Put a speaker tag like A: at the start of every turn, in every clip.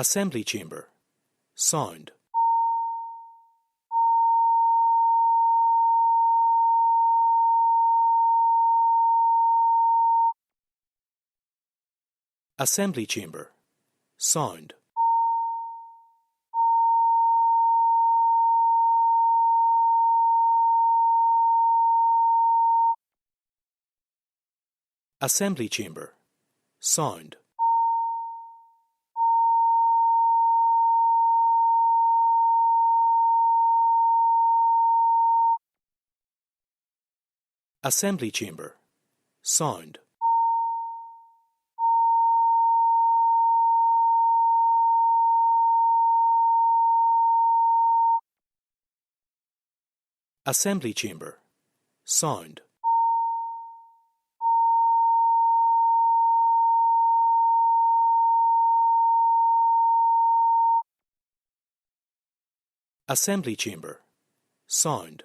A: Assembly chamber. Sound. Assembly chamber. Sound. Assembly chamber. Sound. Assembly chamber. Sound. Assembly chamber. Sound. Assembly chamber. Sound.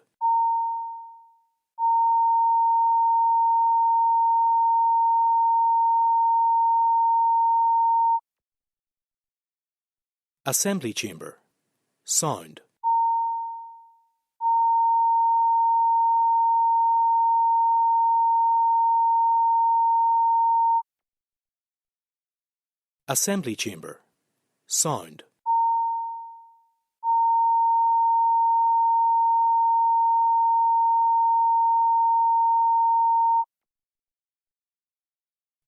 A: Assembly chamber. Sound. Assembly chamber. Sound.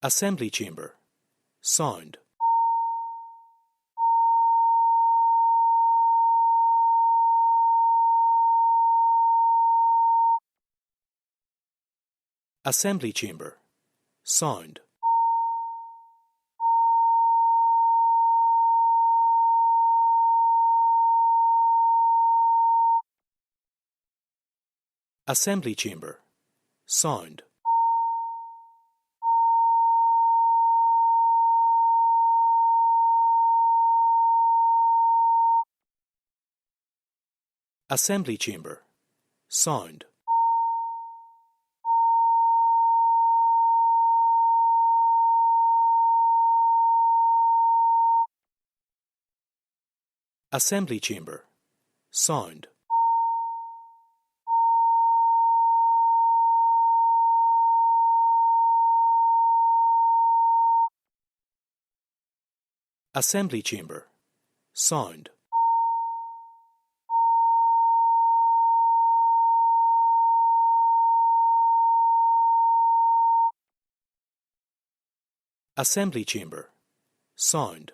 A: Assembly chamber. Sound. Assembly chamber. Sound. Assembly chamber. Sound. Assembly chamber. Sound. Assembly chamber. Sound. Assembly chamber. Sound. Assembly chamber. Sound.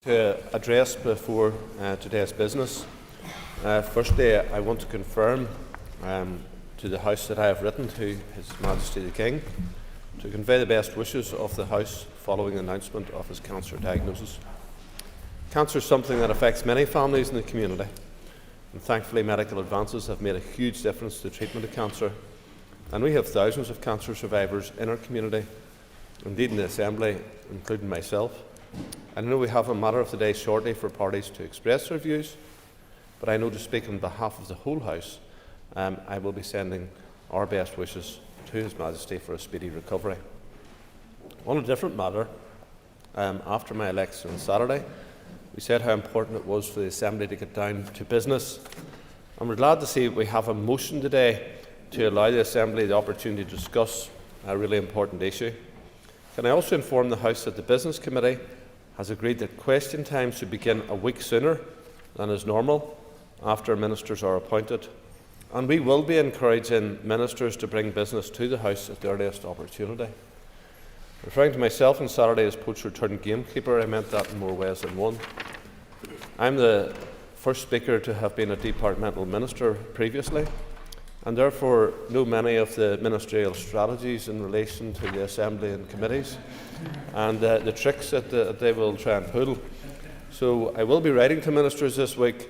B: To address before today's business. Firstly, I want to confirm to the House that I have written to His Majesty the King to convey the best wishes of the House following the announcement of his cancer diagnosis. Cancer is something that affects many families in the community, and thankfully medical advances have made a huge difference to the treatment of cancer, and we have thousands of cancer survivors in our community, indeed in the Assembly, including myself. I know we have a matter of the day shortly for parties to express their views, but I know to speak on behalf of the whole House, I will be sending our best wishes to His Majesty for a speedy recovery. On a different matter, after my election on Saturday, we said how important it was for the Assembly to get down to business, and we're glad to see we have a motion today to allow the Assembly the opportunity to discuss a really important issue. Can I also inform the House that the Business Committee has agreed that question time should begin a week sooner than is normal after ministers are appointed, and we will be encouraging ministers to bring business to the House at the earliest opportunity. Referring to myself on Saturday as poacher turned gamekeeper, I meant that in more ways than one. I'm the first Speaker to have been a departmental minister previously, and therefore know many of the ministerial strategies in relation to the Assembly and committees and the tricks that they will try and pull. So I will be writing to ministers this week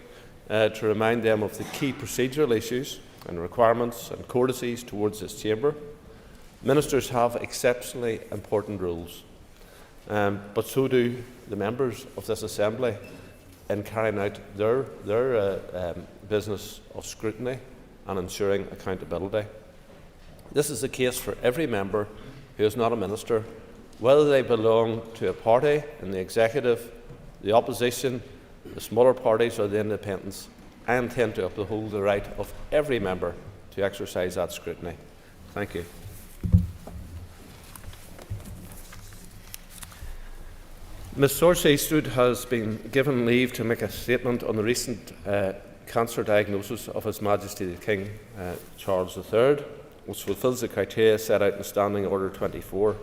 B: to remind them of the key procedural issues and requirements and courtesies towards this chamber. Ministers have exceptionally important roles, but so do the members of this Assembly in carrying out their business of scrutiny and ensuring accountability. This is the case for every member who is not a minister, whether they belong to a party in the executive, the opposition, the smaller parties or the independents. I intend to uphold the right of every member to exercise that scrutiny. Thank you. Ms Saoirse Eastwood has been given leave to make a statement on the recent cancer diagnosis of His Majesty the King Charles III, which fulfils the criteria set out in Standing Order 24.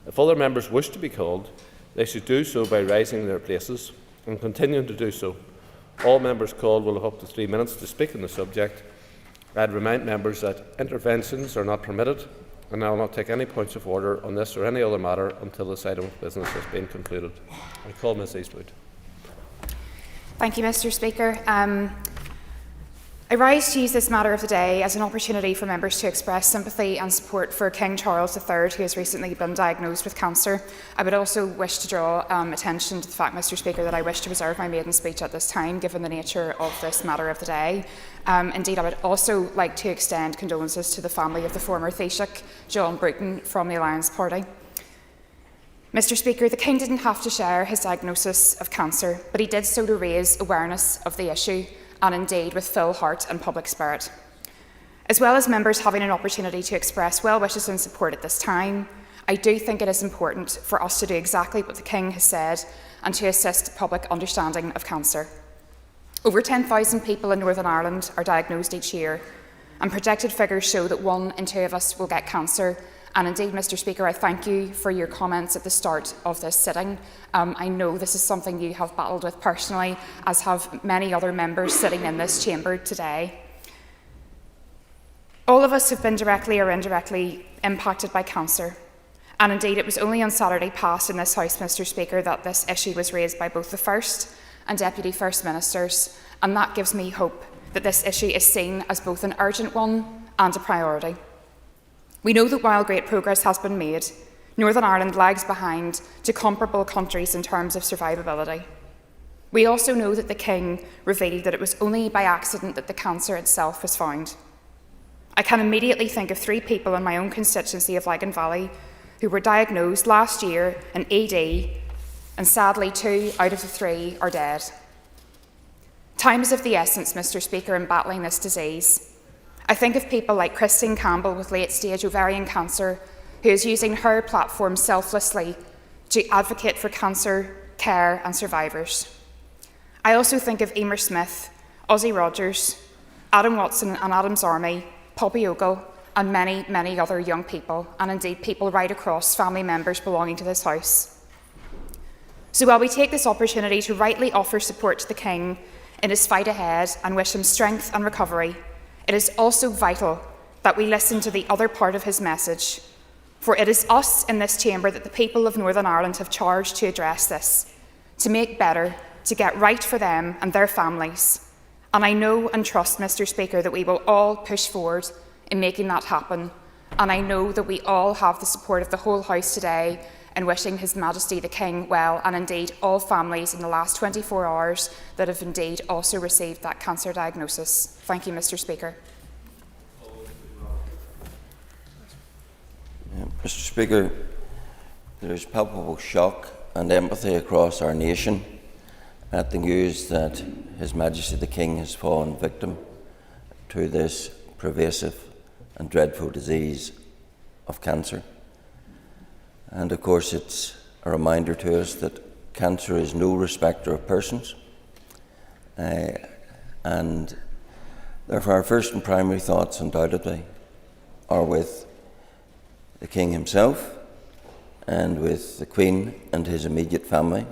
B: If other members wish to be called, they should do so by rising in their places and continuing to do so. All members called will have up to 3 minutes to speak on the subject. I'd remind members that interventions are not permitted, and I will not take any points of order on this or any other matter until this item of business has been concluded. I call Ms Eastwood.
C: Thank you, Mr Speaker. I rise to use this matter of the day as an opportunity for members to express sympathy and support for King Charles III, who has recently been diagnosed with cancer. I would also wish to draw attention to the fact, Mr Speaker, that I wish to reserve my maiden speech at this time, given the nature of this matter of the day. Indeed, I would also like to extend condolences to the family of the former Taoiseach, John Bruton, from the Alliance Party. Mr Speaker, the King didn't have to share his diagnosis of cancer, but he did so to raise awareness of the issue, and indeed with full heart and public spirit. As well as members having an opportunity to express well wishes and support at this time, I do think it is important for us to do exactly what the King has said and to assist public understanding of cancer. Over 10,000 people in Northern Ireland are diagnosed each year, and projected figures show that 1 in 2 of us will get cancer. And indeed, Mr Speaker, I thank you for your comments at the start of this sitting. I know this is something you have battled with personally, as have many other members sitting in this chamber today. All of us have been directly or indirectly impacted by cancer. And indeed, it was only on Saturday past in this House, Mr Speaker, that this issue was raised by both the First and Deputy First Ministers. And that gives me hope that this issue is seen as both an urgent one and a priority. We know that while great progress has been made, Northern Ireland lags behind to comparable countries in terms of survivability. We also know that the King revealed that it was only by accident that the cancer itself was found. I can immediately think of 3 people in my own constituency of Lagan Valley who were diagnosed last year in ED, and sadly 2 out of the 3 are dead. Time is of the essence, Mr Speaker, in battling this disease. I think of people like Christine Campbell with late-stage ovarian cancer, who is using her platform selflessly to advocate for cancer care and survivors. I also think of Emer Smith, Ozzy Rogers, Adam Watson and Adam's Army, Poppy Ogle, and many, many other young people, and indeed people right across family members belonging to this House. So while we take this opportunity to rightly offer support to the King in his fight ahead and wish him strength and recovery, it is also vital that we listen to the other part of his message. For it is us in this chamber that the people of Northern Ireland have charged to address this, to make better, to get right for them and their families. And I know and trust, Mr. Speaker, that we will all push forward in making that happen. And I know that we all have the support of the whole House today in wishing His Majesty the King well, and indeed all families in the last 24 hours that have indeed also received that cancer diagnosis. Thank you, Mr. Speaker.
D: Mr. Speaker, there is palpable shock and empathy across our nation at the news that His Majesty the King has fallen victim to this pervasive and dreadful disease of cancer. And of course, it's a reminder to us that cancer is no respecter of persons, and therefore our first and primary thoughts undoubtedly are with the King himself and with the Queen and his immediate family,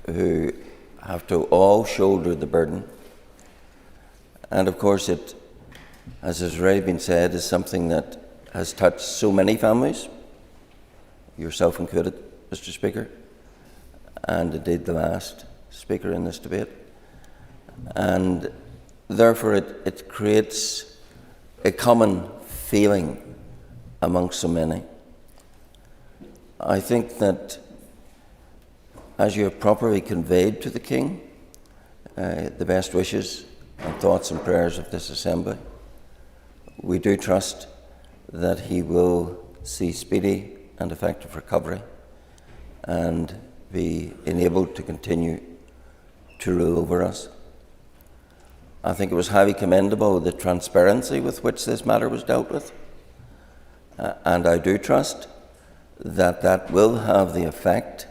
D: who have to all shoulder the burden. And of course it, as has already been said, is something that has touched so many families, yourself included, Mr. Speaker, and indeed the last speaker in this debate. And therefore it creates a common feeling amongst so many. I think that as you have properly conveyed to the King the best wishes and thoughts and prayers of this Assembly, we do trust that he will see speedy and effective recovery and be enabled to continue to rule over us. I think it was highly commendable, the transparency with which this matter was dealt with, and I do trust that that will have the effect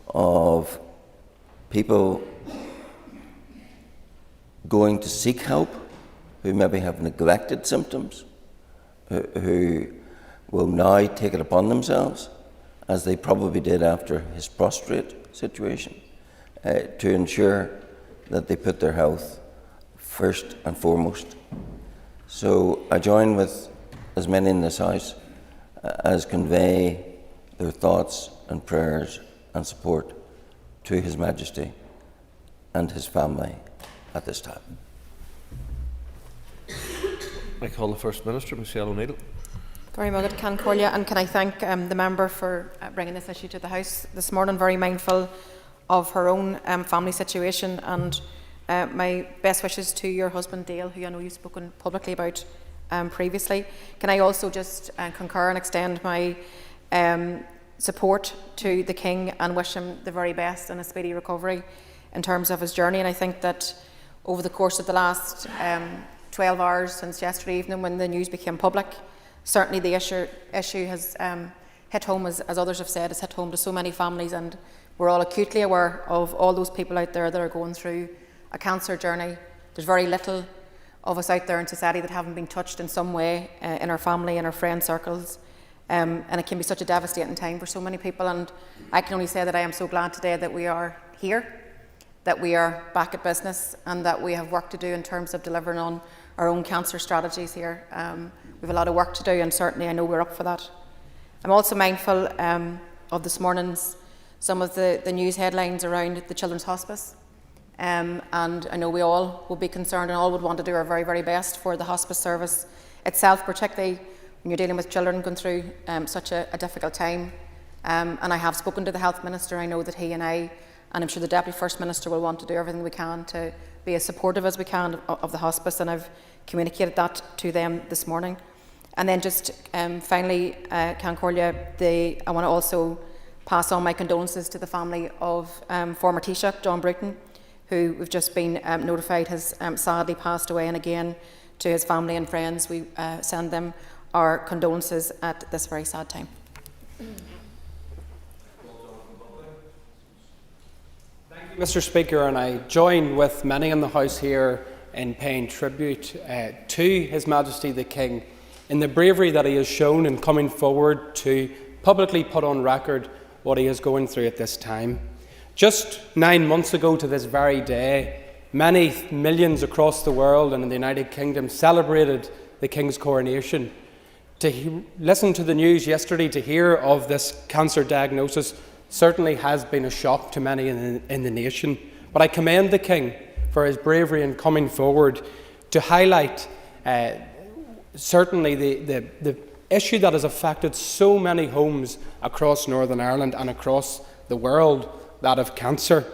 D: of people going to seek help who maybe have neglected symptoms, who will now take it upon themselves, as they probably did after his prostrate situation, to ensure that they put their health first and foremost. So I join with as many in this House as convey their thoughts and prayers and support to His Majesty and his family at this time.
B: I call the First Minister, Michelle O'Neill.
E: Very much, Can Corlia, and can I thank the member for bringing this issue to the House this morning. Very mindful of her own family situation, and my best wishes to your husband Dale, who I know you've spoken publicly about previously. Can I also just concur and extend my support to the King and wish him the very best and a speedy recovery in terms of his journey. And I think that over the course of the last 12 hours since yesterday evening, when the news became public, certainly the issue has hit home, as others have said, has hit home to so many families, and we're all acutely aware of all those people out there that are going through a cancer journey. There's very little of us out there in society that haven't been touched in some way in our family and our friend circles, and it can be such a devastating time for so many people. And I can only say that I am so glad today that we are here, that we are back at business, and that we have work to do in terms of delivering on our own cancer strategies here. We have a lot of work to do, and certainly I know we're up for that. I'm also mindful of this morning's some of the news headlines around the Children's Hospice, and I know we all will be concerned and all would want to do our very, very best for the hospice service itself, particularly when you're dealing with children going through such a difficult time. And I have spoken to the Health Minister. I know that he and I, and I'm sure the Deputy First Minister, will want to do everything we can to be as supportive as we can of the hospice, and I've communicated that to them this morning. And then just finally, Can Corlia, I want to also pass on my condolences to the family of former Taoiseach John Bruton, who we've just been notified has sadly passed away. And again, to his family and friends, we send them our condolences at this very sad time.
F: Thank you, Mr. Speaker, and I join with many in the House here in paying tribute to His Majesty the King in the bravery that he has shown in coming forward to publicly put on record what he is going through at this time. Just 9 months ago to this very day, many millions across the world and in the United Kingdom celebrated the King's coronation. To listen to the news yesterday, to hear of this cancer diagnosis, certainly has been a shock to many in the nation. But I commend the King for his bravery in coming forward to highlight certainly the issue that has affected so many homes across Northern Ireland and across the world, that of cancer.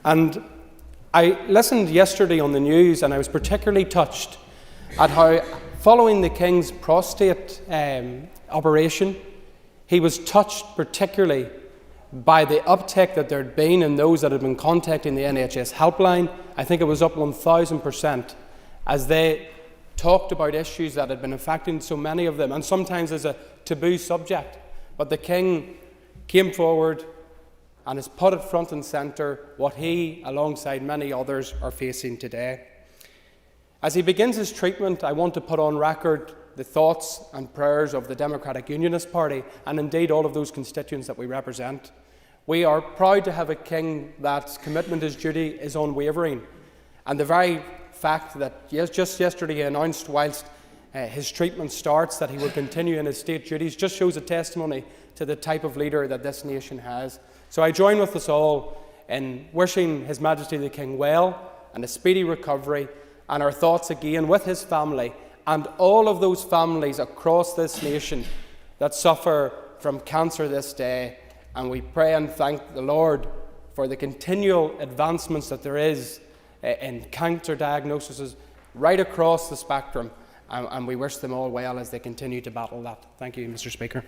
F: And I listened yesterday on the news, and I was particularly touched at how, following the King's prostate operation, he was touched particularly by the uptake that there had been in those that had been contacting the NHS helpline. I think it was up 1,000%, as they talked about issues that had been affecting so many of them, and sometimes as a taboo subject. But the King came forward and has put it front and centre what he, alongside many others, are facing today. As he begins his treatment, I want to put on record the thoughts and prayers of the Democratic Unionist Party, and indeed all of those constituents that we represent. We are proud to have a King that's commitment to his duty is unwavering, and the very fact that just yesterday he announced, whilst his treatment starts, that he will continue in his state duties, just shows a testimony to the type of leader that this nation has. So I join with us all in wishing His Majesty the King well and a speedy recovery, and our thoughts again with his family and all of those families across this nation that suffer from cancer this day. And we pray and thank the Lord for the continual advancements that there is in cancer diagnoses right across the spectrum, and we wish them all well as they continue to battle that. Thank you, Mr. Speaker.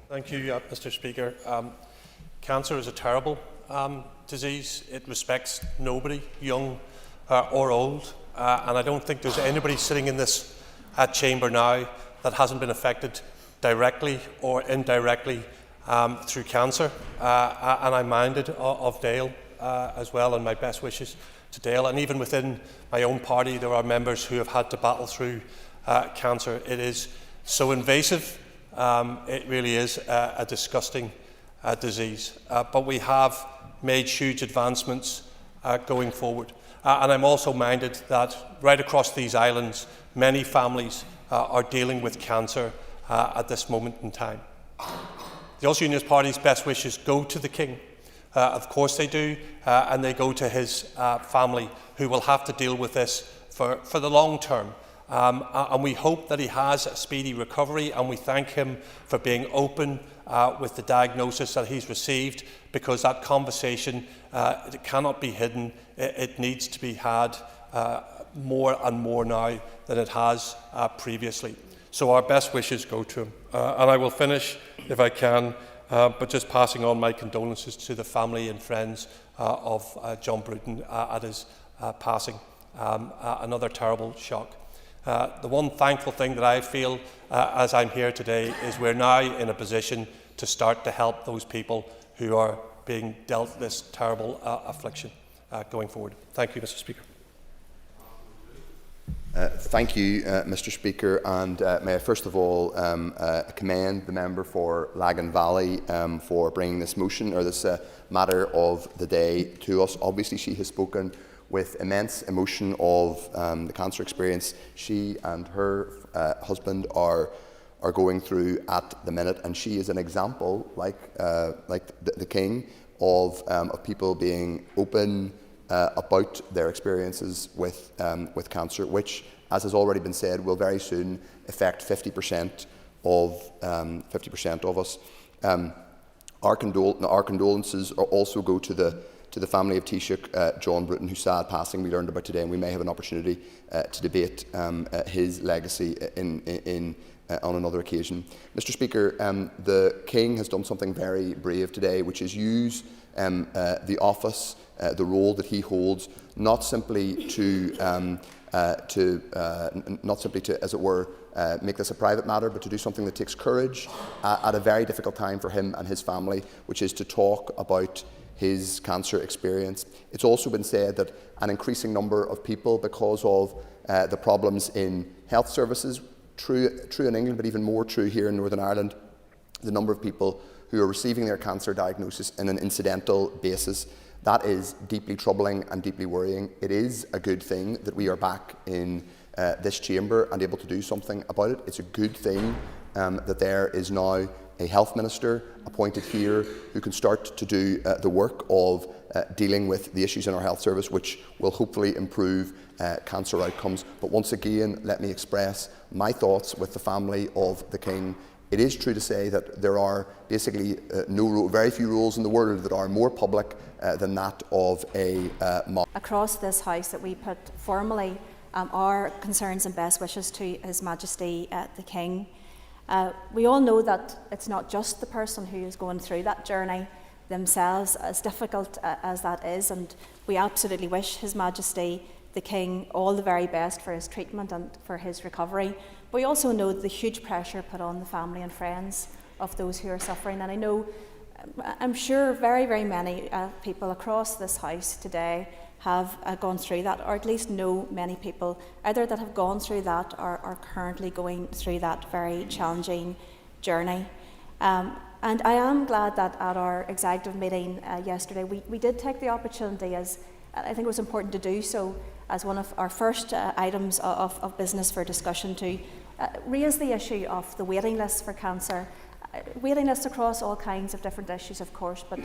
G: Thank you, Mr. Speaker. Cancer is a terrible disease. It respects nobody, young or old, and I don't think there's anybody sitting in this chamber now that hasn't been affected directly or indirectly through cancer. And I'm minded of Dale as well, and my best wishes to Dale. And even within my own party, there are members who have had to battle through cancer. It is so invasive. It really is a disgusting disease. But we have made huge advancements going forward. And I'm also minded that right across these islands, many families are dealing with cancer at this moment in time. The Ulster Unionist Party's best wishes go to the King. Of course they do, and they go to his family, who will have to deal with this for the long term. And we hope that he has a speedy recovery, and we thank him for being open with the diagnosis that he's received, because that conversation it cannot be hidden. It needs to be had more and more now than it has previously. So our best wishes go to him. And I will finish, if I can, but just passing on my condolences to the family and friends of John Bruton at his passing. Another terrible shock. The one thankful thing that I feel as I'm here today is we're now in a position to start to help those people who are being dealt this terrible affliction going forward. Thank you, Mr. Speaker.
H: Thank you, Mr. Speaker, and may I first of all commend the member for Lagan Valley for bringing this motion, or this matter of the day, to us. Obviously, she has spoken with immense emotion of the cancer experience she and her husband are going through at the minute, and she is an example, like the King, of people being open about their experiences with cancer, which, as has already been said, will very soon affect 50% of us. Our condolences also go to the family of Taoiseach John Bruton, whose sad passing we learned about today, and we may have an opportunity to debate his legacy on another occasion. Mr. Speaker, the King has done something very brave today, which is use the office, the role that he holds, not simply to, as it were, make this a private matter, but to do something that takes courage at a very difficult time for him and his family, which is to talk about his cancer experience. It's also been said that an increasing number of people, because of the problems in health services, true in England, but even more true here in Northern Ireland, the number of people who are receiving their cancer diagnosis on an incidental basis. That is deeply troubling and deeply worrying. It is a good thing that we are back in this chamber and able to do something about it. It's a good thing that there is now a health minister appointed here who can start to do the work of dealing with the issues in our health service, which will hopefully improve cancer outcomes. But once again, let me express my thoughts with the family of the King. It is true to say that there are basically very few rules in the world that are more public than that of a monarch.
I: Across this House, that we put formally our concerns and best wishes to His Majesty the King. We all know that it's not just the person who is going through that journey themselves, as difficult as that is, and we absolutely wish His Majesty the King all the very best for his treatment and for his recovery. But we also know the huge pressure put on the family and friends of those who are suffering, and I'm sure very, very many people across this House today have gone through that, or at least know many people either that have gone through that or are currently going through that very challenging journey. And I am glad that at our executive meeting yesterday, we did take the opportunity, as I think it was important to do so, as one of our first items of business for discussion, to raise the issue of the waiting list for cancer. Waiting lists across all kinds of different issues, of course, but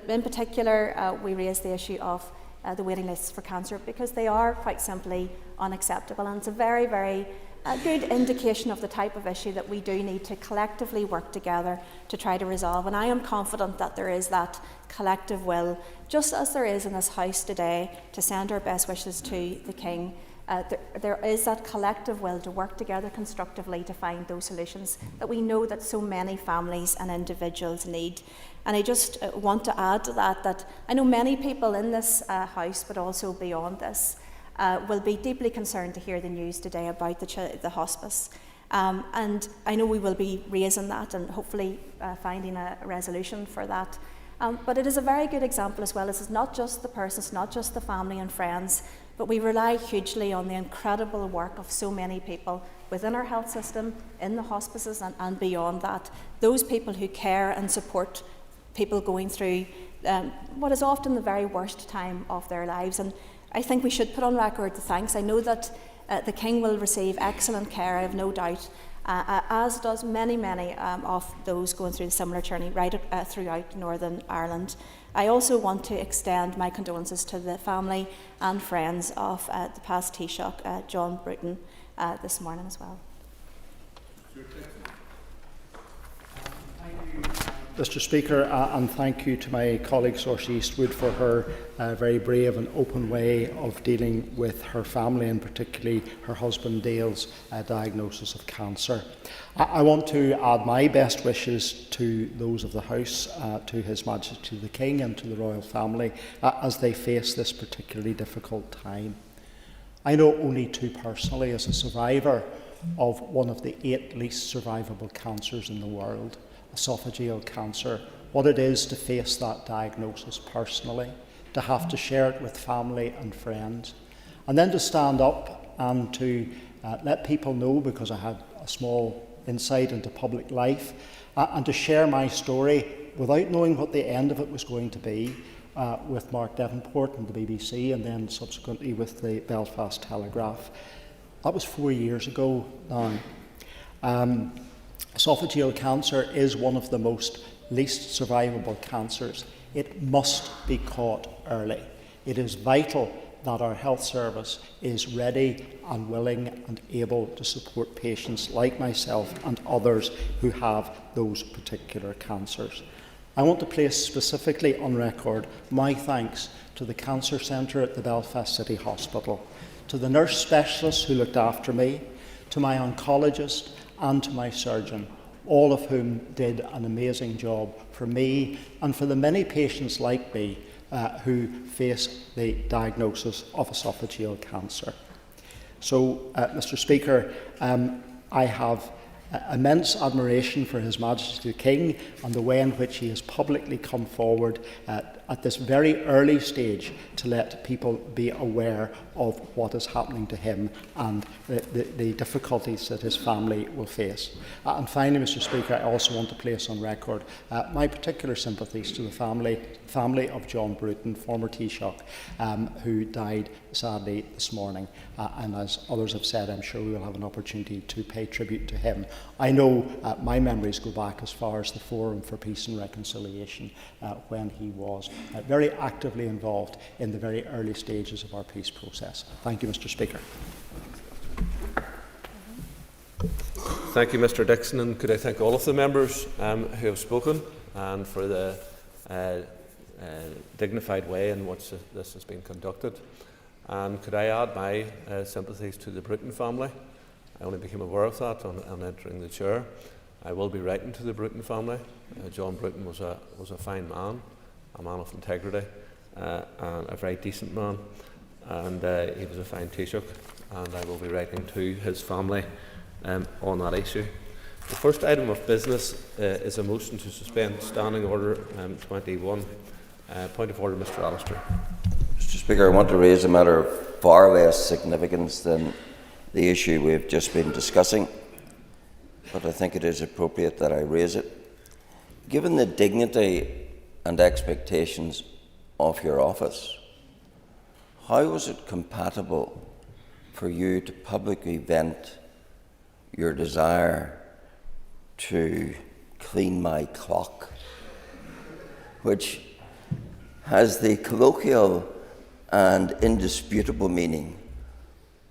I: in particular we raised the issue of the waiting lists for cancer, because they are quite simply unacceptable, and it's a very, very good indication of the type of issue that we do need to collectively work together to try to resolve. And I am confident that there is that collective will, just as there is in this House today, to send our best wishes to the King. There is that collective will to work together constructively to find those solutions that we know that so many families and individuals need. And I just want to add to that I know many people in this House, but also beyond this, will be deeply concerned to hear the news today about the hospice. And I know we will be raising that and hopefully finding a resolution for that. But it is a very good example as well. It's not just the person, it's not just the family and friends, but we rely hugely on the incredible work of so many people within our health system, in the hospices and beyond that. Those people who care and support people going through what is often the very worst time of their lives. And I think we should put on record the thanks. I know that the King will receive excellent care, I have no doubt, as does many of those going through the similar journey right throughout Northern Ireland. I also want to extend my condolences to the family and friends of the past Taoiseach, John Bruton, this morning as well.
J: Mr. Speaker, and thank you to my colleague Saoirse Eastwood for her very brave and open way of dealing with her family, and particularly her husband Dale's diagnosis of cancer. I want to add my best wishes to those of the House, to His Majesty the King and to the royal family as they face this particularly difficult time. I know only too personally, as a survivor of one of the 8 least survivable cancers in the world, esophageal cancer, what it is to face that diagnosis personally, to have to share it with family and friends, and then to stand up and to let people know, because I had a small insight into public life, and to share my story without knowing what the end of it was going to be, with Mark Devonport and the BBC, and then subsequently with the Belfast Telegraph. That was 4 years ago now. Esophageal cancer is one of the most least survivable cancers. It must be caught early. It is vital that our health service is ready and willing and able to support patients like myself and others who have those particular cancers. I want to place specifically on record my thanks to the Cancer Centre at the Belfast City Hospital, to the nurse specialists who looked after me, to my oncologist and to my surgeon, all of whom did an amazing job for me and for the many patients like me who face the diagnosis of esophageal cancer. So, Mr. Speaker, I have immense admiration for His Majesty the King and the way in which he has publicly come forward at this very early stage to let people be aware of what is happening to him and the difficulties that his family will face. And finally, Mr. Speaker, I also want to place on record my particular sympathies to the family of John Bruton, former Taoiseach, who died sadly this morning. And as others have said, I'm sure we will have an opportunity to pay tribute to him. I know my memories go back as far as the Forum for Peace and Reconciliation, when he was very actively involved in the very early stages of our peace process. Thank you, Mr. Speaker.
B: Thank you, Mr. Dixon, and could I thank all of the members who have spoken and for the dignified way in which this has been conducted. And could I add my sympathies to the Bruton family? I only became aware of that on entering the chair. I will be writing to the Bruton family. John Bruton was a fine man, a man of integrity, and a very decent man, and he was a fine Taoiseach, and I will be writing to his family on that issue. The first item of business is a motion to suspend Standing Order 21. Point of order, Mr. Allister.
D: Mr. Speaker, I want to raise a matter of far less significance than the issue we've just been discussing, but I think it is appropriate that I raise it. Given the dignity and expectations of your office, how was it compatible for you to publicly vent your desire to clean my clock, which has the colloquial and indisputable meaning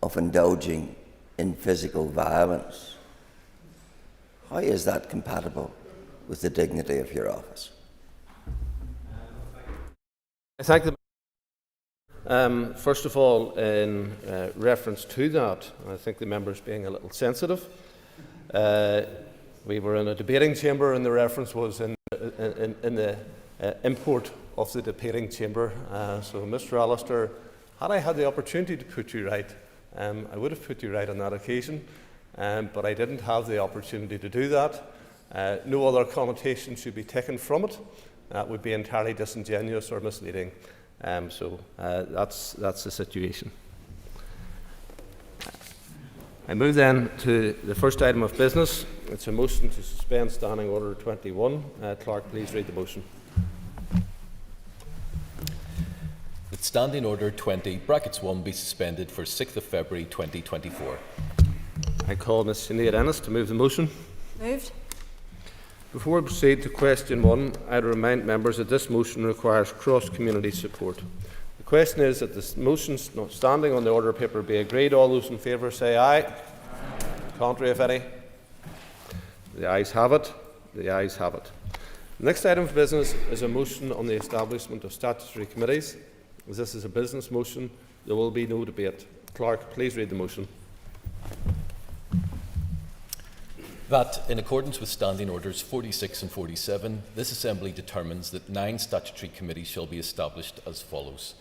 D: of indulging in physical violence? How is that compatible with the dignity of your office?
B: I thank the first of all, in reference to that, I think the member's being a little sensitive. We were in a debating chamber, and the reference was in the import of the debating chamber. So, Mr. Allister, had I had the opportunity to put you right, I would have put you right on that occasion, but I didn't have the opportunity to do that. No other connotation should be taken from it. That would be entirely disingenuous or misleading. So that's the situation. I move then to the first item of business. It's a motion to suspend Standing Order 21. Clarke, please read the motion.
K: That Standing Order 20(1) be suspended for 6th of February 2024.
B: I call Ms. Sinéad Ennis to move the motion.
E: Moved.
B: Before we proceed to question 1, I'd remind members that this motion requires cross-community support. The question is that the motion standing on the order paper be agreed. All those in favour say aye. Aye. Contrary, if any? The ayes have it. The ayes have it. The next item of business is a motion on the establishment of statutory committees. As this is a business motion, there will be no debate. Clarke, please read the motion.
K: That, in accordance with Standing Orders 46 and 47, this Assembly determines that 9 statutory committees shall be established as follows: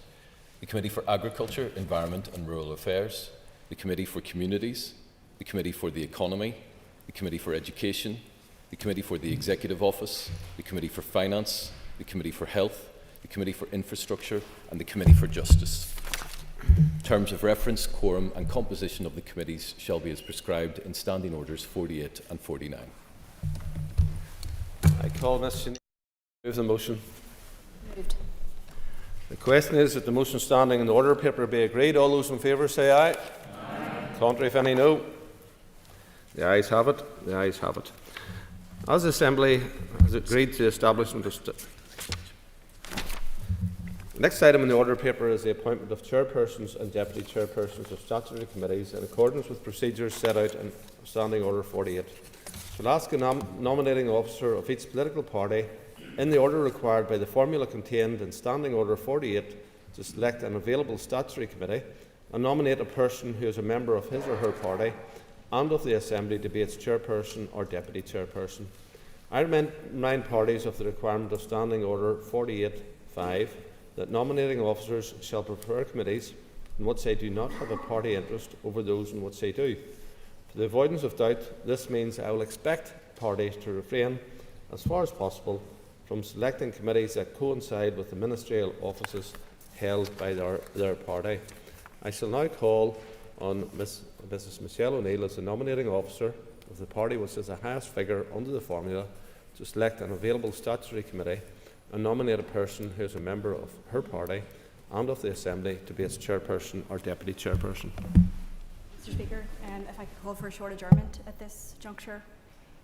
K: the Committee for Agriculture, Environment and Rural Affairs, the Committee for Communities, the Committee for the Economy, the Committee for Education, the Committee for the Executive Office, the Committee for Finance, the Committee for Health, the Committee for Infrastructure and the Committee for Justice. Terms of reference, quorum and composition of the committees shall be as prescribed in Standing Orders 48 and 49.
B: I call Ms. Sinéad to move the motion.
E: Moved.
B: The question is that the motion standing in the order paper be agreed. All those in favour say aye. Aye. Contrary, if any, no. The ayes have it. The ayes have it. As the Assembly has agreed to the establishment of the next item in the order paper is the appointment of chairpersons and deputy chairpersons of statutory committees in accordance with procedures set out in Standing Order 48. Shall ask a nominating officer of each political party in the order required by the formula contained in Standing Order 48 to select an available statutory committee and nominate a person who is a member of his or her party and of the Assembly to be its chairperson or deputy chairperson. I remind parties of the requirement of Standing Order 48(5) that nominating officers shall prefer committees in which they do not have a party interest over those in which they do. For For the avoidance of doubt, this means I will expect parties to refrain, as far as possible, from selecting committees that coincide with the ministerial offices held by their party. I shall now call on Mrs Michelle O'Neill as the nominating officer of the party which has the highest figure under the formula to select an available statutory committee and nominate a person who is a member of her party and of the Assembly to be its chairperson or deputy chairperson.
I: Mr. Speaker, if I could call for a short adjournment at this juncture,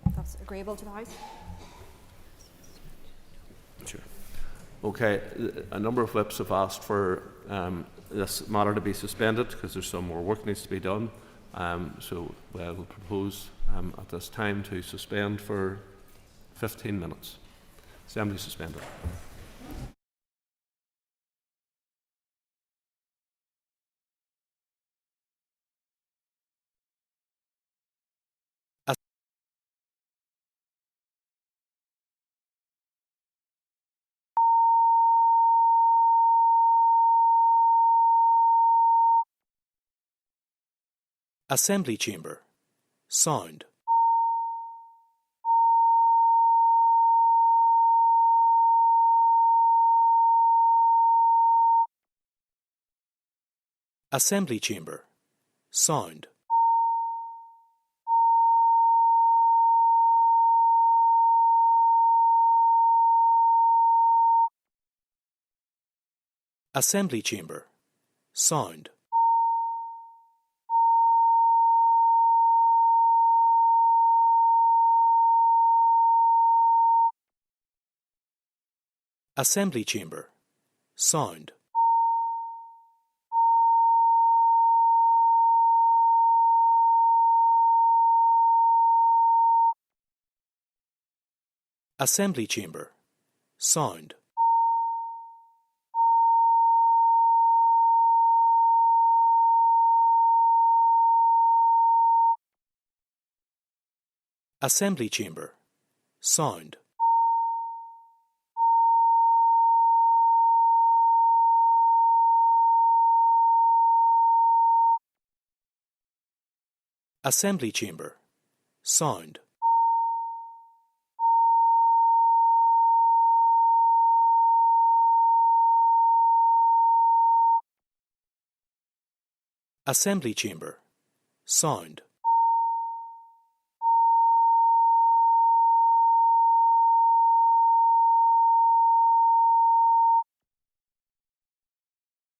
I: if that's agreeable to the House.
B: Sure. Okay, a number of whips have asked for this matter to be suspended because there's some more work needs to be done. So I will propose at this time to suspend for 15 minutes. Assembly suspended.
A: Assembly Chamber. Sound. Assembly Chamber. Sound. Assembly Chamber. Sound. Assembly Chamber. Sound. Assembly Chamber. Sound. Assembly Chamber. Sound. Assembly Chamber. Sound. Assembly Chamber. Sound.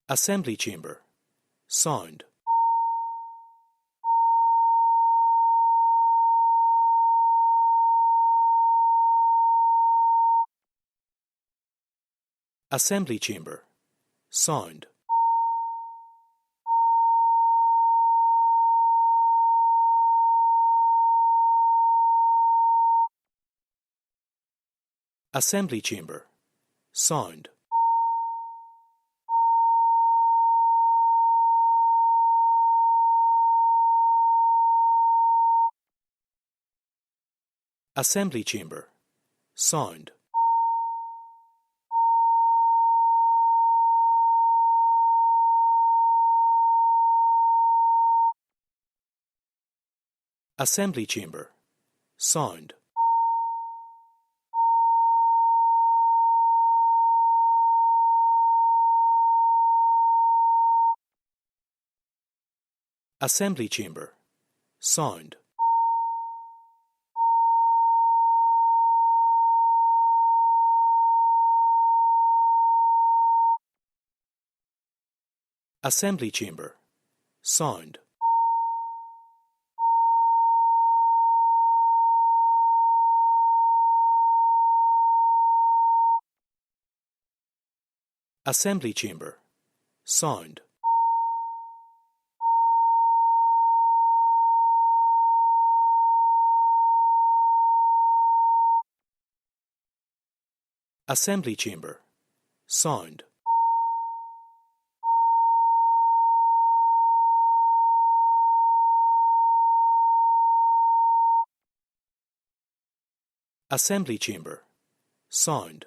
A: Assembly Chamber. Sound. Assembly Chamber. Sound. Assembly Chamber. Sound. Assembly Chamber. Sound. Assembly Chamber. Sound. Assembly Chamber. Sound. Assembly Chamber. Sound. Assembly Chamber. Sound. Assembly Chamber. Sound. Assembly Chamber. Sound.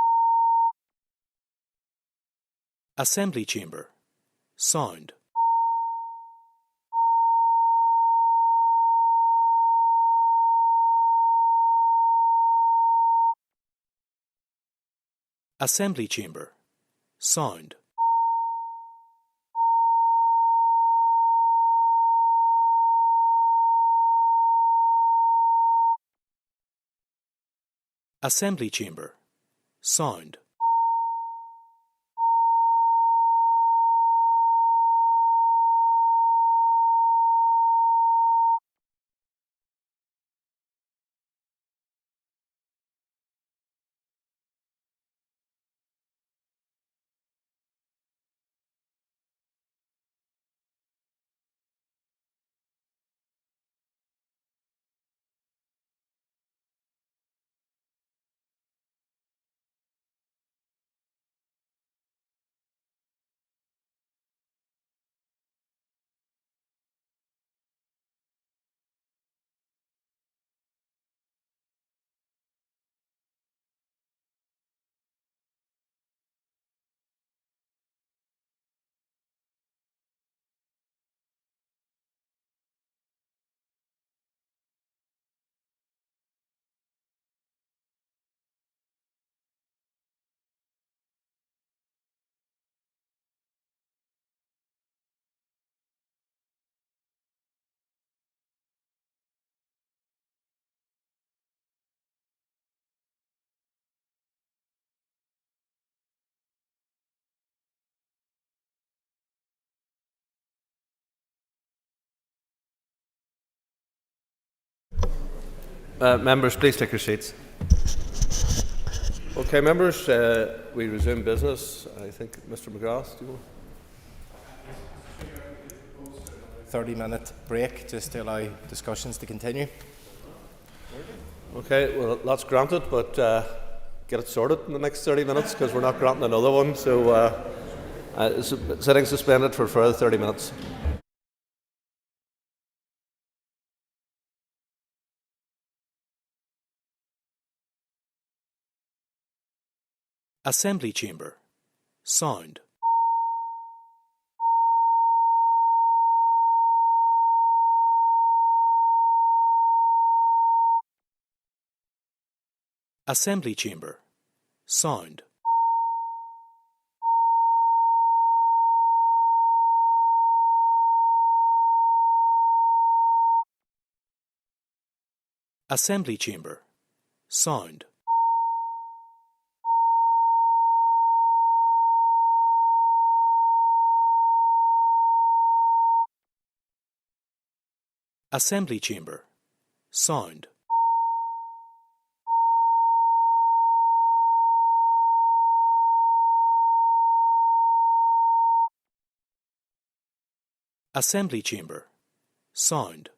A: Assembly Chamber. Sound. Assembly Chamber. Sound. Assembly Chamber. Sound.
B: Members, please take your seats. Okay, members, we resume business. I think Mr. McGrath, do you want?
L: 30-minute break just to allow discussions to continue.
B: Okay, well, that's granted, but get it sorted in the next 30 minutes because we're not granting another one. So, sitting suspended for further 30 minutes.
A: Assembly Chamber. Sound. Assembly Chamber. Sound. Assembly Chamber. Sound. Assembly Chamber. Sound. Assembly Chamber. Sound.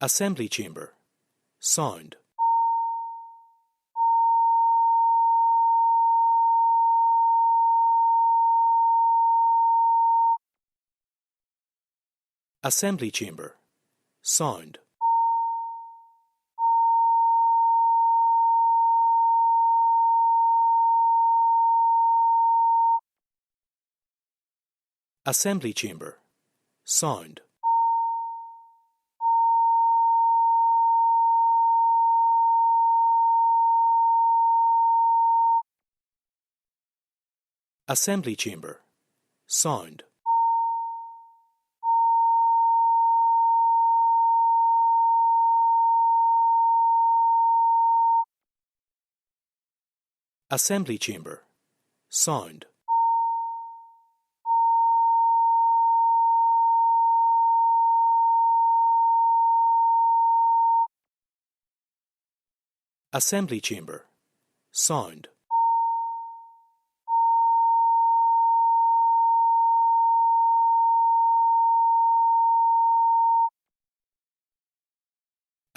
A: Assembly Chamber. Sound. Assembly Chamber. Sound. Assembly Chamber. Sound. Assembly Chamber. Sound. Assembly Chamber. Sound. Assembly Chamber. Sound.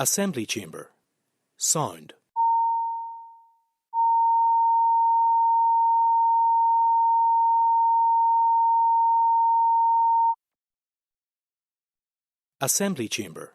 A: Assembly Chamber. Sound. Assembly Chamber.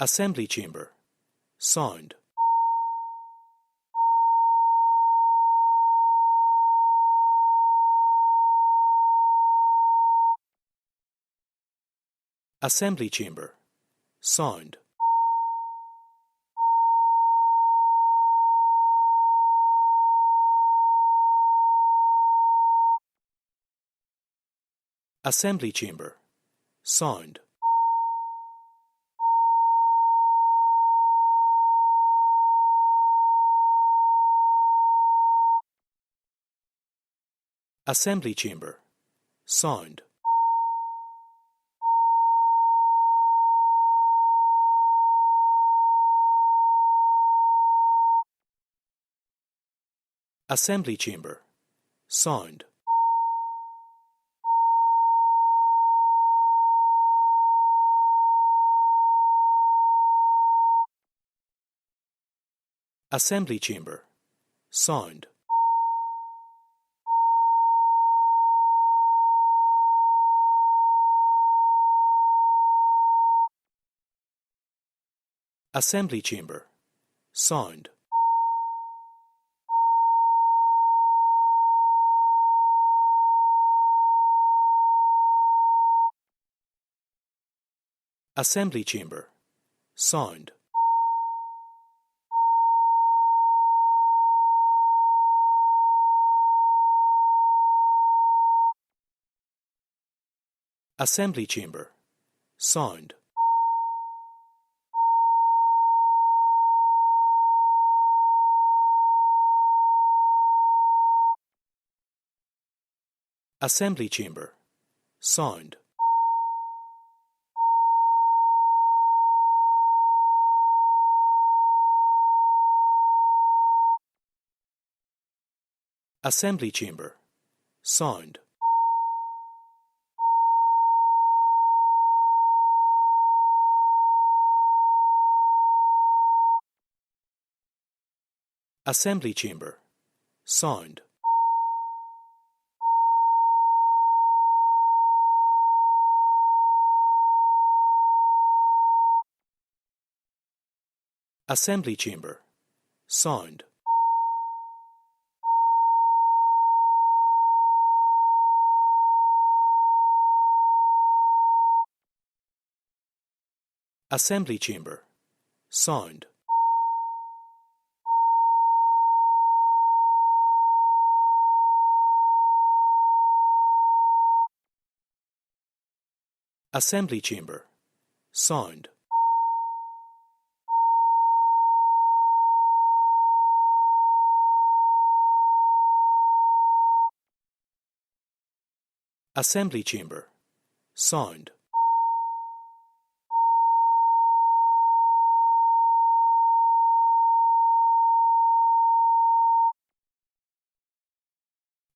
A: Assembly chamber. Sound. Assembly chamber. Sound. Assembly chamber. Sound. Assembly chamber. Sound. Assembly chamber. Sound. Assembly chamber. Sound. Assembly chamber. Sound. Assembly chamber. Sound. Assembly chamber. Sound. Assembly chamber. Sound. Assembly chamber. Sound. Assembly chamber. Sound. Assembly chamber. Sound. Assembly chamber. Sound. Assembly chamber. Sound. Assembly chamber. Sound.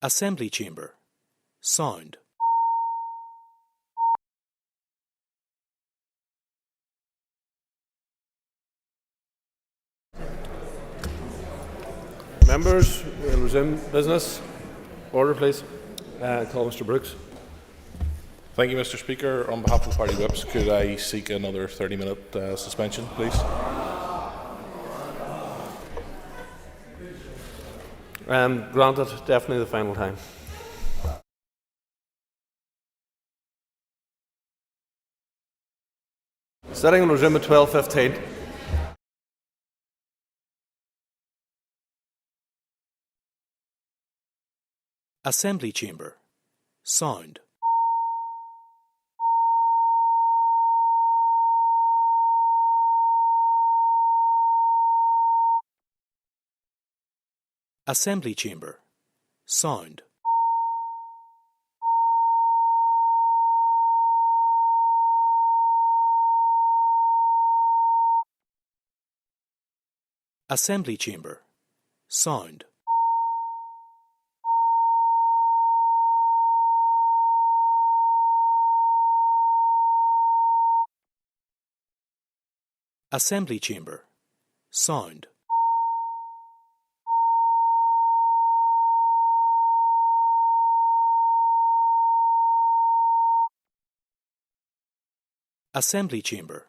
A: Assembly chamber. Sound.
B: Members, we'll resume business. Order, please. Call Mr. Brooks.
M: Thank you, Mr. Speaker. On behalf of the party whips, could I seek another 30-minute suspension, please?
B: Granted, definitely the final time. Sitting will resume at 12:15.
A: Assembly chamber. Sound. Assembly chamber. Sound. Assembly chamber. Sound. Assembly chamber. Sound. Assembly chamber.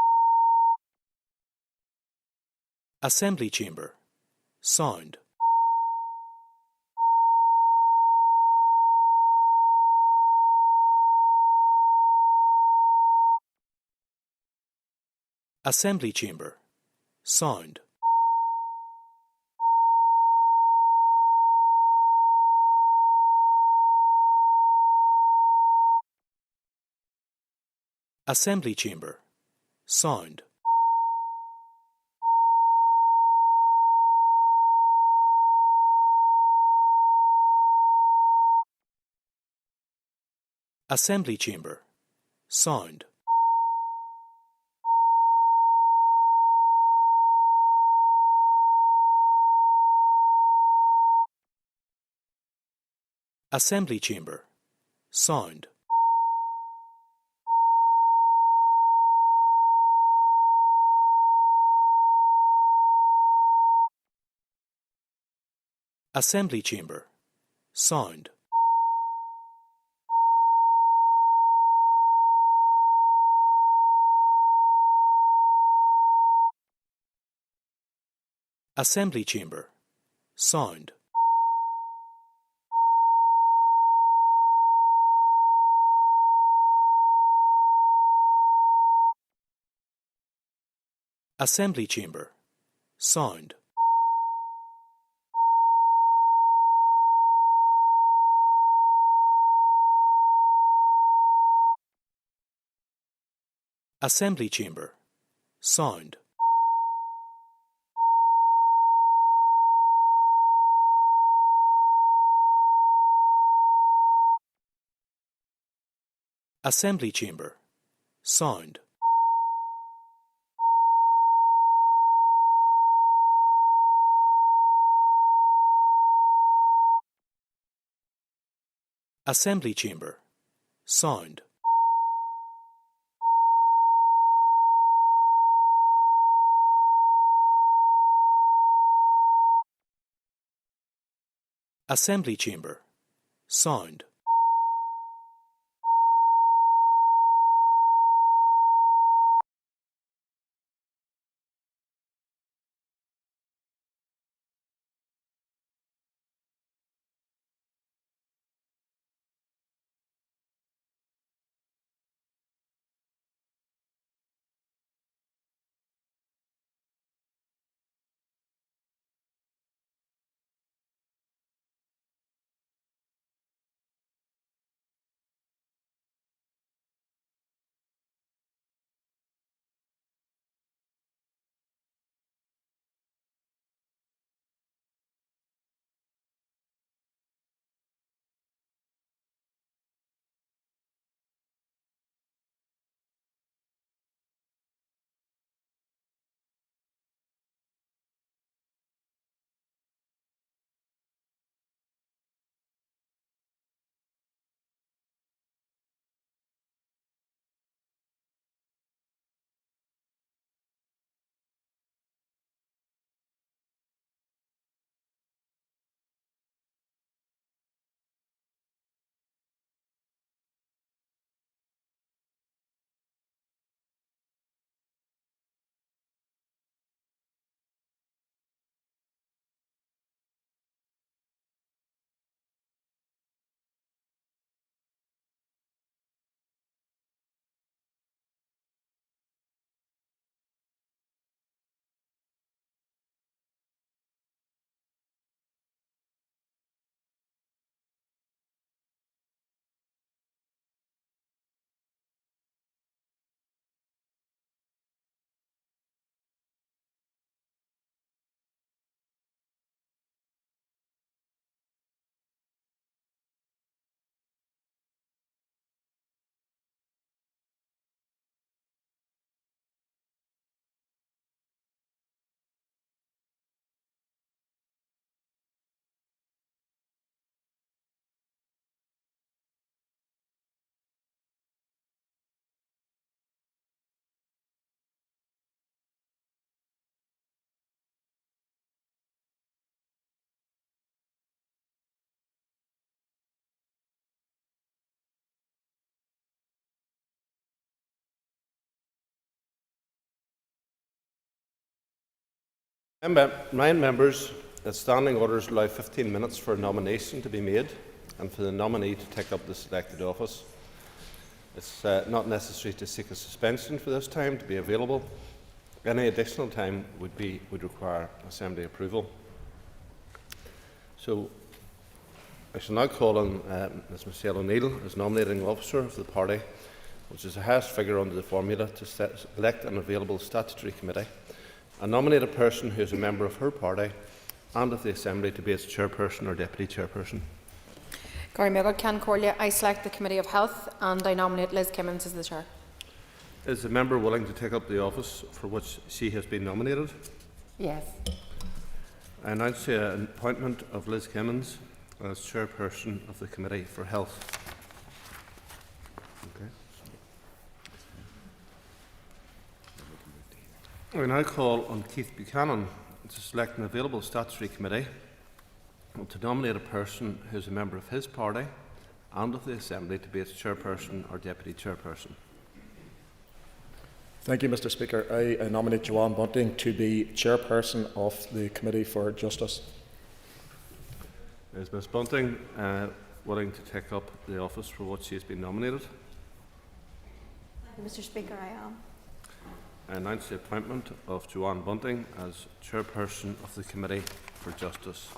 A: Assembly chamber. Sound. Assembly chamber. Sound. Assembly chamber. Sound. Assembly chamber. Sound. Assembly chamber. Sound. Assembly chamber. Sound. Assembly chamber. Sound. Assembly chamber. Sound. Assembly chamber. Sound. Assembly chamber. Sound. Assembly chamber. Sound. Assembly chamber. Sound.
B: Nine members, that standing orders allow 15 minutes for a nomination to be made and for the nominee to take up the selected office. It's not necessary to seek a suspension for this time to be available. Any additional time would require Assembly approval. So I shall now call on Ms Michelle O'Neill as nominating officer of the party, which is the highest figure under the formula, to elect an available statutory committee and nominate a person who is a member of her party and of the Assembly to be its chairperson or deputy chairperson.
E: I select the Committee of Health and I nominate Liz Kimmins as the chair.
B: Is the member willing to take up the office for which she has been nominated?
E: Yes.
B: I announce the appointment of Liz Kimmins as chairperson of the Committee for Health. Okay. I now call on Keith Buchanan to select an available statutory committee to nominate a person who is a member of his party and of the Assembly to be its chairperson or deputy chairperson.
N: Thank you, Mr Speaker. I nominate Joanne Bunting to be chairperson of the Committee for Justice.
B: Is Ms Bunting willing to take up the office for which she has been nominated?
I: Thank you, Mr Speaker, I am.
B: I announce the appointment of Joanne Bunting as chairperson of the Committee for Justice.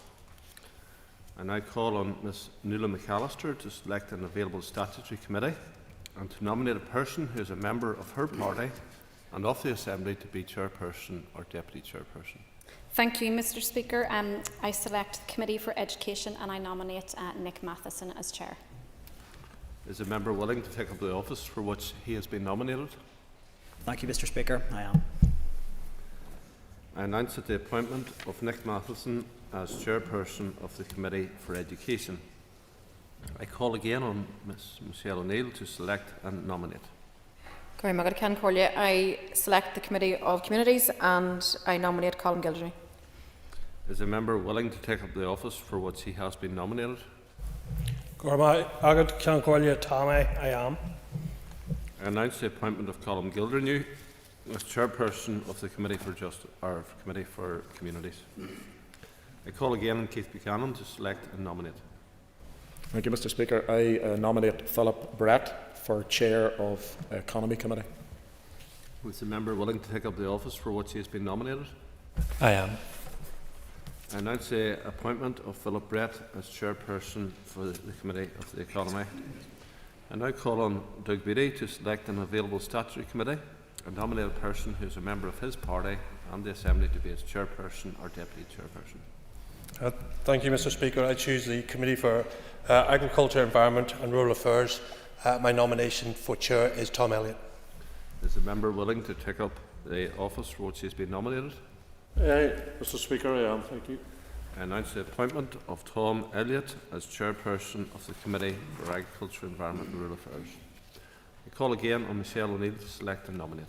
B: I now call on Ms Nuala McAllister to select an available statutory committee and to nominate a person who is a member of her party and of the Assembly to be chairperson or deputy chairperson.
O: Thank you, Mr Speaker. I select the Committee for Education and I nominate Nick Matheson as chair.
B: Is a member willing to take up the office for which he has been nominated?
P: Thank you, Mr Speaker. I am.
B: I announce that the appointment of Nick Matheson as chairperson of the Committee for Education. I call again on Ms Michelle O'Neill to select and nominate.
E: I select the Committee of Communities and I nominate Colin McGrath.
B: Is a member willing to take up the office for which he has been nominated?
G: I am.
B: I announce the appointment of Colin McGrath as chairperson of the Committee for Justice or Committee for Communities. I call again on Keith Buchanan to select and nominate.
N: Thank you, Mr Speaker. I nominate Philip Brett for chair of Economy Committee.
B: Is the member willing to take up the office for which he has been nominated?
G: I am.
B: I announce the appointment of Philip Brett as chairperson for the Committee of the Economy. I now call on Doug Beattie to select an available statutory committee and nominate a person who is a member of his party and the Assembly to be its chairperson or deputy chairperson.
G: Thank you, Mr Speaker. I choose the Committee for Agriculture, Environment and Rural Affairs. My nomination for chair is Tom Elliott.
B: Is the member willing to take up the office for which he has been nominated?
M: Mr Speaker, I am. Thank you.
B: I announce the appointment of Tom Elliott as chairperson of the Committee for Agriculture, Environment and Rural Affairs. I call again on Michelle O'Neill to select and nominate.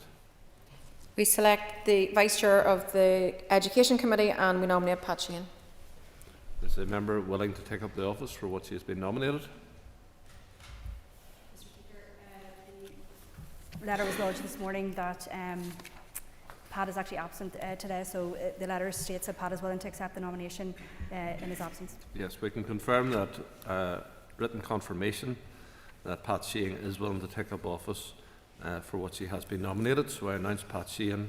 E: We select the Vice Chair of the Education Committee and we nominate Pat Sheehan.
B: Is the member willing to take up the office for which he has been nominated?
I: The letter was lodged this morning that Pat is actually absent today, so the letter states that Pat is willing to accept the nomination in his absence.
B: Yes, we can confirm that written confirmation that Pat Sheehan is willing to take up office for which he has been nominated. So I announce Pat Sheehan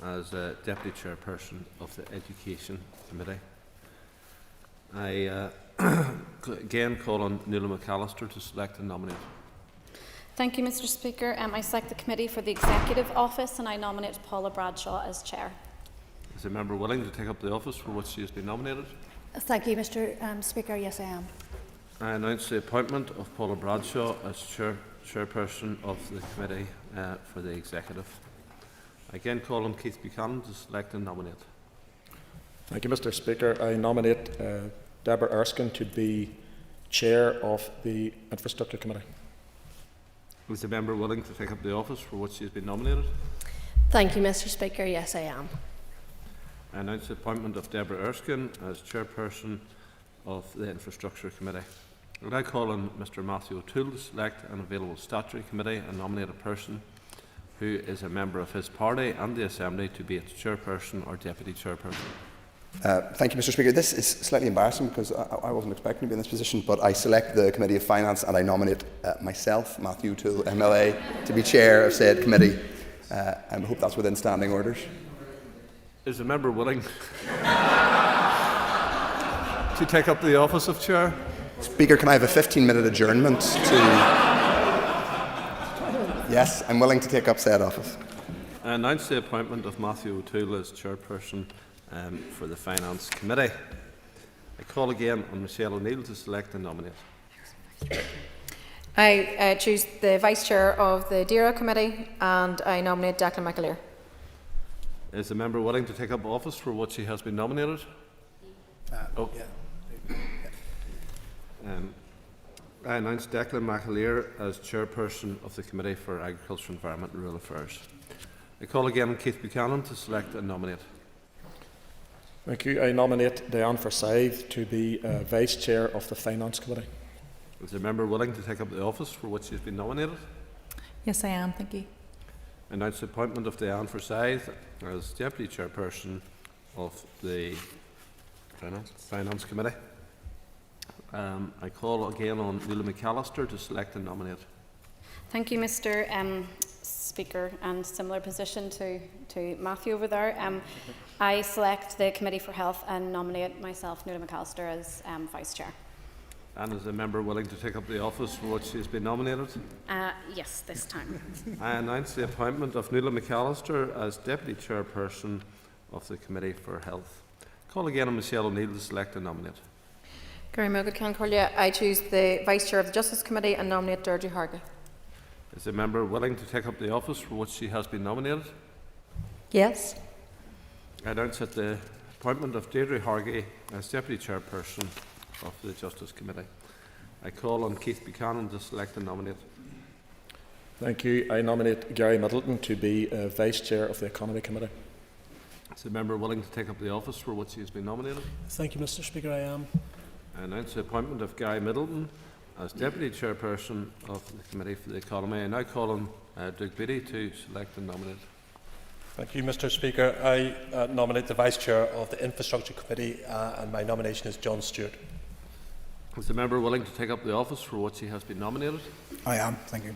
B: as Deputy Chairperson of the Education Committee. I again call on Nuala McAllister to select and nominate.
O: Thank you, Mr Speaker. I select the Committee for the Executive Office and I nominate Paula Bradshaw as chair.
B: Is a member willing to take up the office for which she has been nominated?
Q: Thank you, Mr Speaker. Yes, I am.
B: I announce the appointment of Paula Bradshaw as chairperson of the Committee for the Executive. I again call on Keith Buchanan to select and nominate.
N: Thank you, Mr Speaker. I nominate Deborah Erskine to be chair of the Infrastructure Committee.
B: Is the member willing to take up the office for which she has been nominated?
Q: Thank you, Mr Speaker. Yes, I am.
B: I announce the appointment of Deborah Erskine as chairperson of the Infrastructure Committee. I now call on Mr Matthew O'Toole to select an available statutory committee and nominate a person who is a member of his party and the Assembly to be its chairperson or deputy chairperson.
H: Thank you, Mr. Speaker. This is slightly embarrassing because I wasn't expecting to be in this position, but I select the Committee of Finance and I nominate myself, Matthew O'Toole, MLA, to be chair of said committee. I hope that's within standing orders.
B: Is the member willing to take up the office of chair?
H: Speaker, can I have a 15-minute adjournment to... Yes, I'm willing to take up said office.
B: I announce the appointment of Matthew O'Toole as chairperson for the Finance Committee. I call again on Michelle O'Neill to select and nominate.
E: I choose the Vice Chair of the DERA Committee and I nominate Declan McAleer.
B: Is the member willing to take up office for which he has been nominated? I announce Declan McAleer as chairperson of the Committee for Agriculture, Environment and Rural Affairs. I call again on Keith Buchanan to select and nominate.
N: Thank you. I nominate Diane Forsyth to be Vice Chair of the Finance Committee.
B: Is the member willing to take up the office for which he has been nominated?
R: Yes, I am. Thank you.
B: I announce the appointment of Diane Forsyth as Deputy Chairperson of the Finance Committee. I call again on Nuala McAllister to select and nominate.
O: Thank you, Mr. Speaker, and similar position to Matthew over there. I select the Committee for Health and nominate myself, Nuala McAllister, as Vice Chair.
B: And is the member willing to take up the office for which she has been nominated?
O: Yes, this time.
B: I announce the appointment of Nuala McAllister as Deputy Chairperson of the Committee for Health. Call again on Michelle O'Neill to select and nominate.
E: Gary Mogul Cancorlia, I choose the Vice Chair of the Justice Committee and nominate Deirdre Hargey.
B: Is the member willing to take up the office for which she has been nominated?
E: Yes.
B: I announce that the appointment of Deirdre Hargey as Deputy Chairperson of the Justice Committee. I call on Keith Buchanan to select and nominate.
N: Thank you. I nominate Gary Middleton to be Vice Chair of the Economy Committee.
B: Is the member willing to take up the office for which he has been nominated?
S: Thank you, Mr. Speaker. I am.
B: I announce the appointment of Gary Middleton as Deputy Chairperson of the Committee for the Economy. I now call on Doug Beattie to select and nominate.
G: Thank you, Mr. Speaker. I nominate the Vice Chair of the Infrastructure Committee and my nomination is John Stewart.
B: Is the member willing to take up the office for which he has been nominated?
S: I am. Thank you.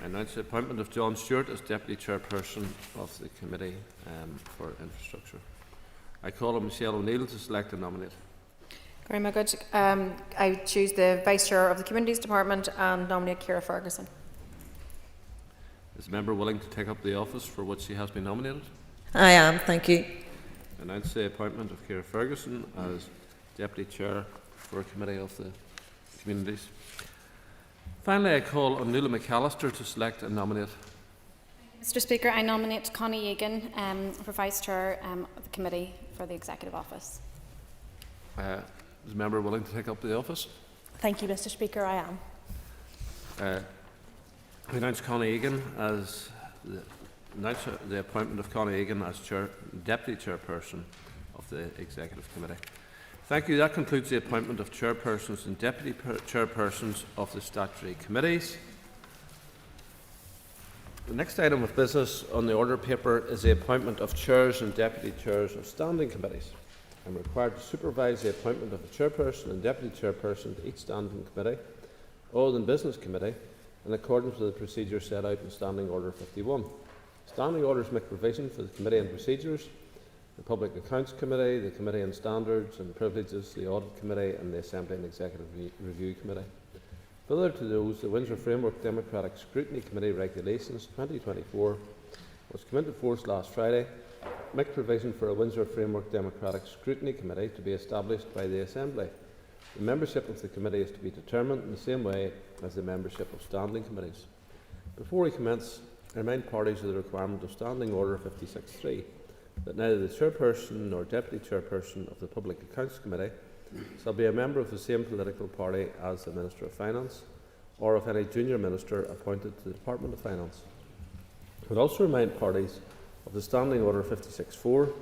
B: I announce the appointment of John Stewart as Deputy Chairperson of the Committee for Infrastructure. I call on Michelle O'Neill to select and nominate.
E: Gary Mogul, I choose the Vice Chair of the Communities Department and nominate Ciara Ferguson.
B: Is the member willing to take up the office for which he has been nominated?
T: I am. Thank you.
B: I announce the appointment of Ciara Ferguson as Deputy Chair for a Committee of the Communities. Finally, I call on Nuala McAllister to select and nominate.
O: Mr. Speaker, I nominate Connie Egan for Vice Chair of the Committee for the Executive Office.
B: Is the member willing to take up the office?
Q: Thank you, Mr. Speaker. I am.
B: We announce Connie Egan as the appointment of Connie Egan as Deputy Chairperson of the Executive Committee. Thank you. That concludes the appointment of chairpersons and deputy chairpersons of the statutory committees. The next item of business on the order paper is the appointment of chairs and deputy chairs of standing committees. I am required to supervise the appointment of a chairperson and deputy chairperson to each standing committee, other than business committee, in accordance with the procedure set out in Standing Order 51. Standing orders make provision for the Committee on Procedures, the Public Accounts Committee, the Committee on Standards and Privileges, the Audit Committee and the Assembly and Executive Review Committee. Further to those, the Windsor Framework Democratic Scrutiny Committee Regulations 2024 was come into force last Friday, make provision for a Windsor Framework Democratic Scrutiny Committee to be established by the Assembly. The membership of the committee is to be determined in the same way as the membership of standing committees. Before we commence, I remind parties of the requirement of Standing Order 56.3 that neither the chairperson nor deputy chairperson of the Public Accounts Committee shall be a member of the same political party as the Minister of Finance or of any junior minister appointed to the Department of Finance. I would also remind parties of the Standing Order 56.4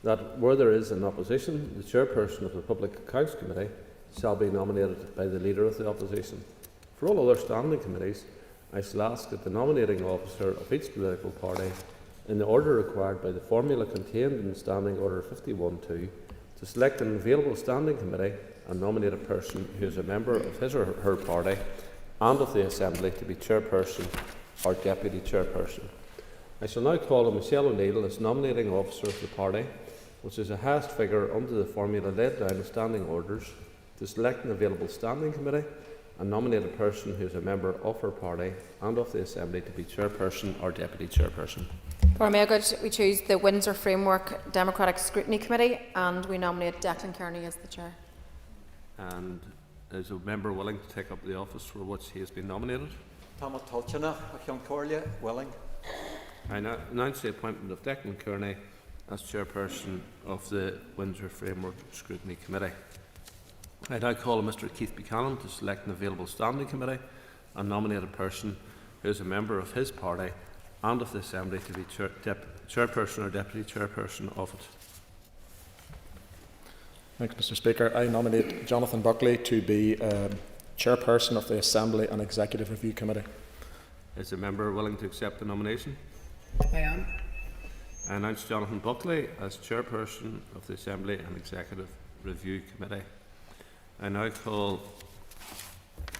B: that where there is an opposition, the chairperson of the Public Accounts Committee shall be nominated by the Leader of the Opposition. For all other standing committees, I shall ask that the nominating officer of each political party, in the order required by the formula contained in Standing Order 51.2, to select an available standing committee and nominate a person who is a member of his or her party and of the Assembly to be chairperson or deputy chairperson. I shall now call on Michelle O'Neill as nominating officer of the party, which is the highest figure under the formula laid down in Standing Orders, to select an available standing committee and nominate a person who is a member of her party and of the Assembly to be chairperson or deputy chairperson.
E: We choose the Windsor Framework Democratic Scrutiny Committee, and we nominate Declan Kearney as the chair.
B: And is a member willing to take up the office for which he has been nominated?
T: Thomas Tulchina, Corlia, willing.
B: I announce the appointment of Declan Kearney as chairperson of the Windsor Framework Scrutiny Committee. I now call on Mr Keith Buchanan to select an available standing committee and nominate a person who is a member of his party and of the Assembly to be chairperson or deputy chairperson of it.
N: Thanks, Mr Speaker. I nominate Jonathan Buckley to be chairperson of the Assembly and Executive Review Committee.
B: Is the member willing to accept the nomination?
S: I am.
B: I announce Jonathan Buckley as chairperson of the Assembly and Executive Review Committee. I now call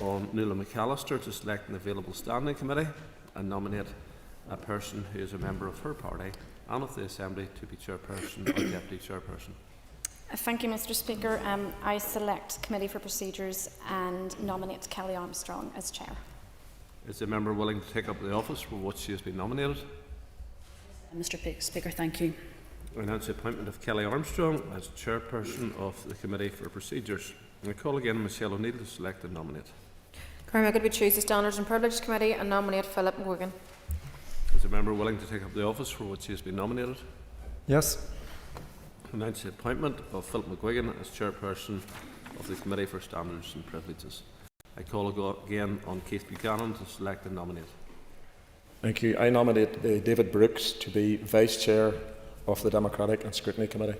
B: on Nuala McAllister to select an available standing committee and nominate a person who is a member of her party and of the Assembly to be chairperson or deputy chairperson.
O: Thank you, Mr Speaker. I select Committee for Procedures and nominate Kelly Armstrong as chair.
B: Is the member willing to take up the office for which she has been nominated?
R: Mr Speaker, thank you.
B: I announce the appointment of Kelly Armstrong as chairperson of the Committee for Procedures. I call again Michelle O'Neill to select and nominate.
E: We choose the Standards and Privileges Committee and nominate Philip McGuigan.
B: Is the member willing to take up the office for which he has been nominated?
N: Yes.
B: I announce the appointment of Philip McGuigan as chairperson of the Committee for Standards and Privileges. I call again on Keith Buchanan to select and nominate.
N: Thank you. I nominate David Brooks to be Vice Chair of the Democratic and Scrutiny Committee.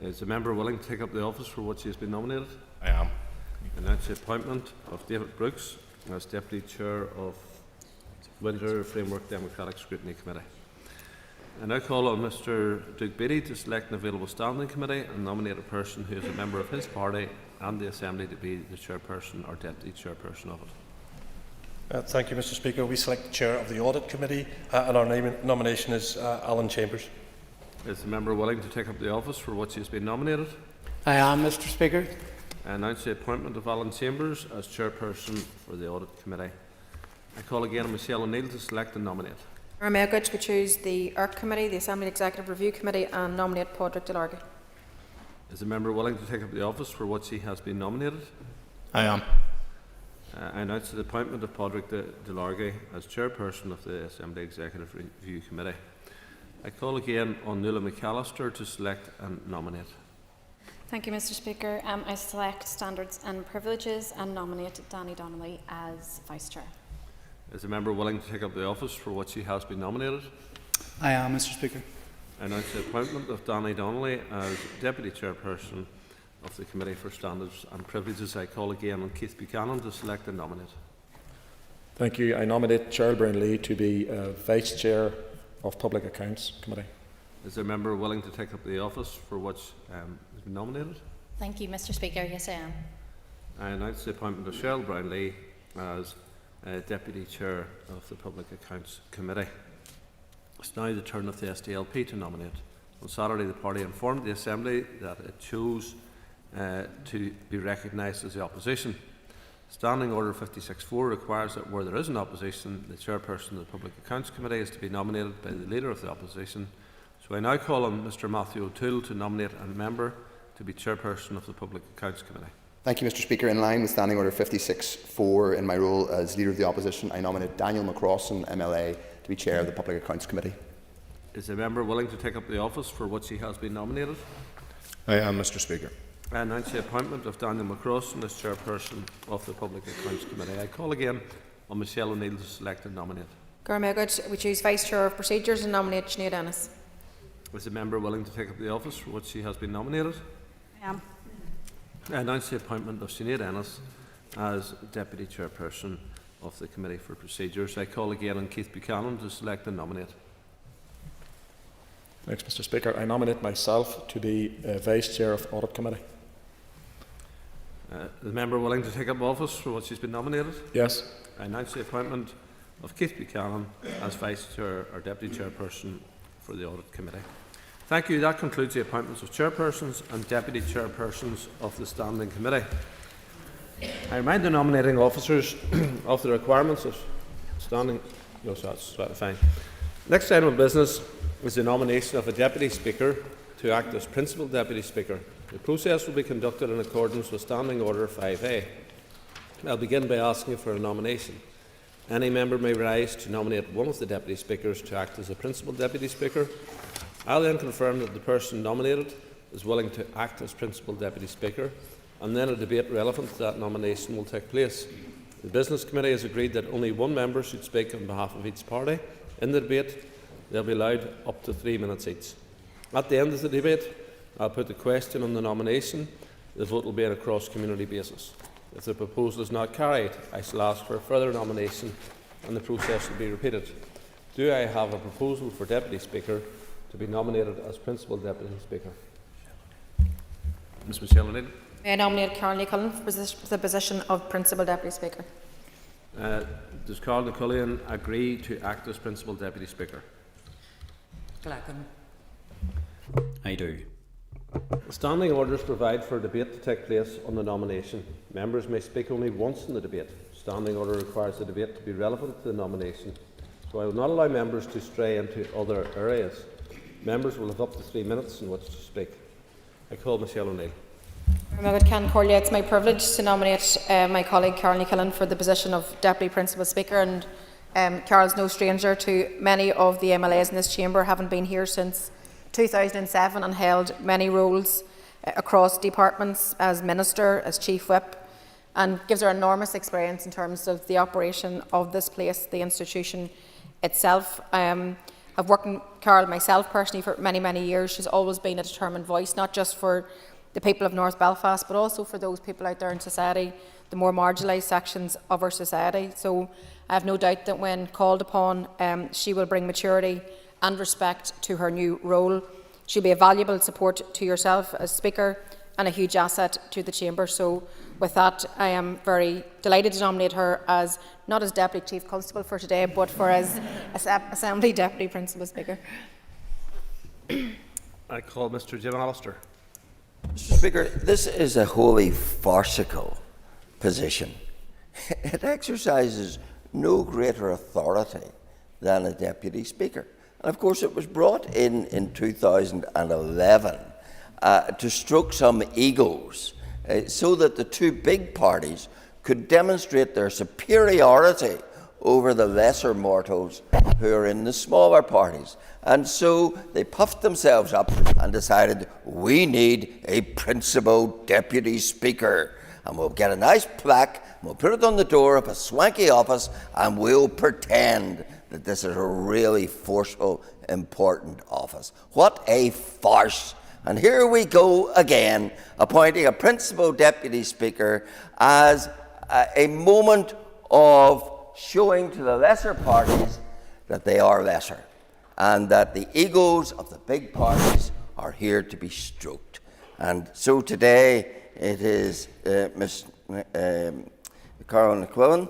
B: Is the member willing to take up the office for which he has been nominated?
M: I am.
B: I announce the appointment of David Brooks as Deputy Chair of Windsor Framework Democratic Scrutiny Committee. I now call on Mr Duke Beattie to select an available standing committee and nominate a person who is a member of his party and the Assembly to be the chairperson or deputy chairperson of it.
G: Thank you, Mr Speaker. We select the Chair of the Audit Committee and our nomination is Alan Chambers.
B: Is the member willing to take up the office for which he has been nominated?
S: I am, Mr Speaker.
B: I announce the appointment of Alan Chambers as chairperson for the Audit Committee. I call again on Michelle O'Neill to select and nominate.
E: We choose the ERC Committee, the Assembly Executive Review Committee, and nominate Padraig Delargy.
B: Is the member willing to take up the office for which he has been nominated?
M: I am.
B: I announce the appointment of Padraig Delargy as chairperson of the Assembly Executive Review Committee. I call again on Nuala McAllister to select and nominate.
O: Thank you, Mr Speaker. I select Standards and Privileges and nominate Danny Donnelly as Vice Chair.
B: Is the member willing to take up the office for which he has been nominated?
S: I am, Mr Speaker.
B: I announce the appointment of Danny Donnelly as Deputy Chairperson of the Committee for Standards and Privileges. I call again on Keith Buchanan to select and nominate.
N: Thank you. I nominate Cheryl Brown-Lee to be Vice Chair of Public Accounts Committee.
B: Is there a member willing to take up the office for which has been nominated?
R: Thank you, Mr Speaker. Yes, I am.
B: I announce the appointment of Cheryl Brown-Lee as Deputy Chair of the Public Accounts Committee. It's now the turn of the SDLP to nominate. On Saturday, the party informed the Assembly that it chose to be recognised as the opposition. Standing Order 56.4 requires that where there is an opposition, the chairperson of the Public Accounts Committee is to be nominated by the Leader of the Opposition. So I now call on Mr Matthew O'Toole to nominate a member to be chairperson of the Public Accounts Committee.
H: Thank you, Mr Speaker. In line with Standing Order 56.4, in my role as Leader of the Opposition, I nominate Daniel McCrossan, MLA, to be Chair of the Public Accounts Committee.
B: Is the member willing to take up the office for which he has been nominated?
M: I am, Mr Speaker.
B: I announce the appointment of Daniel McCrossan as Chairperson of the Public Accounts Committee. I call again on Michelle O'Neill to select and nominate.
E: We choose Vice Chair of Procedures and nominate Sinead Ennis.
B: Is the member willing to take up the office for which she has been nominated?
I: I am.
B: I announce the appointment of Sinead Ennis as Deputy Chairperson of the Committee for Procedures. I call again on Keith Buchanan to select and nominate.
N: Thanks, Mr. Speaker. I nominate myself to be Vice Chair of Audit Committee.
B: Is the member willing to take up office for what she's been nominated?
N: Yes.
B: I announce the appointment of Keith Buchanan as Vice Chair or Deputy Chairperson for the Audit Committee. Thank you. That concludes the appointments of Chairpersons and Deputy Chairpersons of the Standing Committee. I remind the nominating officers of the requirements of standing. No, so that's fine. Next item of business is the nomination of a Deputy Speaker to act as Principal Deputy Speaker. The process will be conducted in accordance with Standing Order 5A. I'll begin by asking for a nomination. Any member may rise to nominate one of the Deputy Speakers to act as a Principal Deputy Speaker. I'll then confirm that the person nominated is willing to act as Principal Deputy Speaker, and then a debate relevant to that nomination will take place. The Business Committee has agreed that only one member should speak on behalf of each party. In the debate, they'll be allowed up to 3 minutes each. At the end of the debate, I'll put the question on the nomination. The vote will be on a cross-community basis. If the proposal is not carried, I shall ask for a further nomination and the process will be repeated. Do I have a proposal for Deputy Speaker to be nominated as Principal Deputy Speaker? Ms Michelle O'Neill.
E: May I nominate Carly Cullen for the position of Principal Deputy Speaker?
B: Does Carl Cullen agree to act as Principal Deputy Speaker?
P: I do.
B: Standing orders provide for a debate to take place on the nomination. Members may speak only once in the debate. Standing order requires the debate to be relevant to the nomination, so I will not allow members to stray into other areas. Members will have up to 3 minutes in which to speak. I call Michelle O'Neill.
E: It's my privilege to nominate my colleague Carly Cullen for the position of Deputy Principal Speaker, and Carol's no stranger to many of the MLAs in this chamber, having been here since 2007 and held many roles across departments as Minister, as Chief Whip, and gives her enormous experience in terms of the operation of this place, the institution itself. I've worked with Carol myself personally for many, many years. She's always been a determined voice, not just for the people of North Belfast, but also for those people out there in society, the more marginalised sections of our society. So I have no doubt that when called upon, she will bring maturity and respect to her new role. She'll be a valuable support to yourself as Speaker and a huge asset to the Chamber. So with that, I am very delighted to nominate her as, not as Deputy Chief Constable for today, but for as Assembly Deputy Principal Speaker.
B: I call Mr Jim Allister.
D: Mr. Speaker, this is a wholly farcical position. It exercises no greater authority than a Deputy Speaker. And of course, it was brought in 2011 to stroke some egos so that the two big parties could demonstrate their superiority over the lesser mortals who are in the smaller parties. And so they puffed themselves up and decided, we need a Principal Deputy Speaker. And we'll get a nice plaque, and we'll put it on the door of a swanky office, and we'll pretend that this is a really forceful, important office. What a farce. And here we go again, appointing a Principal Deputy Speaker as a moment of showing to the lesser parties that they are lesser, and that the egos of the big parties are here to be stroked. And so today it is Ms. Carol McQuillan,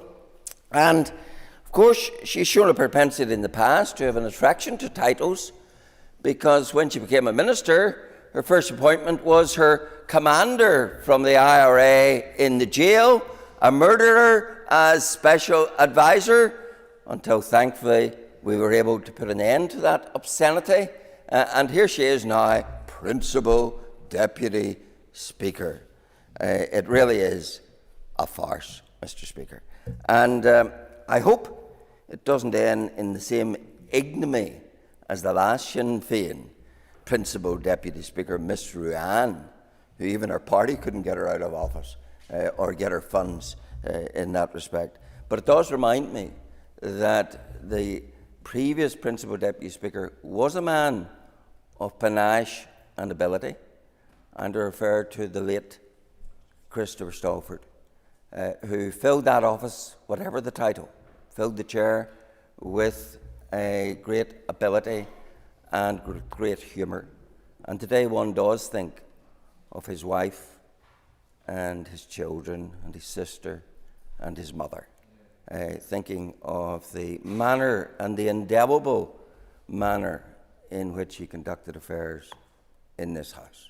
D: and of course she's shown a propensity in the past to have an attraction to titles, because when she became a minister, her first appointment was her commander from the IRA in the jail, a murderer as special advisor, until thankfully we were able to put an end to that obscenity. And here she is now, Principal Deputy Speaker. It really is a farce, Mr. Speaker. And I hope it doesn't end in the same ignominy as the last Sinn Féin Principal Deputy Speaker, Miss Ruane, who even her party couldn't get her out of office or get her funds in that respect. But it does remind me that the previous Principal Deputy Speaker was a man of panache and ability, and I refer to the late Christopher Stalford. who filled that office, whatever the title, filled the chair with a great ability and great humour. And today one does think of his wife and his children and his sister and his mother, thinking of the manner and the indelible manner in which he conducted affairs in this House.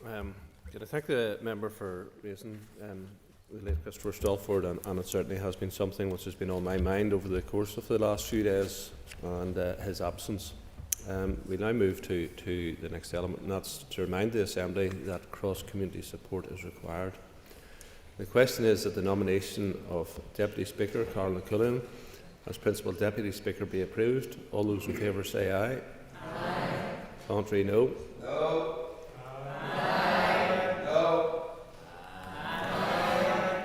B: Can I thank the member for raising the late Christopher Stalford, and it certainly has been something which has been on my mind over the course of the last few days, and his absence. We now move to the next element, and that's to remind the Assembly that cross-community support is required. The question is that the nomination of Deputy Speaker Colin McGrath as Principal Deputy Speaker be approved. All those in favour say aye. Aye. Contrary, no. No.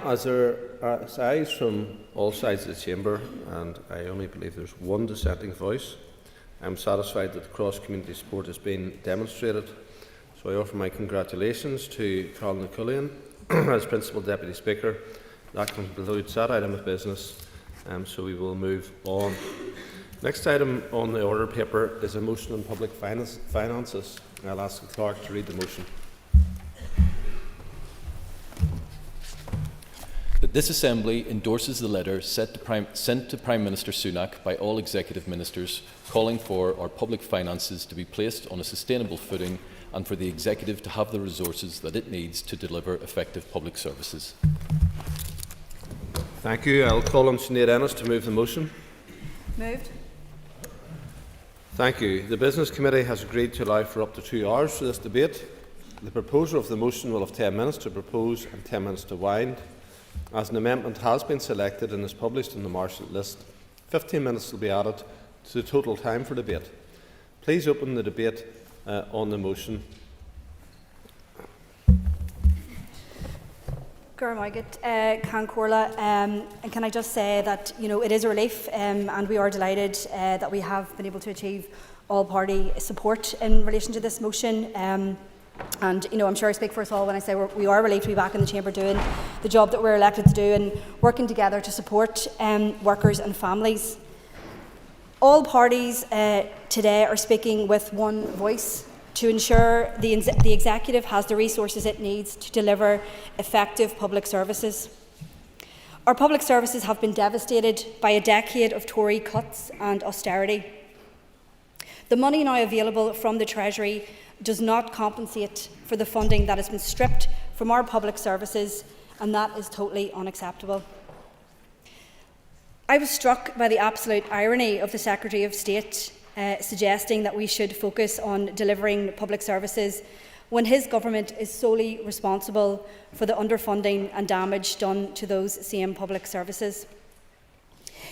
B: As there are ayes from all sides of the chamber, and I only believe there's one dissenting voice, I'm satisfied that the cross-community support has been demonstrated. So I offer my congratulations to Colin McGrath as Principal Deputy Speaker. That concludes that item of business, so we will move on. Next item on the order paper is a motion on public finances. I'll ask the clerk to read the motion.
K: That this Assembly endorses the letter sent to Prime Minister Sunak by all executive ministers calling for our public finances to be placed on a sustainable footing and for the executive to have the resources that it needs to deliver effective public services.
B: Thank you. I'll call on Sinéad Ennis to move the motion.
E: Moved.
B: Thank you. The Business Committee has agreed to allow for up to 2 hours for this debate. The proposer of the motion will have 10 minutes to propose and 10 minutes to wind. As an amendment has been selected and is published in the Marshall list, 15 minutes will be added to the total time for debate. Please open the debate on the motion.
U: And can I just say that it is a relief, and we are delighted that we have been able to achieve all-party support in relation to this motion. And I'm sure I speak for us all when I say we are relieved to be back in the chamber doing the job that we're elected to do and working together to support workers and families. All parties today are speaking with one voice to ensure the executive has the resources it needs to deliver effective public services. Our public services have been devastated by a decade of Tory cuts and austerity. The money now available from the Treasury does not compensate for the funding that has been stripped from our public services, and that is totally unacceptable. I was struck by the absolute irony of the Secretary of State suggesting that we should focus on delivering public services when his government is solely responsible for the underfunding and damage done to those same public services.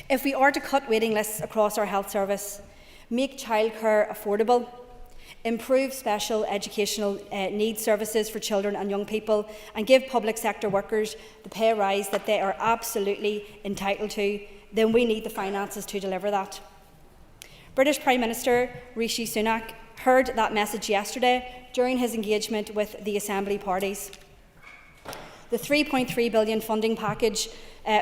U: If we are to cut waiting lists across our health service, make childcare affordable, improve special educational needs services for children and young people, and give public sector workers the pay rise that they are absolutely entitled to, then we need the finances to deliver that. British Prime Minister Rishi Sunak heard that message yesterday during his engagement with the Assembly parties. The £3.3 billion funding package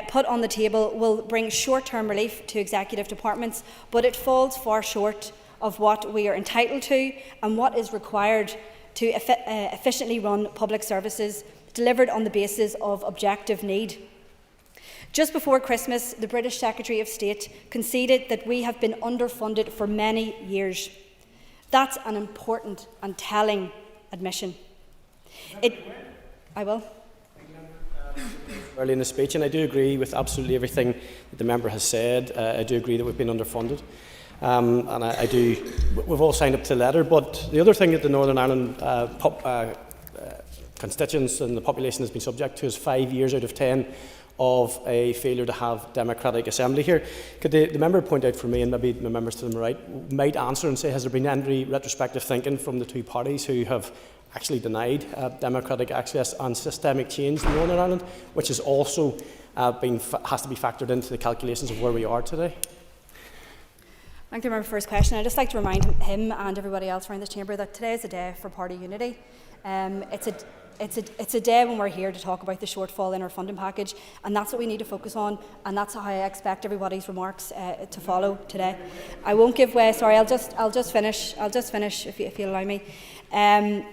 U: put on the table will bring short-term relief to executive departments, but it falls far short of what we are entitled to and what is required to efficiently run public services delivered on the basis of objective need. Just before Christmas, the British Secretary of State conceded that we have been underfunded for many years. That's an important and telling admission. I will.
S: Early in the speech, and I do agree with absolutely everything that the member has said. I do agree that we've been underfunded. And I do, we've all signed up to the letter, but the other thing that the Northern Ireland constituents and the population has been subject to is 5 years out of 10 of a failure to have democratic assembly here. Could the member point out for me, and maybe the members to the right might answer and say, has there been any retrospective thinking from the two parties who have actually denied democratic access and systemic change in Northern Ireland, which is also has to be factored into the calculations of where we are today?
U: Thank you, Member, for his question. I'd just like to remind him and everybody else around this chamber that today is a day for party unity. It's a day when we're here to talk about the shortfall in our funding package, and that's what we need to focus on, and that's how I expect everybody's remarks to follow today. I won't give way. Sorry, I'll just finish if you'll allow me.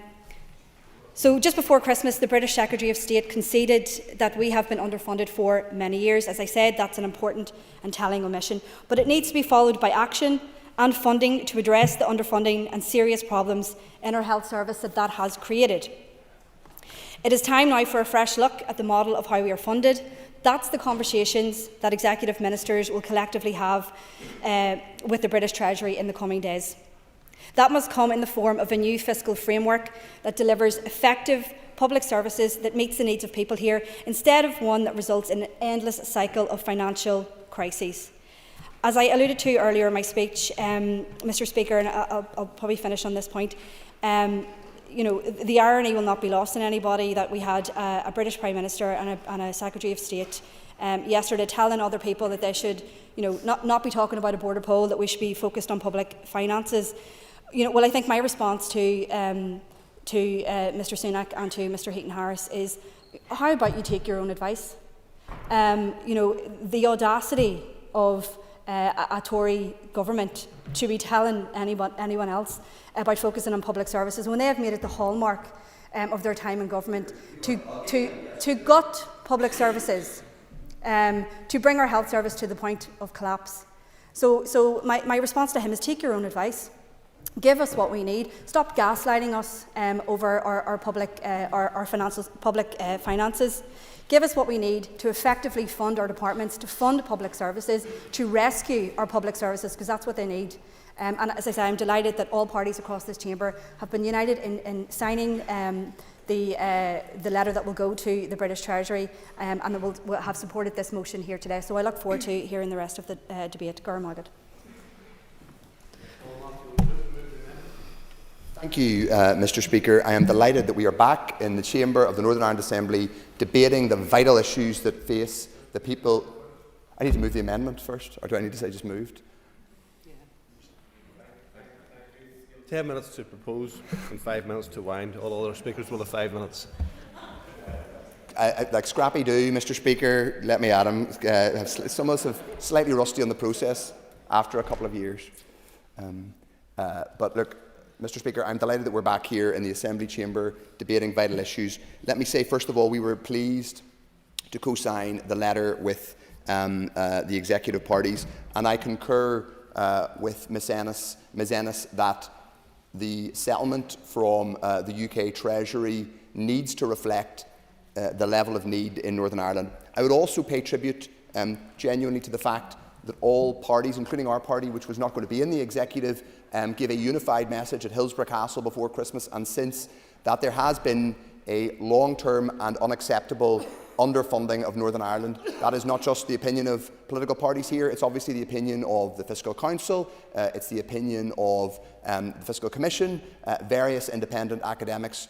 U: So just before Christmas, the British Secretary of State conceded that we have been underfunded for many years. As I said, that's an important and telling omission. But it needs to be followed by action and funding to address the underfunding and serious problems in our health service that has created. It is time now for a fresh look at the model of how we are funded. That's the conversations that executive ministers will collectively have with the British Treasury in the coming days. That must come in the form of a new fiscal framework that delivers effective public services that meets the needs of people here, instead of one that results in an endless cycle of financial crises. As I alluded to earlier in my speech, Mr. Speaker, and I'll probably finish on this point, the irony will not be lost on anybody that we had a British Prime Minister and a Secretary of State yesterday telling other people that they should not be talking about a border poll, that we should be focused on public finances. Well, I think my response to Mr. Sunak and to Mr. Heaton-Harris is, how about you take your own advice? The audacity of a Tory government to be telling anyone else about focusing on public services when they have made it the hallmark of their time in government to gut public services, to bring our health service to the point of collapse. So my response to him is, take your own advice. Give us what we need. Stop gaslighting us over our public finances. Give us what we need to effectively fund our departments, to fund public services, to rescue our public services, because that's what they need. And as I say, I'm delighted that all parties across this chamber have been united in signing the letter that will go to the British Treasury, and that will have supported this motion here today. So I look forward to hearing the rest of the debate. Garmagad.
H: Thank you, Mr. Speaker. I am delighted that we are back in the chamber of the Northern Ireland Assembly debating the vital issues that face the people. I need to move the amendment first, or do I need to say just moved?
B: 10 minutes to propose and 5 minutes to wind. All other speakers will have 5 minutes.
H: Like Scrappy Doo, Mr. Speaker, let me add him. Some of us have slightly rusty on the process after a couple of years. But look, Mr. Speaker, I'm delighted that we're back here in the Assembly chamber debating vital issues. Let me say, first of all, we were pleased to co-sign the letter with the executive parties, and I concur with Ms Ennis that the settlement from the UK Treasury needs to reflect the level of need in Northern Ireland. I would also pay tribute genuinely to the fact that all parties, including our party, which was not going to be in the executive, gave a unified message at Hillsborough Castle before Christmas, and since that there has been a long-term and unacceptable underfunding of Northern Ireland. That is not just the opinion of political parties here, it's obviously the opinion of the Fiscal Council, it's the opinion of the Fiscal Commission, various independent academics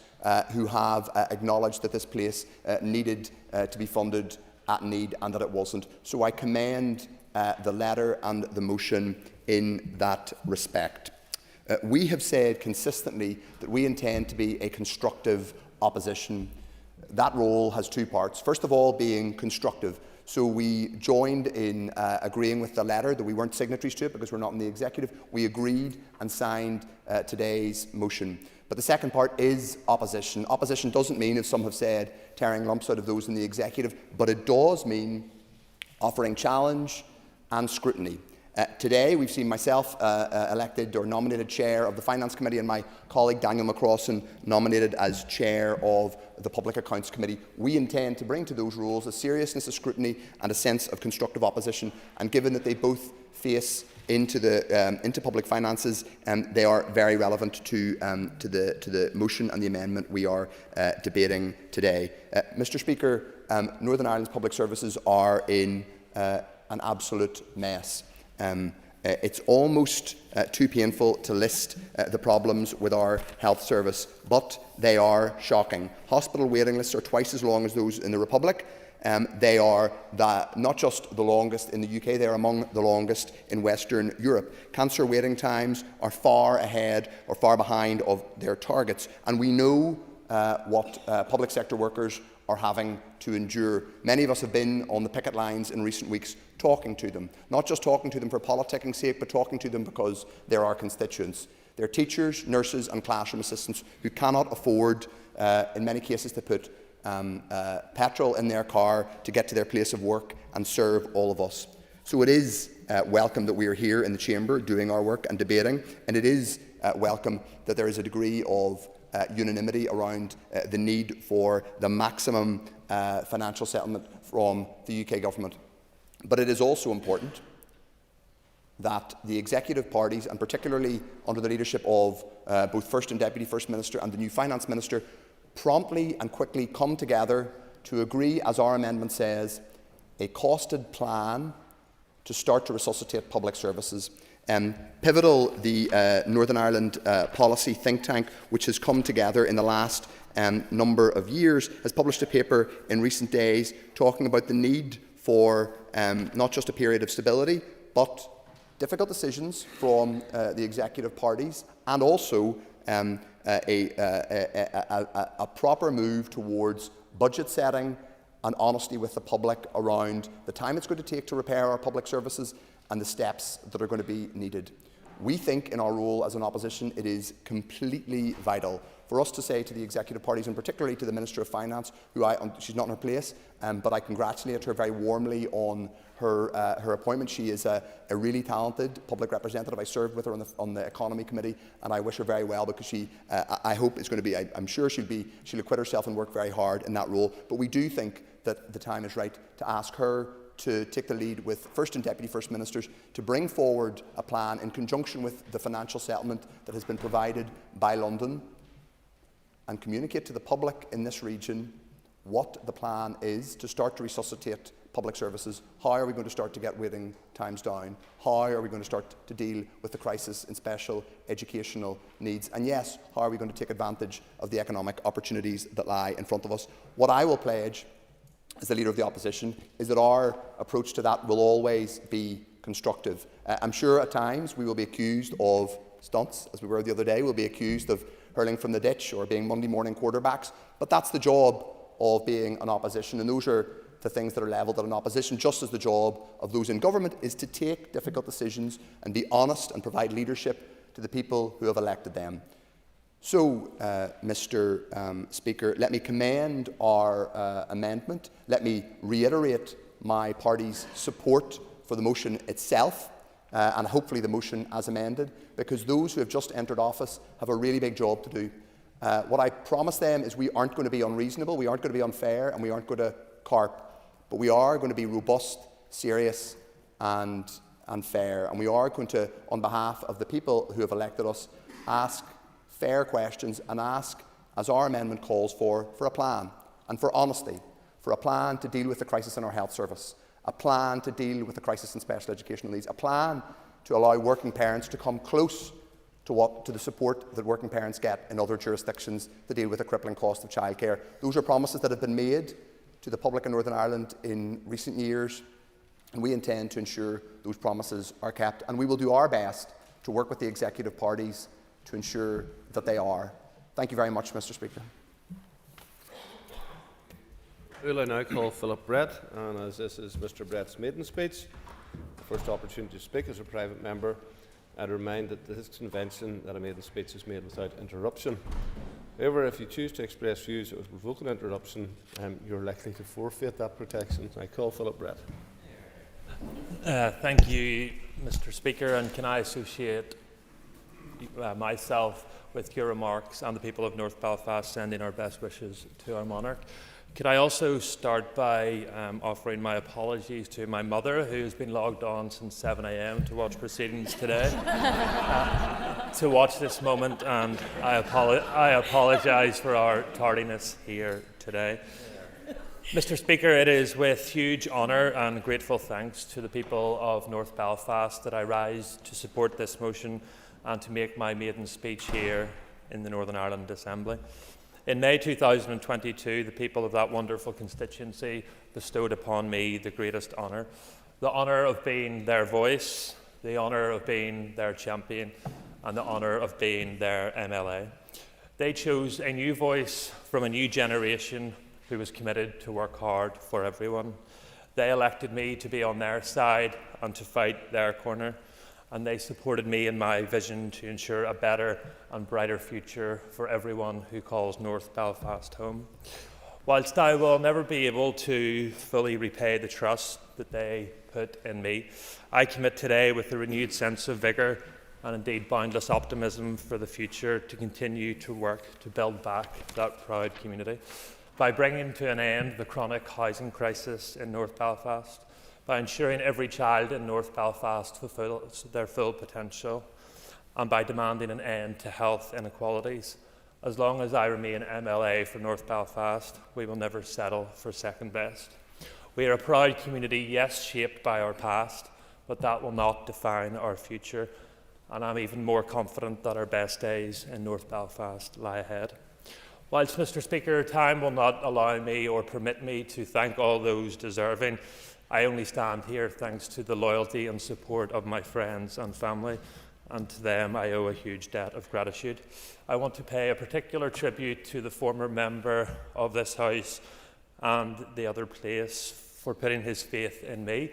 H: who have acknowledged that this place needed to be funded at need and that it wasn't. So I commend the letter and the motion in that respect. We have said consistently that we intend to be a constructive opposition. That role has two parts. First of all, being constructive. So we joined in agreeing with the letter, though we weren't signatories to it because we're not in the executive. We agreed and signed today's motion. But the second part is opposition. Opposition doesn't mean, as some have said, tearing lumps out of those in the executive, but it does mean offering challenge and scrutiny. Today, we've seen myself elected or nominated chair of the Finance Committee and my colleague Daniel McCrossan nominated as chair of the Public Accounts Committee. We intend to bring to those roles a seriousness of scrutiny and a sense of constructive opposition. And given that they both face into public finances, they are very relevant to the motion and the amendment we are debating today. Mr. Speaker, Northern Ireland's public services are in an absolute mess. It's almost too painful to list the problems with our health service, but they are shocking. Hospital waiting lists are twice as long as those in the Republic. They are not just the longest in the UK, they are among the longest in Western Europe. Cancer waiting times are far ahead or far behind of their targets, and we know what public sector workers are having to endure. Many of us have been on the picket lines in recent weeks talking to them, not just talking to them for politicking sake, but talking to them because they're our constituents. They're teachers, nurses and classroom assistants who cannot afford, in many cases, to put petrol in their car to get to their place of work and serve all of us. So it is welcome that we are here in the Chamber doing our work and debating, and it is welcome that there is a degree of unanimity around the need for the maximum financial settlement from the UK Government. But it is also important that the executive parties, and particularly under the leadership of both First and Deputy First Minister and the new Finance Minister, promptly and quickly come together to agree, as our amendment says, a costed plan to start to resuscitate public services. Pivotal, the Northern Ireland Policy think tank, which has come together in the last number of years, has published a paper in recent days talking about the need for not just a period of stability, but difficult decisions from the executive parties, and also a proper move towards budget setting and honesty with the public around the time it's going to take to repair our public services and the steps that are going to be needed. We think in our role as an opposition it is completely vital for us to say to the executive parties, and particularly to the Minister of Finance, who she's not in her place, but I congratulate her very warmly on her appointment. She is a really talented public representative. I served with her on the Economy Committee, and I wish her very well, because she, I hope, is going to be, I'm sure she'll acquit herself and work very hard in that role. But we do think that the time is right to ask her to take the lead with First and Deputy First Ministers to bring forward a plan in conjunction with the financial settlement that has been provided by London, and communicate to the public in this region what the plan is to start to resuscitate public services. How are we going to start to get waiting times down? How are we going to start to deal with the crisis in special educational needs? And yes, how are we going to take advantage of the economic opportunities that lie in front of us? What I will pledge as the Leader of the Opposition is that our approach to that will always be constructive. I'm sure at times we will be accused of stunts, as we were the other day. We'll be accused of hurling from the ditch or being Monday morning quarterbacks, but that's the job of being an opposition, and those are the things that are levelled at an opposition, just as the job of those in government is to take difficult decisions and be honest and provide leadership to the people who have elected them. So, Mr. Speaker, let me commend our amendment. Let me reiterate my party's support for the motion itself, and hopefully the motion as amended, because those who have just entered office have a really big job to do. What I promise them is we aren't going to be unreasonable, we aren't going to be unfair, and we aren't going to carp, but we are going to be robust, serious and fair, and we are going to, on behalf of the people who have elected us, ask fair questions and ask, as our amendment calls for a plan and for honesty, for a plan to deal with the crisis in our health service, a plan to deal with the crisis in special educational needs, a plan to allow working parents to come close to the support that working parents get in other jurisdictions to deal with the crippling cost of childcare. Those are promises that have been made to the public in Northern Ireland in recent years, and we intend to ensure those promises are kept, and we will do our best to work with the executive parties to ensure that they are. Thank you very much, Mr. Speaker.
B: We will now call Philip Brett, and as this is Mr. Brett's maiden speech, the first opportunity to speak as a private member, I'd remind that this convention that a maiden speech is made without interruption. However, if you choose to express views that would provoke an interruption, you're likely to forfeit that protection. I call Philip Brett.
C: Thank you, Mr. Speaker, and can I associate myself with your remarks and the people of North Belfast sending our best wishes to our monarch. Could I also start by offering my apologies to my mother, who has been logged on since 7 a.m. to watch proceedings today, to watch this moment, and I apologise for our tardiness here today. Mr. Speaker, it is with huge honour and grateful thanks to the people of North Belfast that I rise to support this motion and to make my maiden speech here in the Northern Ireland Assembly. In May 2022, the people of that wonderful constituency bestowed upon me the greatest honour. The honour of being their voice, the honour of being their champion, and the honour of being their MLA. They chose a new voice from a new generation who was committed to work hard for everyone. They elected me to be on their side and to fight their corner, and they supported me in my vision to ensure a better and brighter future for everyone who calls North Belfast home. Whilst I will never be able to fully repay the trust that they put in me, I commit today with a renewed sense of vigour and indeed boundless optimism for the future to continue to work to build back that proud community by bringing to an end the chronic housing crisis in North Belfast, by ensuring every child in North Belfast fulfils their full potential, and by demanding an end to health inequalities. As long as I remain MLA for North Belfast, we will never settle for second best. We are a proud community, yes, shaped by our past, but that will not define our future, and I'm even more confident that our best days in North Belfast lie ahead. Whilst, Mr. Speaker, time will not allow me or permit me to thank all those deserving, I only stand here thanks to the loyalty and support of my friends and family, and to them I owe a huge debt of gratitude. I want to pay a particular tribute to the former member of this House and the other place for putting his faith in me,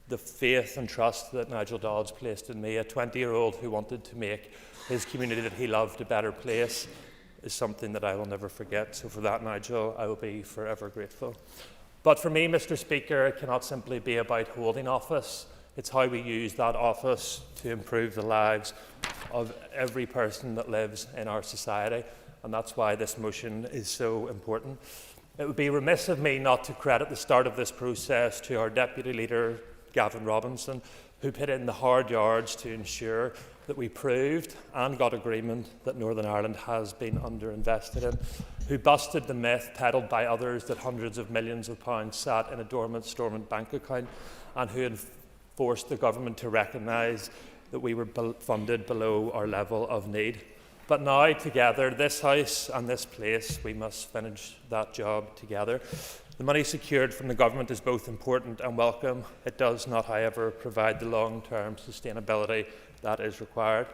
C: the faith and trust that Nigel Dodds placed in me, a 20-year-old who wanted to make his community that he loved a better place, is something that I will never forget. So for that, Nigel, I will be forever grateful. But for me, Mr. Speaker, it cannot simply be about holding office. It's how we use that office to improve the lives of every person that lives in our society, and that's why this motion is so important. It would be remiss of me not to credit the start of this process to our Deputy Leader, Gavin Robinson, who put in the hard yards to ensure that we proved and got agreement that Northern Ireland has been underinvested in, who busted the myth peddled by others that hundreds of millions of pounds sat in a dormant bank account, and who forced the government to recognise that we were funded below our level of need. But now, together, this House and this place, we must finish that job together. The money secured from the government is both important and welcome. It does not, however, provide the long-term sustainability that is required.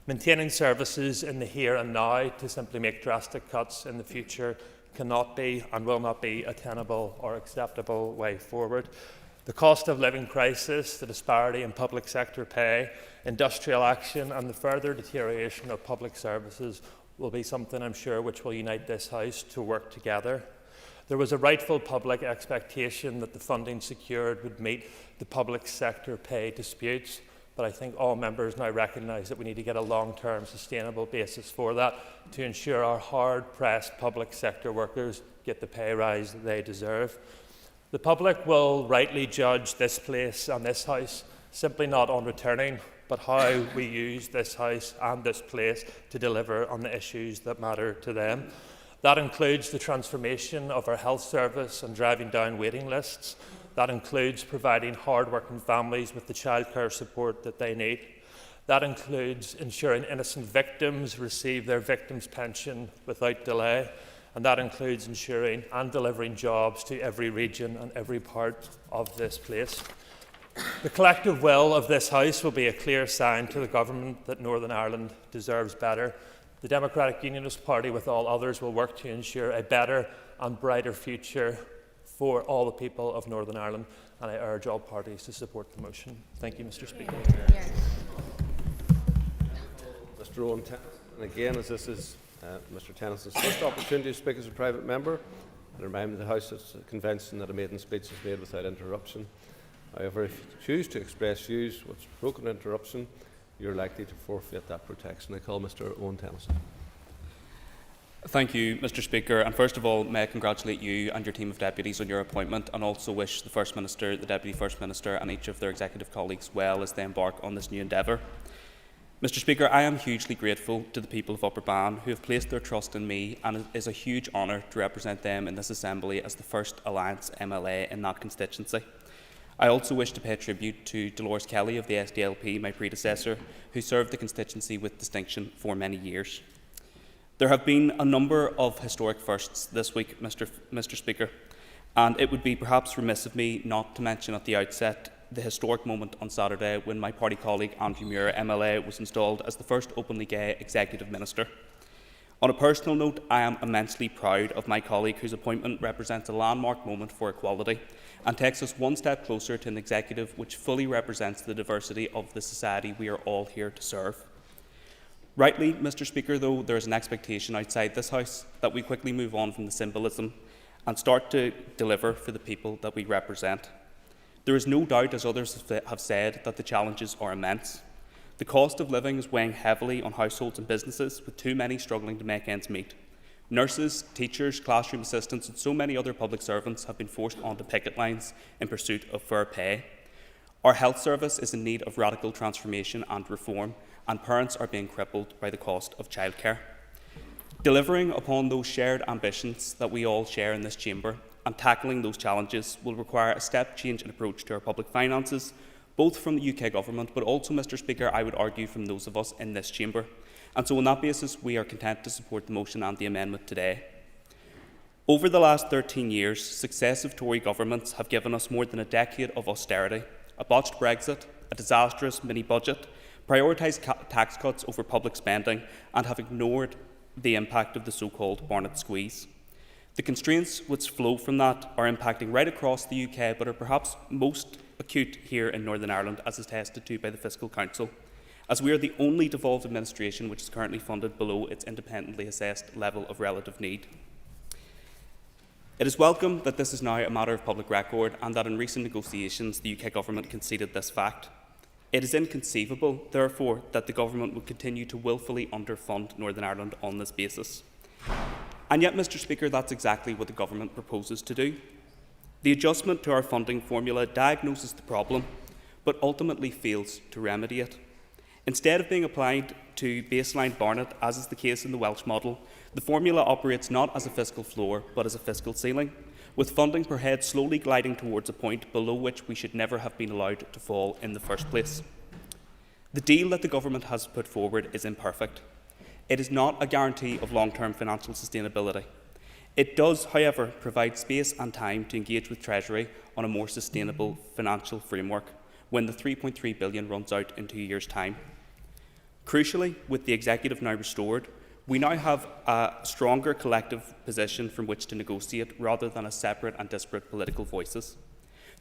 C: Maintaining services in the here and now to simply make drastic cuts in the future cannot be and will not be a tenable or acceptable way forward. The cost of living crisis, the disparity in public sector pay, industrial action and the further deterioration of public services will be something, I'm sure, which will unite this House to work together. There was a rightful public expectation that the funding secured would meet the public sector pay disputes, but I think all members now recognise that we need to get a long-term sustainable basis for that to ensure our hard-pressed public sector workers get the pay rise that they deserve. The public will rightly judge this place and this House simply not on returning, but how we use this House and this place to deliver on the issues that matter to them. That includes the transformation of our health service and driving down waiting lists. That includes providing hard-working families with the childcare support that they need. That includes ensuring innocent victims receive their victims' pension without delay. And that includes ensuring and delivering jobs to every region and every part of this place. The collective will of this House will be a clear sign to the government that Northern Ireland deserves better. The Democratic Unionist Party, with all others, will work to ensure a better and brighter future for all the people of Northern Ireland, and I urge all parties to support the motion. Thank you, Mr. Speaker.
B: Mr. Owen, and again, as this is Mr. Tennyson's first opportunity to speak as a private member, I remind the House that the convention that a maiden speech is made without interruption. However, if you choose to express views with broken interruption, you're likely to forfeit that protection. I call Mr. Owen Tennyson.
F: Thank you, Mr. Speaker. And first of all, may I congratulate you and your team of deputies on your appointment, and also wish the First Minister, the Deputy First Minister and each of their executive colleagues well as they embark on this new endeavour. Mr. Speaker, I am hugely grateful to the people of Upper Bann who have placed their trust in me, and it is a huge honour to represent them in this Assembly as the first Alliance MLA in that constituency. I also wish to pay tribute to Dolores Kelly of the SDLP, my predecessor, who served the constituency with distinction for many years. There have been a number of historic firsts this week, Mr. Speaker, and it would be perhaps remiss of me not to mention at the outset the historic moment on Saturday when my party colleague Andrew Muir, MLA, was installed as the first openly gay executive minister. On a personal note, I am immensely proud of my colleague whose appointment represents a landmark moment for equality and takes us one step closer to an executive which fully represents the diversity of the society we are all here to serve. Rightly, Mr. Speaker, though, there is an expectation outside this House that we quickly move on from the symbolism and start to deliver for the people that we represent. There is no doubt, as others have said, that the challenges are immense. The cost of living is weighing heavily on households and businesses, with too many struggling to make ends meet. Nurses, teachers, classroom assistants and so many other public servants have been forced onto picket lines in pursuit of fair pay. Our health service is in need of radical transformation and reform, and parents are being crippled by the cost of childcare. Delivering upon those shared ambitions that we all share in this chamber and tackling those challenges will require a step change in approach to our public finances, both from the UK Government, but also, Mr. Speaker, I would argue from those of us in this chamber. And so on that basis, we are content to support the motion and the amendment today. Over the last 13 years, successive Tory governments have given us more than a decade of austerity, a botched Brexit, a disastrous mini-budget, prioritised tax cuts over public spending, and have ignored the impact of the so-called Barnett squeeze. The constraints which flow from that are impacting right across the UK, but are perhaps most acute here in Northern Ireland, as attested to by the Fiscal Council, as we are the only devolved administration which is currently funded below its independently assessed level of relative need. It is welcome that this is now a matter of public record and that in recent negotiations the UK Government conceded this fact. It is inconceivable, therefore, that the Government would continue to wilfully underfund Northern Ireland on this basis. And yet, Mr. Speaker, that's exactly what the Government proposes to do. The adjustment to our funding formula diagnoses the problem, but ultimately fails to remedy it. Instead of being applied to baseline Barnett, as is the case in the Welsh model, the formula operates not as a fiscal floor, but as a fiscal ceiling, with funding per head slowly gliding towards a point below which we should never have been allowed to fall in the first place. The deal that the Government has put forward is imperfect. It is not a guarantee of long-term financial sustainability. It does, however, provide space and time to engage with Treasury on a more sustainable financial framework when the £3.3 billion runs out in 2 years' time. Crucially, with the Executive now restored, we now have a stronger collective position from which to negotiate rather than a separate and disparate political voices.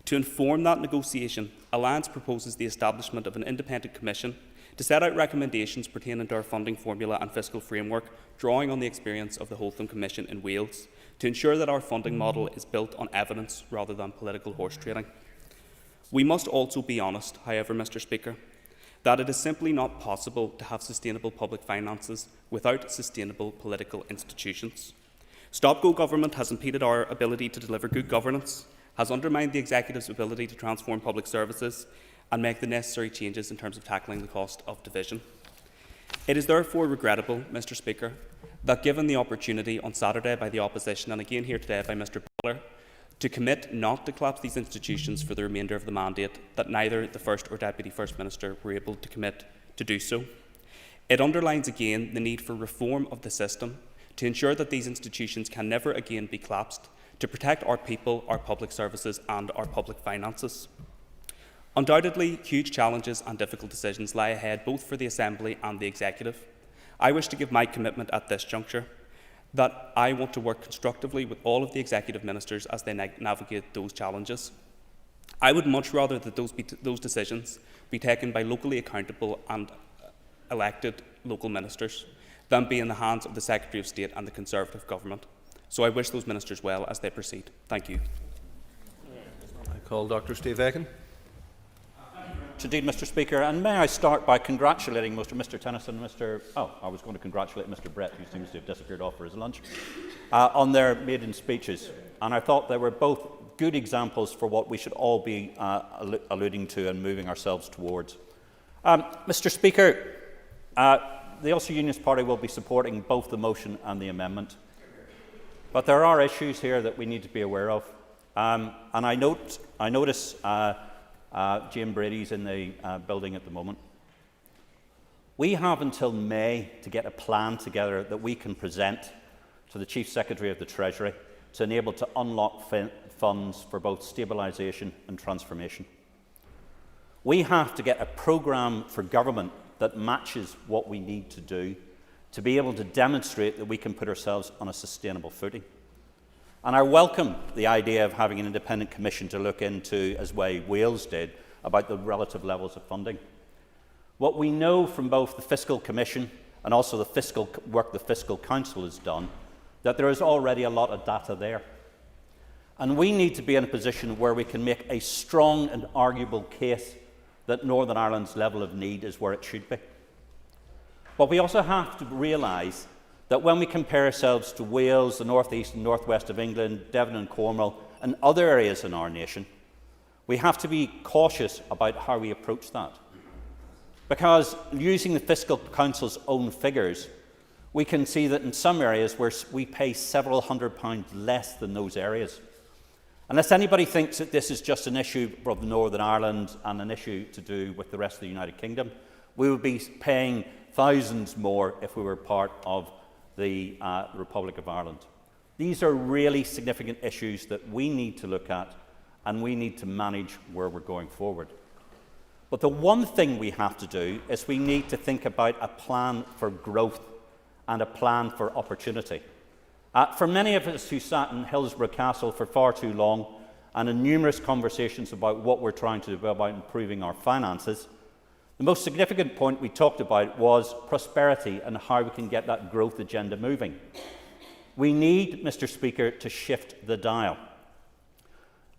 F: To inform that negotiation, Alliance proposes the establishment of an independent commission to set out recommendations pertaining to our funding formula and fiscal framework, drawing on the experience of the Holtham Commission in Wales, to ensure that our funding model is built on evidence rather than political horse trading. We must also be honest, however, Mr. Speaker, that it is simply not possible to have sustainable public finances without sustainable political institutions. Stop-go government has impeded our ability to deliver good governance, has undermined the Executive's ability to transform public services and make the necessary changes in terms of tackling the cost of division. It is therefore regrettable, Mr. Speaker, that given the opportunity on Saturday by the opposition and again here today by Mr. Butler to commit not to collapse these institutions for the remainder of the mandate, that neither the First or Deputy First Minister were able to commit to do so. It underlines again the need for reform of the system to ensure that these institutions can never again be collapsed, to protect our people, our public services and our public finances. Undoubtedly, huge challenges and difficult decisions lie ahead both for the Assembly and the Executive. I wish to give my commitment at this juncture that I want to work constructively with all of the Executive Ministers as they navigate those challenges. I would much rather that those decisions be taken by locally accountable and elected local ministers than be in the hands of the Secretary of State and the Conservative Government. So I wish those ministers well as they proceed. Thank you.
B: I call Dr. Steve Aiken.
T: Indeed, Mr. Speaker, and may I start by congratulating Mr. Tennyson and I was going to congratulate Mr. Brett, who seems to have disappeared off for his lunch, on their maiden speeches. And I thought they were both good examples for what we should all be alluding to and moving ourselves towards. Mr. Speaker, the Ulster Unionist Party will be supporting both the motion and the amendment. But there are issues here that we need to be aware of. And I notice Jane Brady's in the building at the moment. We have until May to get a plan together that we can present to the Chief Secretary of the Treasury to enable to unlock funds for both stabilisation and transformation. We have to get a programme for government that matches what we need to do to be able to demonstrate that we can put ourselves on a sustainable footing. And I welcome the idea of having an independent commission to look into, as Wales did, about the relative levels of funding. What we know from both the Fiscal Commission and also the fiscal work the Fiscal Council has done, that there is already a lot of data there. And we need to be in a position where we can make a strong and arguable case that Northern Ireland's level of need is where it should be. But we also have to realise that when we compare ourselves to Wales, the North East and North West of England, Devon and Cornwall, and other areas in our nation, we have to be cautious about how we approach that. Because using the Fiscal Council's own figures, we can see that in some areas where we pay several £100 less than those areas. Unless anybody thinks that this is just an issue of Northern Ireland and an issue to do with the rest of the United Kingdom, we would be paying thousands more if we were part of the Republic of Ireland. These are really significant issues that we need to look at, and we need to manage where we're going forward. But the one thing we have to do is we need to think about a plan for growth and a plan for opportunity. For many of us who sat in Hillsborough Castle for far too long and in numerous conversations about what we're trying to do about improving our finances, the most significant point we talked about was prosperity and how we can get that growth agenda moving. We need, Mr. Speaker, to shift the dial.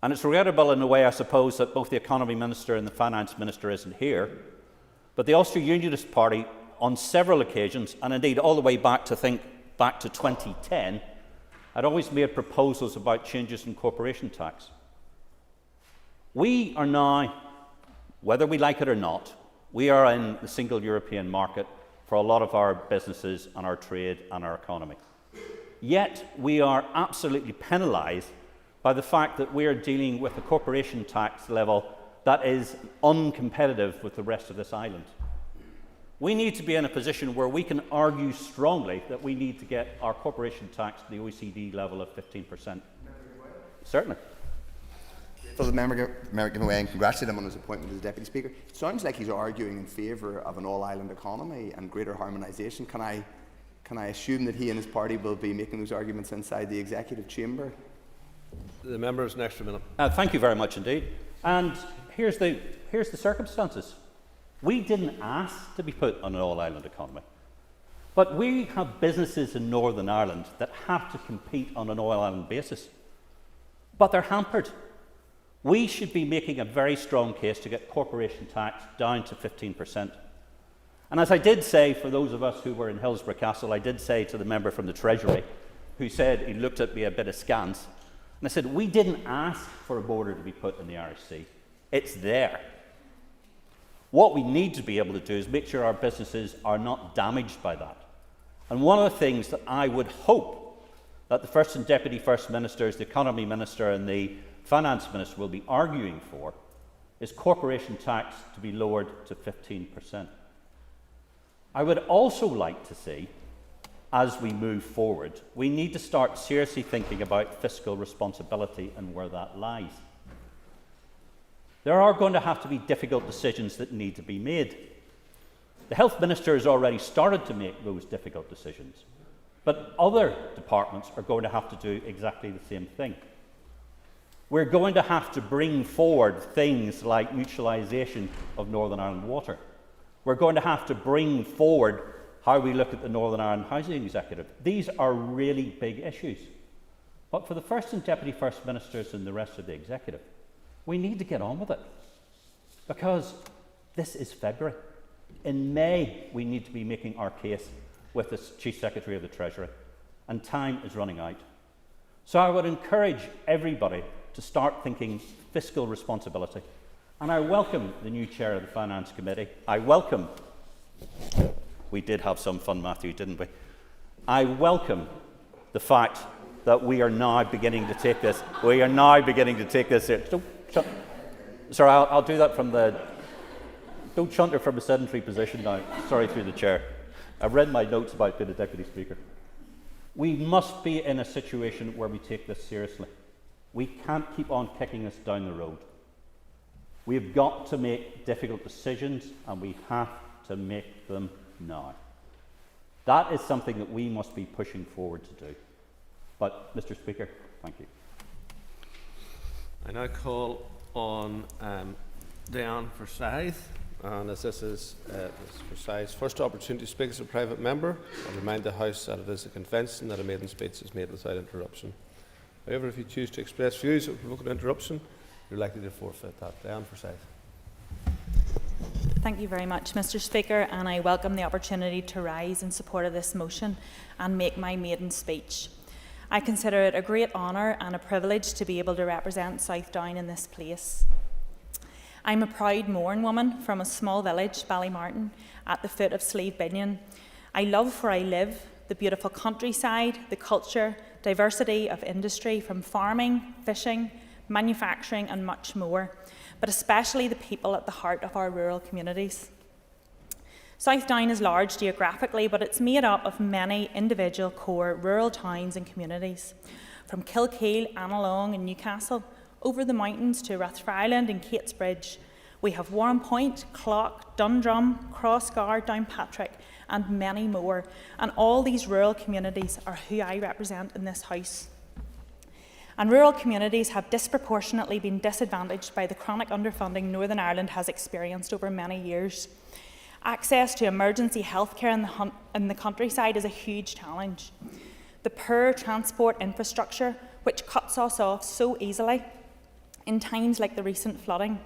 T: And it's regrettable in a way, I suppose, that both the Economy Minister and the Finance Minister isn't here, but the Ulster Unionist Party on several occasions, and indeed all the way back to 2010, had always made proposals about changes in corporation tax. We are now, whether we like it or not, we are in the single European market for a lot of our businesses and our trade and our economy. Yet we are absolutely penalised by the fact that we are dealing with a corporation tax level that is uncompetitive with the rest of this island. We need to be in a position where we can argue strongly that we need to get our corporation tax to the OECD level of 15%. Certainly.
H: For the member give away and congratulate him on his appointment as Deputy Speaker. It sounds like he's arguing in favour of an all-island economy and greater harmonisation. Can I assume that he and his party will be making those arguments inside the Executive Chamber?
B: The member has an extra minute.
T: Thank you very much indeed. And here's the circumstances. We didn't ask to be put on an all-island economy. But we have businesses in Northern Ireland that have to compete on an all-island basis. But they're hampered. We should be making a very strong case to get corporation tax down to 15%. And as I did say, for those of us who were in Hillsborough Castle, I did say to the member from the Treasury, who said he looked at me a bit askance, and I said, we didn't ask for a border to be put in the Irish Sea. It's there. What we need to be able to do is make sure our businesses are not damaged by that. And one of the things that I would hope that the First and Deputy First Ministers, the Economy Minister and the Finance Minister will be arguing for is corporation tax to be lowered to 15%. I would also like to see, as we move forward, we need to start seriously thinking about fiscal responsibility and where that lies. There are going to have to be difficult decisions that need to be made. The Health Minister has already started to make those difficult decisions, but other departments are going to have to do exactly the same thing. We're going to have to bring forward things like mutualisation of Northern Ireland water. We're going to have to bring forward how we look at the Northern Ireland Housing Executive. These are really big issues. But for the First and Deputy First Ministers and the rest of the Executive, we need to get on with it, because this is February. In May, we need to be making our case with the Chief Secretary of the Treasury, and time is running out. So I would encourage everybody to start thinking fiscal responsibility. And I welcome the new Chair of the Finance Committee. We did have some fun, Matthew, didn't we? I welcome the fact that we are now beginning to take this. Sorry, I'll do that from the... Don't shunter from a sedentary position now. Sorry, through the chair. I've read my notes about being a Deputy Speaker. We must be in a situation where we take this seriously. We can't keep on kicking us down the road. We've got to make difficult decisions, and we have to make them now. That is something that we must be pushing forward to do. But, Mr. Speaker, thank you.
B: I now call on Diane Forsyth, and as this is Ms Forsyth's first opportunity to speak as a private member, I'll remind the House that it is a convention that a maiden speech is made without interruption. However, if you choose to express views that provoke an interruption, you're likely to forfeit that. Diane Forsyth.
J: Thank you very much, Mr. Speaker, and I welcome the opportunity to rise in support of this motion and make my maiden speech. I consider it a great honour and a privilege to be able to represent Southdown in this place. I'm a proud Mourne woman from a small village, Ballymartin, at the foot of Slieve Binnion. I love where I live, the beautiful countryside, the culture, diversity of industry from farming, fishing, manufacturing and much more, but especially the people at the heart of our rural communities. Southdown is large geographically, but it's made up of many individual core rural towns and communities, from Kilkeel, Annalong and Newcastle, over the mountains to Rathfriland and Catesbridge. We have Warrenpoint, Clock, Dundrum, Crossgar, Downpatrick and many more, and all these rural communities are who I represent in this House. And rural communities have disproportionately been disadvantaged by the chronic underfunding Northern Ireland has experienced over many years. Access to emergency healthcare in the countryside is a huge challenge. The poor transport infrastructure, which cuts us off so easily in times like the recent flooding.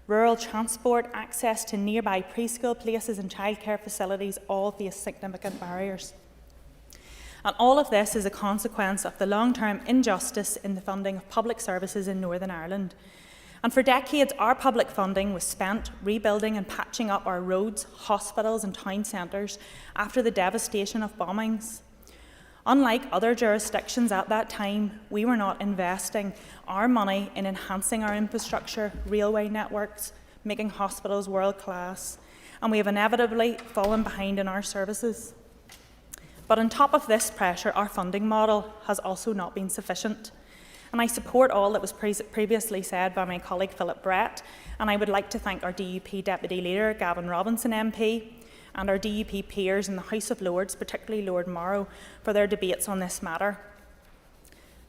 J: Rural transport, access to nearby preschool places and childcare facilities all face significant barriers. And all of this is a consequence of the long-term injustice in the funding of public services in Northern Ireland. And for decades, our public funding was spent rebuilding and patching up our roads, hospitals and town centres after the devastation of bombings. Unlike other jurisdictions at that time, we were not investing our money in enhancing our infrastructure, railway networks, making hospitals world-class, and we have inevitably fallen behind in our services. But on top of this pressure, our funding model has also not been sufficient. And I support all that was previously said by my colleague Philip Brett, and I would like to thank our DUP Deputy Leader, Gavin Robinson MP, and our DUP peers in the House of Lords, particularly Lord Morrow, for their debates on this matter.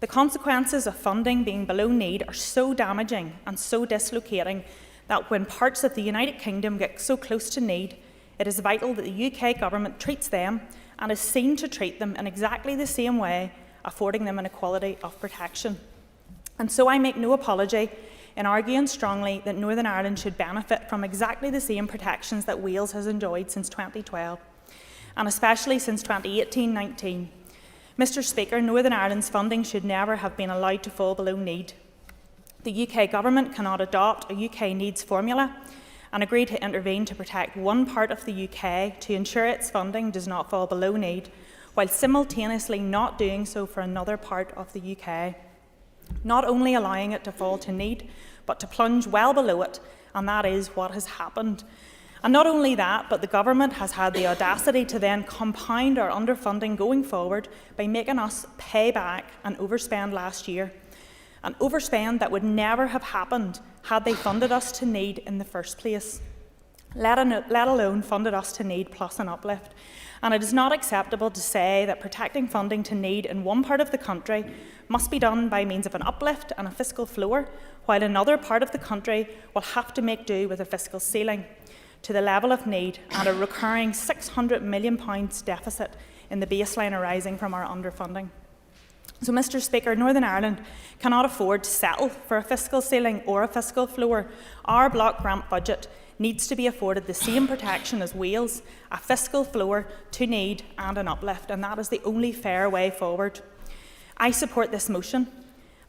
J: The consequences of funding being below need are so damaging and so dislocating that when parts of the United Kingdom get so close to need, it is vital that the UK government treats them and is seen to treat them in exactly the same way, affording them an equality of protection. And so I make no apology in arguing strongly that Northern Ireland should benefit from exactly the same protections that Wales has enjoyed since 2012, and especially since 2018-19. Mr. Speaker, Northern Ireland's funding should never have been allowed to fall below need. The UK Government cannot adopt a UK needs formula and agree to intervene to protect one part of the UK to ensure its funding does not fall below need, while simultaneously not doing so for another part of the UK. Not only allowing it to fall to need, but to plunge well below it, and that is what has happened. And not only that, but the government has had the audacity to then compound our underfunding going forward by making us pay back an overspend last year. An overspend that would never have happened had they funded us to need in the first place, let alone funded us to need plus an uplift. And it is not acceptable to say that protecting funding to need in one part of the country must be done by means of an uplift and a fiscal floor, while another part of the country will have to make do with a fiscal ceiling to the level of need and a recurring £600 million deficit in the baseline arising from our underfunding. So, Mr. Speaker, Northern Ireland cannot afford to settle for a fiscal ceiling or a fiscal floor. Our block grant budget needs to be afforded the same protection as Wales, a fiscal floor to need and an uplift, and that is the only fair way forward. I support this motion.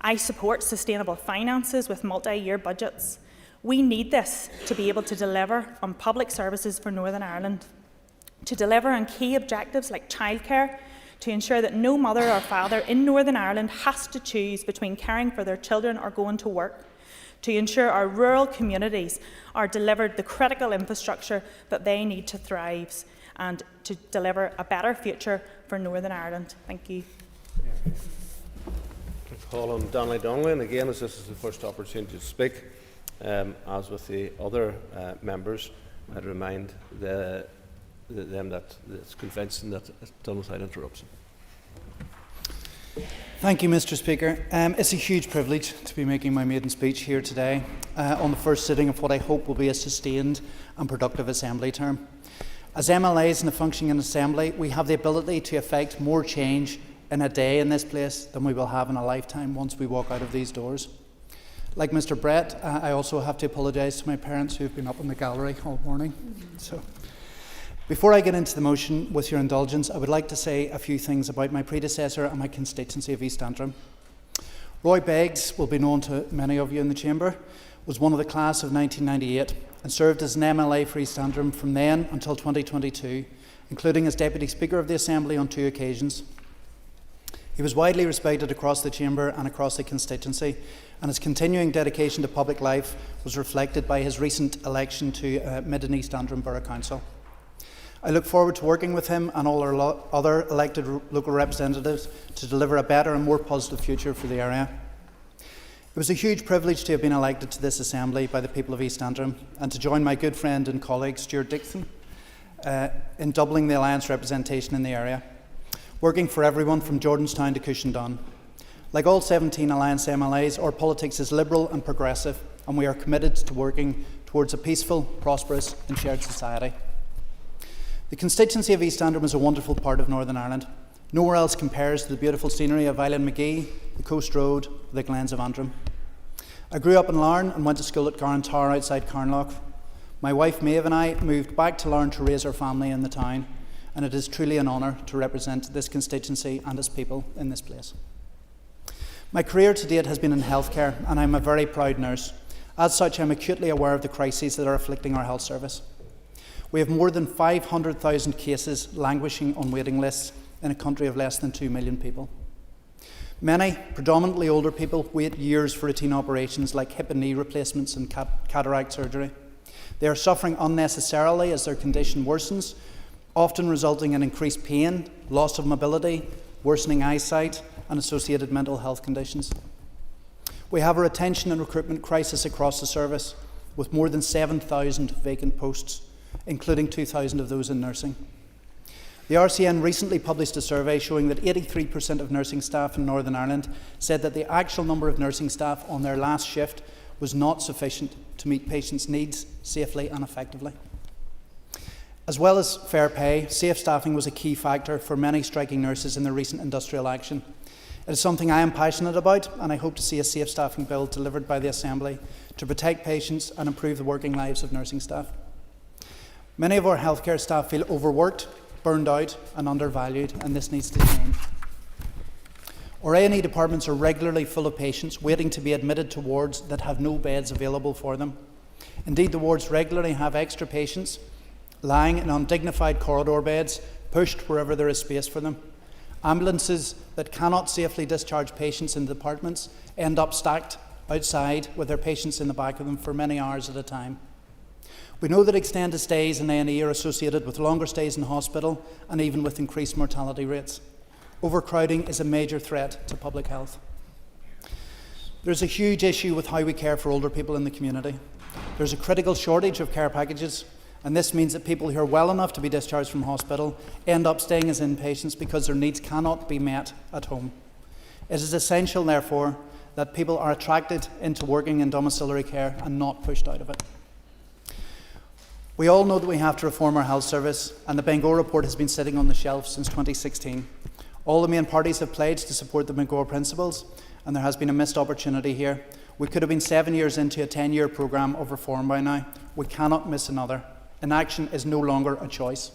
J: I support sustainable finances with multi-year budgets. We need this to be able to deliver on public services for Northern Ireland, to deliver on key objectives like childcare, to ensure that no mother or father in Northern Ireland has to choose between caring for their children or going to work, to ensure our rural communities are delivered the critical infrastructure that they need to thrive and to deliver a better future for Northern Ireland. Thank you.
B: Colin Donnelly, and again, as this is the first opportunity to speak, as with the other members, I'd remind them that it's convincing that it's done without interruption.
L: Thank you, Mr. Speaker. It's a huge privilege to be making my maiden speech here today on the first sitting of what I hope will be a sustained and productive Assembly term. As MLAs in a functioning Assembly, we have the ability to effect more change in a day in this place than we will have in a lifetime once we walk out of these doors. Like Mr. Brett, I also have to apologise to my parents who have been up in the gallery all morning. So, before I get into the motion, with your indulgence, I would like to say a few things about my predecessor and my constituency of East Antrim. Roy Beggs will be known to many of you in the Chamber, was one of the class of 1998 and served as an MLA for East Antrim from then until 2022, including as Deputy Speaker of the Assembly on 2 occasions. He was widely respected across the Chamber and across the constituency, and his continuing dedication to public life was reflected by his recent election to Mid and East Antrim Borough Council. I look forward to working with him and all our other elected local representatives to deliver a better and more positive future for the area. It was a huge privilege to have been elected to this Assembly by the people of East Antrim and to join my good friend and colleague Stewart Dixon in doubling the Alliance representation in the area, working for everyone from Jordanstown to Cushendun. Like all 17 Alliance MLAs, our politics is liberal and progressive, and we are committed to working towards a peaceful, prosperous and shared society. The constituency of East Antrim is a wonderful part of Northern Ireland. Nowhere else compares to the beautiful scenery of Island McGee, the Coast Road, or the Glens of Antrim. I grew up in Larne and went to school at Garran Tower outside Carnlough. My wife Maeve and I moved back to Larne to raise our family in the town, and it is truly an honour to represent this constituency and its people in this place. My career to date has been in healthcare, and I'm a very proud nurse. As such, I'm acutely aware of the crises that are afflicting our health service. We have more than 500,000 cases languishing on waiting lists in a country of less than 2 million people. Many, predominantly older people, wait years for routine operations like hip and knee replacements and cataract surgery. They are suffering unnecessarily as their condition worsens, often resulting in increased pain, loss of mobility, worsening eyesight, and associated mental health conditions. We have a retention and recruitment crisis across the service, with more than 7,000 vacant posts, including 2,000 of those in nursing. The RCN recently published a survey showing that 83% of nursing staff in Northern Ireland said that the actual number of nursing staff on their last shift was not sufficient to meet patients' needs safely and effectively. As well as fair pay, safe staffing was a key factor for many striking nurses in the recent industrial action. It is something I am passionate about, and I hope to see a safe staffing bill delivered by the Assembly to protect patients and improve the working lives of nursing staff. Many of our healthcare staff feel overworked, burned out and undervalued, and this needs to change. Our A&E departments are regularly full of patients waiting to be admitted to wards that have no beds available for them. Indeed, the wards regularly have extra patients lying in undignified corridor beds, pushed wherever there is space for them. Ambulances that cannot safely discharge patients in the departments end up stacked outside with their patients in the back of them for many hours at a time. We know that extended stays in A&E are associated with longer stays in hospital and even with increased mortality rates. Overcrowding is a major threat to public health. There's a huge issue with how we care for older people in the community. There's a critical shortage of care packages, and this means that people who are well enough to be discharged from hospital end up staying as inpatients because their needs cannot be met at home. It is essential, therefore, that people are attracted into working in domiciliary care and not pushed out of it. We all know that we have to reform our health service, and the Bangor report has been sitting on the shelf since 2016. All the main parties have pledged to support the Bangor principles, and there has been a missed opportunity here. We could have been 7 years into a 10-year programme of reform by now. We cannot miss another. Inaction is no longer a choice.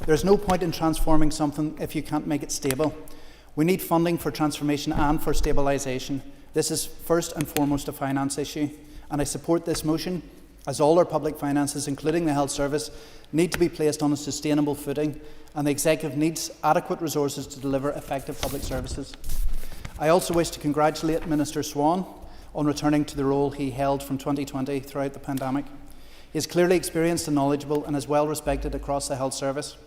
L: There is no point in transforming something if you can't make it stable. We need funding for transformation and for stabilisation. This is first and foremost a finance issue, and I support this motion, as all our public finances, including the health service, need to be placed on a sustainable footing, and the Executive needs adequate resources to deliver effective public services. I also wish to congratulate Minister Swan on returning to the role he held from 2020 throughout the pandemic. He is clearly experienced and knowledgeable and is well respected across the health service.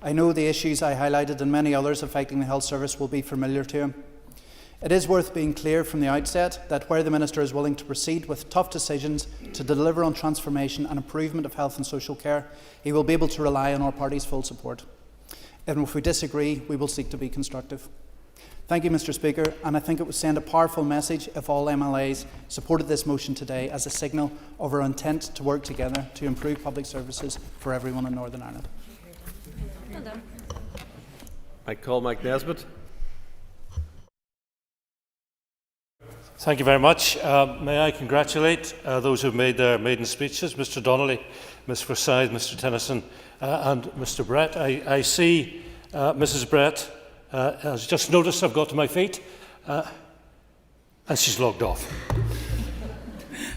L: I know the issues I highlighted and many others affecting the health service will be familiar to him. It is worth being clear from the outset that where the Minister is willing to proceed with tough decisions to deliver on transformation and improvement of health and social care, he will be able to rely on our party's full support. And if we disagree, we will seek to be constructive. Thank you, Mr. Speaker, and I think it would send a powerful message if all MLAs supported this motion today as a signal of our intent to work together to improve public services for everyone in Northern Ireland.
B: I call Mike Nesbitt.
A: Thank you very much. May I congratulate those who have made their maiden speeches, Mr Donnelly, Ms Forsyth, Mr Tennyson and Mr Brett. I see Mrs Brett has just noticed I've got to my feet and she's logged off.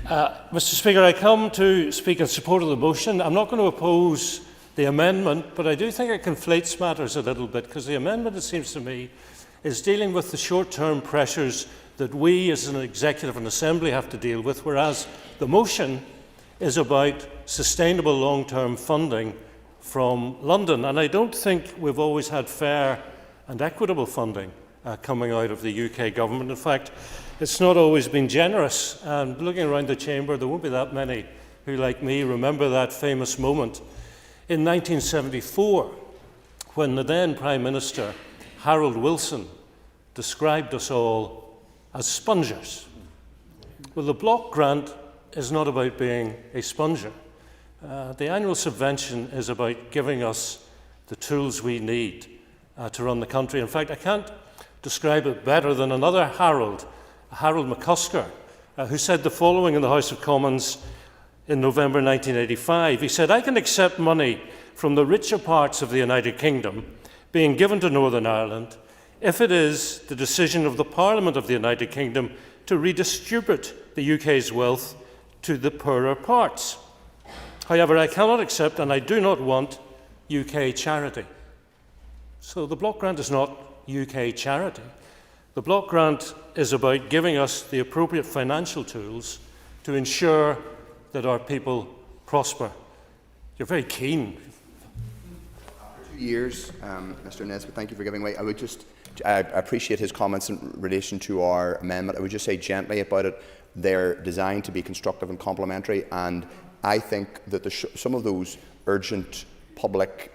A: Mr Speaker, I come to speak in support of the motion. I'm not going to oppose the amendment, but I do think it conflates matters a little bit, because the amendment, it seems to me, is dealing with the short-term pressures that we as an executive and assembly have to deal with, whereas the motion is about sustainable long-term funding from London. And I don't think we've always had fair and equitable funding coming out of the UK government. In fact, it's not always been generous. And looking around the chamber, there won't be that many who, like me, remember that famous moment in 1974, when the then Prime Minister, Harold Wilson, described us all as spongers. Well, the block grant is not about being a sponger. The annual subvention is about giving us the tools we need to run the country. In fact, I can't describe it better than another Harold McCusker, who said the following in the House of Commons in November 1985. He said, "I can accept money from the richer parts of the United Kingdom being given to Northern Ireland if it is the decision of the Parliament of the United Kingdom to redistribute the UK's wealth to the poorer parts. However, I cannot accept and I do not want UK charity." So the block grant is not UK charity. The block grant is about giving us the appropriate financial tools to ensure that our people prosper. You're very keen.
H: After 2 years, Mr. Nesbitt, thank you for giving way. I appreciate his comments in relation to our amendment. I would just say gently about it. They're designed to be constructive and complementary, and I think that some of those urgent public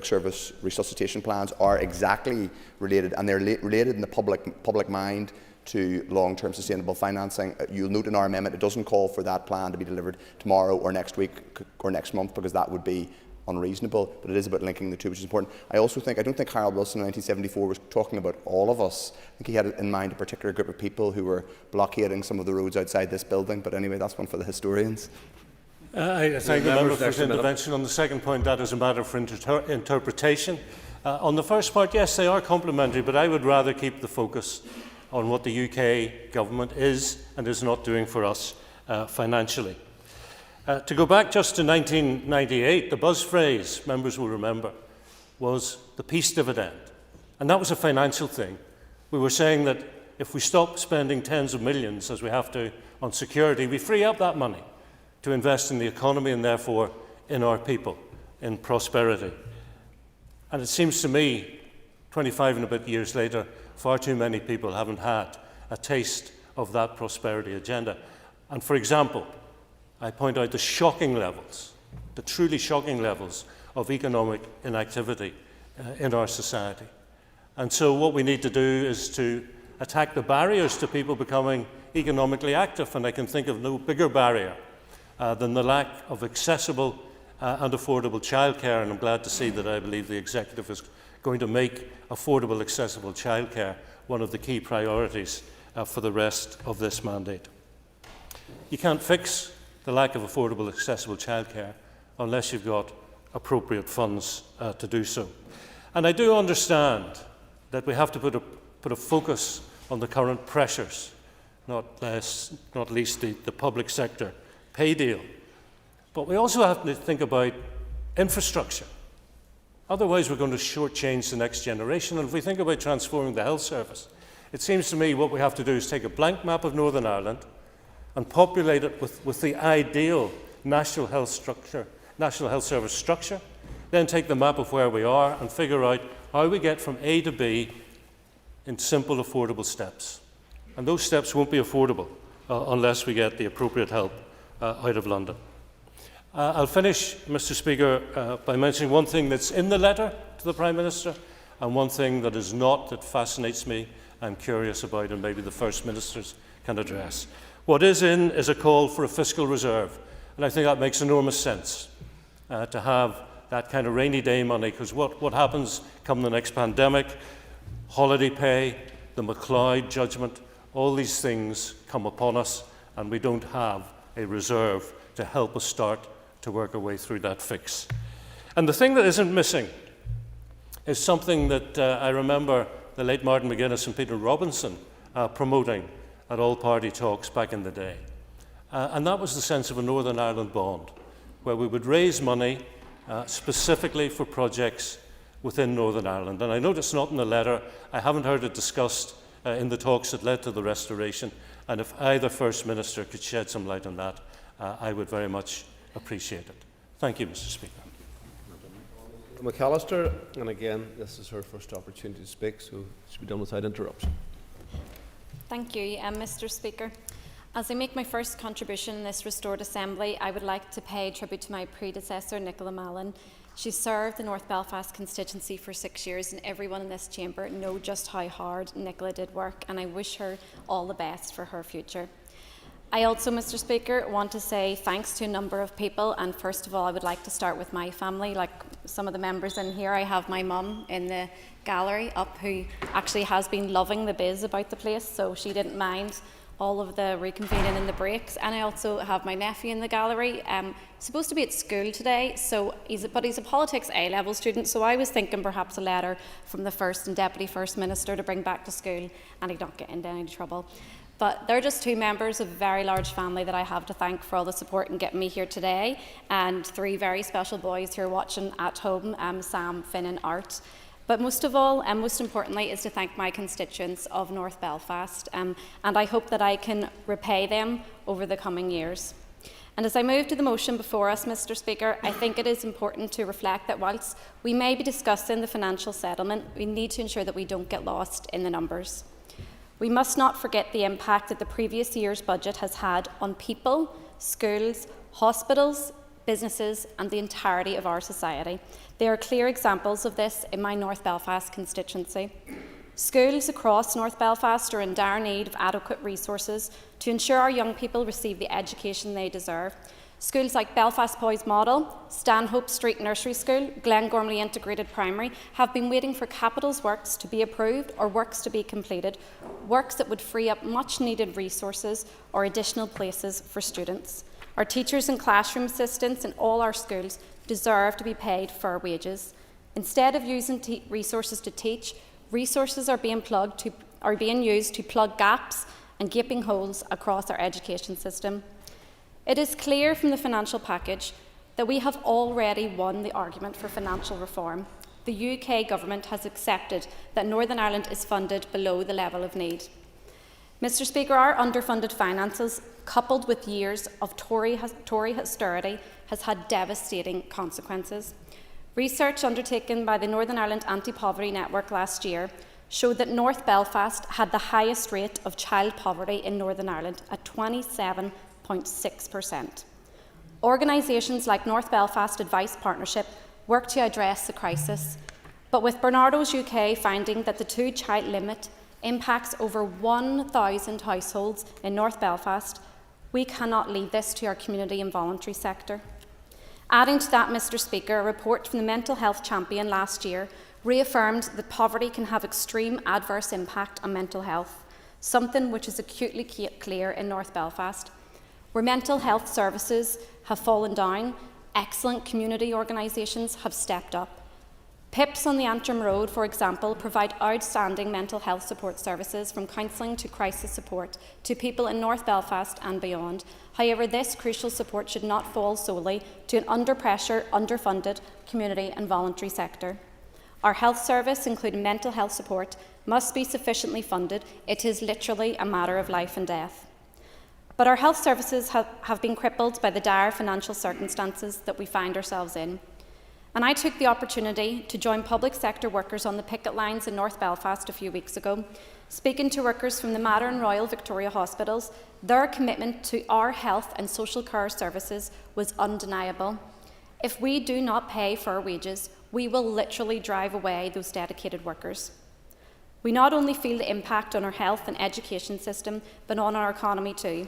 H: service resuscitation plans are exactly related, and they're related in the public mind to long-term sustainable financing. You'll note in our amendment it doesn't call for that plan to be delivered tomorrow or next week or next month, because that would be unreasonable, but it is about linking the two, which is important. I don't think Harold Wilson in 1974 was talking about all of us. I think he had in mind a particular group of people who were blockading some of the roads outside this building, but anyway, that's one for the historians.
A: I thank the member for his intervention. On the second point, that is a matter for interpretation. On the first part, yes, they are complementary, but I would rather keep the focus on what the UK government is and is not doing for us financially. To go back just to 1998, the buzz phrase, members will remember, was the peace dividend. And that was a financial thing. We were saying that if we stop spending tens of millions, as we have to, on security, we free up that money to invest in the economy and therefore in our people, in prosperity. And it seems to me, 25 and a bit years later, far too many people haven't had a taste of that prosperity agenda. And for example, I point out the shocking levels, the truly shocking levels of economic inactivity in our society. And so what we need to do is to attack the barriers to people becoming economically active, and I can think of no bigger barrier than the lack of accessible and affordable childcare, and I'm glad to see that I believe the Executive is going to make affordable, accessible childcare one of the key priorities for the rest of this mandate. You can't fix the lack of affordable, accessible childcare unless you've got appropriate funds to do so. And I do understand that we have to put a focus on the current pressures, not least the public sector pay deal. But we also have to think about infrastructure. Otherwise, we're going to shortchange the next generation. And if we think about transforming the health service, It seems to me what we have to do is take a blank map of Northern Ireland and populate it with the ideal National Health Service structure, then take the map of where we are and figure out how we get from A to B in simple, affordable steps. And those steps won't be affordable unless we get the appropriate help out of London. I'll finish, Mr. Speaker, by mentioning one thing that's in the letter to the Prime Minister and one thing that is not, that fascinates me, I'm curious about, and maybe the First Ministers can address. What is in is a call for a fiscal reserve, and I think that makes enormous sense to have that kind of rainy day money, because what happens come the next pandemic, holiday pay, the MacLeod judgment, all these things come upon us, and we don't have a reserve to help us start to work our way through that fix. And the thing that isn't missing is something that I remember the late Martin McGuinness and Peter Robinson promoting at all-party talks back in the day. And that was the sense of a Northern Ireland bond, where we would raise money specifically for projects within Northern Ireland. And I know it's not in the letter. I haven't heard it discussed in the talks that led to the restoration. And if either First Minister could shed some light on that, I would very much appreciate it. Thank you, Mr. Speaker.
B: McAllister, and again, this is her first opportunity to speak, so it should be done without interruption.
O: Thank you, Mr. Speaker. As I make my first contribution in this restored assembly, I would like to pay tribute to my predecessor, Nicola Mallon. She served the North Belfast constituency for 6 years, and everyone in this chamber knows just how hard Nicola did work, and I wish her all the best for her future. I also, Mr. Speaker, want to say thanks to a number of people, and first of all I would like to start with my family. Like some of the members in here, I have my mum in the gallery up who actually has been loving the biz about the place, so she didn't mind all of the reconvening in the breaks. And I also have my nephew in the gallery, supposed to be at school today, but he's a politics A-level student, so I was thinking perhaps a letter from the First and Deputy First Minister to bring back to school, and he'd not get into any trouble. But they're just two members of a very large family that I have to thank for all the support in getting me here today, and three very special boys who are watching at home, Sam, Finn and Art. But most of all, and most importantly, is to thank my constituents of North Belfast, and I hope that I can repay them over the coming years. And as I move to the motion before us, Mr. Speaker, I think it is important to reflect that whilst we may be discussing the financial settlement, we need to ensure that we don't get lost in the numbers. We must not forget the impact that the previous year's budget has had on people, schools, hospitals, businesses and the entirety of our society. There are clear examples of this in my North Belfast constituency. Schools across North Belfast are in dire need of adequate resources to ensure our young people receive the education they deserve. Schools like Belfast Boys Model, Stanhope Street Nursery School, Glengormley Integrated Primary have been waiting for capitals works to be approved or works to be completed, works that would free up much needed resources or additional places for students. Our teachers and classroom assistants in all our schools deserve to be paid fair wages. Instead of using resources to teach, resources are being used to plug gaps and gaping holes across our education system. It is clear from the financial package that we have already won the argument for financial reform. The UK government has accepted that Northern Ireland is funded below the level of need. Mr. Speaker, our underfunded finances, coupled with years of Tory austerity, has had devastating consequences. Research undertaken by the Northern Ireland Anti-Poverty Network last year showed that North Belfast had the highest rate of child poverty in Northern Ireland at 27.6%. Organisations like North Belfast Advice Partnership work to address the crisis, but with Bernardo's UK finding that the 2-child limit impacts over 1,000 households in North Belfast, we cannot leave this to our community and voluntary sector. Adding to that, Mr. Speaker, a report from the Mental Health Champion last year reaffirmed that poverty can have extreme adverse impact on mental health, something which is acutely clear in North Belfast. Where mental health services have fallen down, excellent community organisations have stepped up. PIPs on the Antrim Road, for example, provide outstanding mental health support services, from counselling to crisis support, to people in North Belfast and beyond. However, this crucial support should not fall solely to an under-pressure, underfunded community and voluntary sector. Our health service, including mental health support, must be sufficiently funded. It is literally a matter of life and death. But our health services have been crippled by the dire financial circumstances that we find ourselves in. And I took the opportunity to join public sector workers on the picket lines in North Belfast a few weeks ago. Speaking to workers from the Mater and Royal Victoria hospitals, their commitment to our health and social care services was undeniable. If we do not pay for our wages, we will literally drive away those dedicated workers. We not only feel the impact on our health and education system, but on our economy too.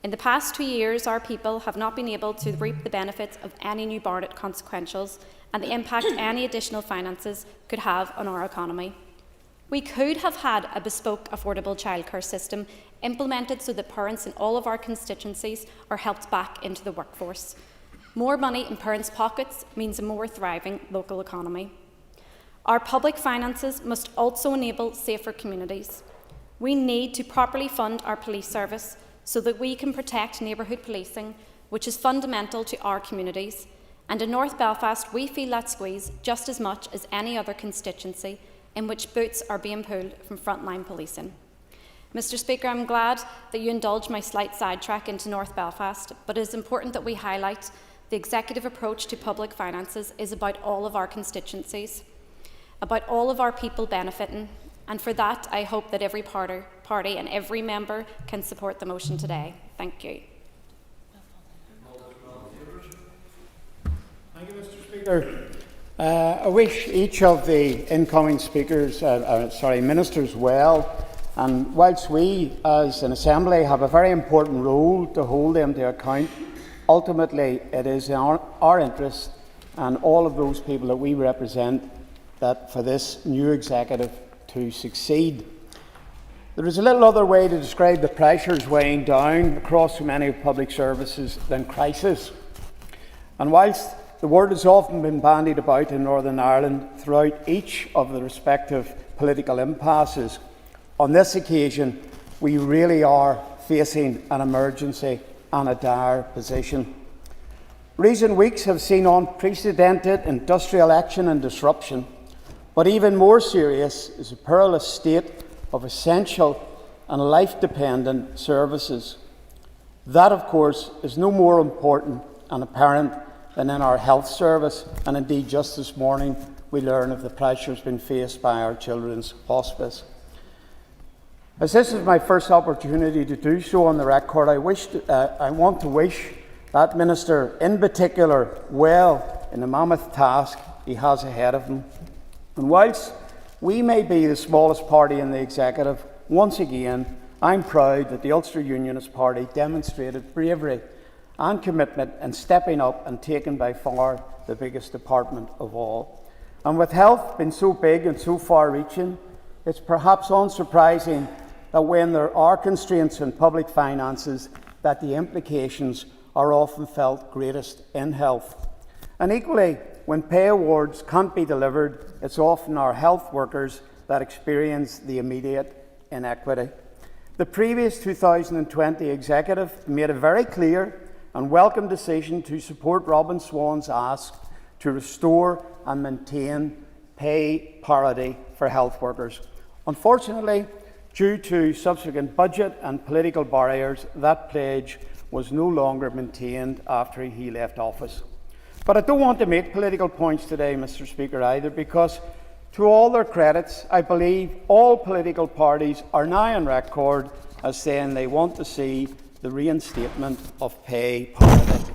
O: In the past 2 years, our people have not been able to reap the benefits of any new Barnett consequentials and the impact any additional finances could have on our economy. We could have had a bespoke, affordable childcare system implemented so that parents in all of our constituencies are helped back into the workforce. More money in parents' pockets means a more thriving local economy. Our public finances must also enable safer communities. We need to properly fund our police service so that we can protect neighbourhood policing, which is fundamental to our communities. And in North Belfast, we feel that squeeze just as much as any other constituency in which boots are being pulled from frontline policing. Mr. Speaker, I'm glad that you indulge my slight sidetrack into North Belfast, but it is important that we highlight the executive approach to public finances is about all of our constituencies, about all of our people benefiting, and for that I hope that every party and every member can support the motion today. Thank you.
Q: Thank you, Mr. Speaker. I wish each of the incoming speakers, ministers well, and whilst we as an Assembly have a very important role to hold them to account, ultimately it is in our interest and all of those people that we represent that for this new executive to succeed. There is a little other way to describe the pressures weighing down across so many public services than crisis. And whilst the word has often been bandied about in Northern Ireland throughout each of the respective political impasses, on this occasion we really are facing an emergency and a dire position. Recent weeks have seen unprecedented industrial action and disruption, but even more serious is a perilous state of essential and life-dependent services. That, of course, is no more important and apparent than in our health service, and indeed just this morning we learn of the pressures being faced by our children's hospice. As this is my first opportunity to do so on the record, I want to wish that Minister in particular well in the mammoth task he has ahead of him. And whilst we may be the smallest party in the executive, once again I'm proud that the Ulster Unionist Party demonstrated bravery and commitment in stepping up and taking by far the biggest department of all. And with health being so big and so far-reaching, it's perhaps unsurprising that when there are constraints in public finances, that the implications are often felt greatest in health. And equally, when pay awards can't be delivered, it's often our health workers that experience the immediate inequity. The previous 2020 executive made a very clear and welcome decision to support Robin Swan's ask to restore and maintain pay parity for health workers. Unfortunately, due to subsequent budget and political barriers, that pledge was no longer maintained after he left office. But I don't want to make political points today, Mr. Speaker, either, because to all their credits, I believe all political parties are now on record as saying they want to see the reinstatement of pay parity.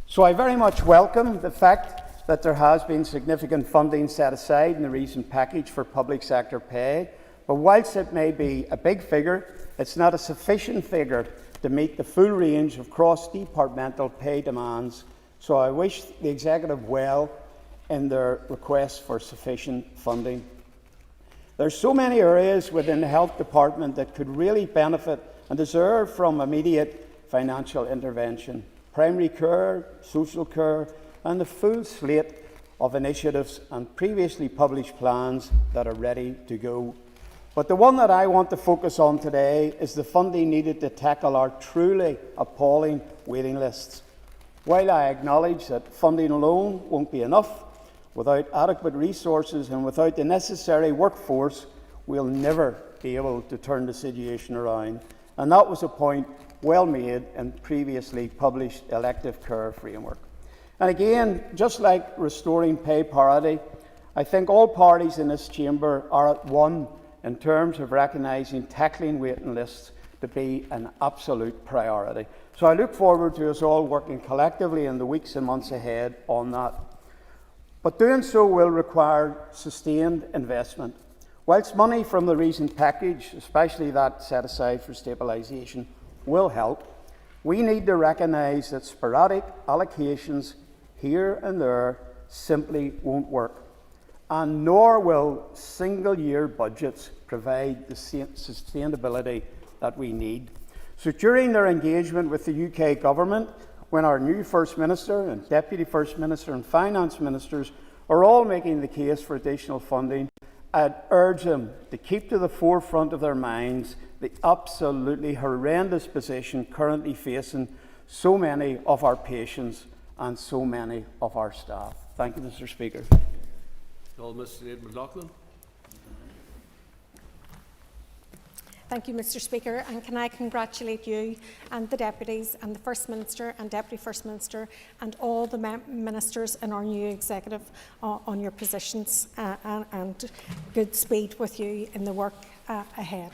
Q: So I very much welcome the fact that there has been significant funding set aside in the recent package for public sector pay, but whilst it may be a big figure, it's not a sufficient figure to meet the full range of cross-departmental pay demands. So I wish the Executive well in their request for sufficient funding. There are so many areas within the Health Department that could really benefit and deserve from immediate financial intervention. Primary care, social care, and the full slate of initiatives and previously published plans that are ready to go. But the one that I want to focus on today is the funding needed to tackle our truly appalling waiting lists. While I acknowledge that funding alone won't be enough, Without adequate resources and without the necessary workforce, we'll never be able to turn the situation around. And that was a point well made in previously published elective care framework. And again, just like restoring pay parity, I think all parties in this chamber are at one in terms of recognising tackling waiting lists to be an absolute priority. So I look forward to us all working collectively in the weeks and months ahead on that. But doing so will require sustained investment. Whilst money from the recent package, especially that set aside for stabilisation, will help, we need to recognise that sporadic allocations here and there simply won't work, and nor will single-year budgets provide the sustainability that we need. So during their engagement with the UK Government, when our new First Minister and Deputy First Minister and Finance Ministers are all making the case for additional funding, I'd urge them to keep to the forefront of their minds the absolutely horrendous position currently facing so many of our patients and so many of our staff. Thank you, Mr. Speaker.
G: Thank you, Mr. Speaker, and can I congratulate you and the deputies and the First Minister and Deputy First Minister and all the ministers in our new executive on your positions and good speed with you in the work ahead.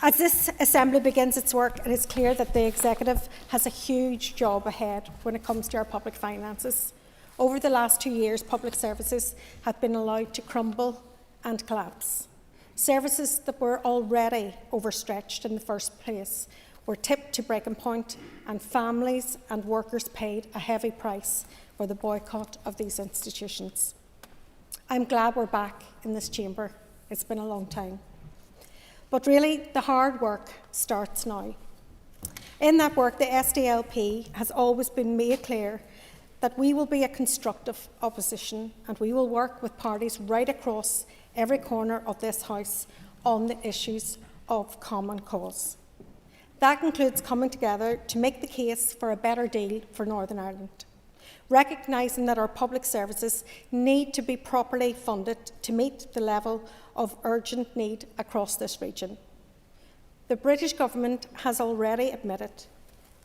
G: As this Assembly begins its work, it is clear that the Executive has a huge job ahead when it comes to our public finances. Over the last 2 years, public services have been allowed to crumble and collapse. Services that were already overstretched in the first place were tipped to breaking point, and families and workers paid a heavy price for the boycott of these institutions. I'm glad we're back in this chamber. It's been a long time. But really, the hard work starts now. In that work, the SDLP has always been made clear that we will be a constructive opposition, and we will work with parties right across every corner of this House on the issues of common cause. That includes coming together to make the case for a better deal for Northern Ireland, recognising that our public services need to be properly funded to meet the level of urgent need across this region. The British Government has already admitted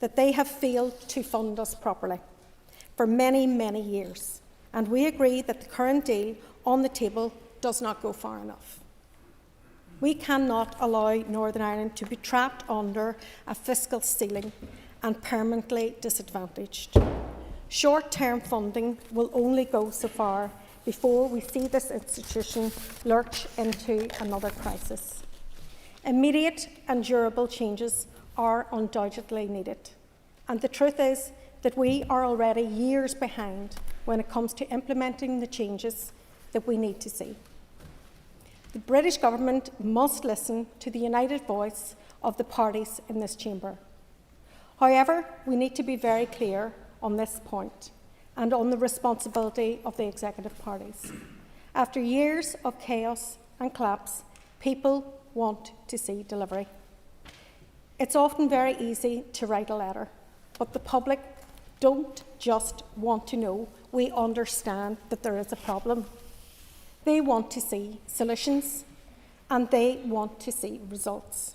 G: that they have failed to fund us properly for many, many years, and we agree that the current deal on the table does not go far enough. We cannot allow Northern Ireland to be trapped under a fiscal ceiling and permanently disadvantaged. Short-term funding will only go so far before we see this institution lurch into another crisis. Immediate and durable changes are undoubtedly needed, and the truth is that we are already years behind when it comes to implementing the changes that we need to see. The British Government must listen to the united voice of the parties in this chamber. However, we need to be very clear on this point and on the responsibility of the executive parties. After years of chaos and collapse, people want to see delivery. It's often very easy to write a letter, but the public don't just want to know we understand that there is a problem. They want to see solutions, and they want to see results.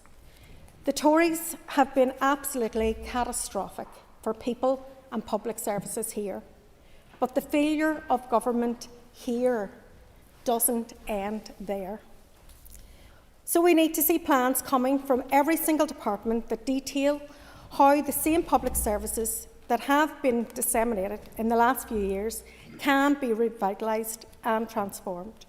G: The Tories have been absolutely catastrophic for people and public services here, but the failure of government here doesn't end there. So we need to see plans coming from every single department that detail how the same public services that have been disseminated in the last few years can be revitalised and transformed.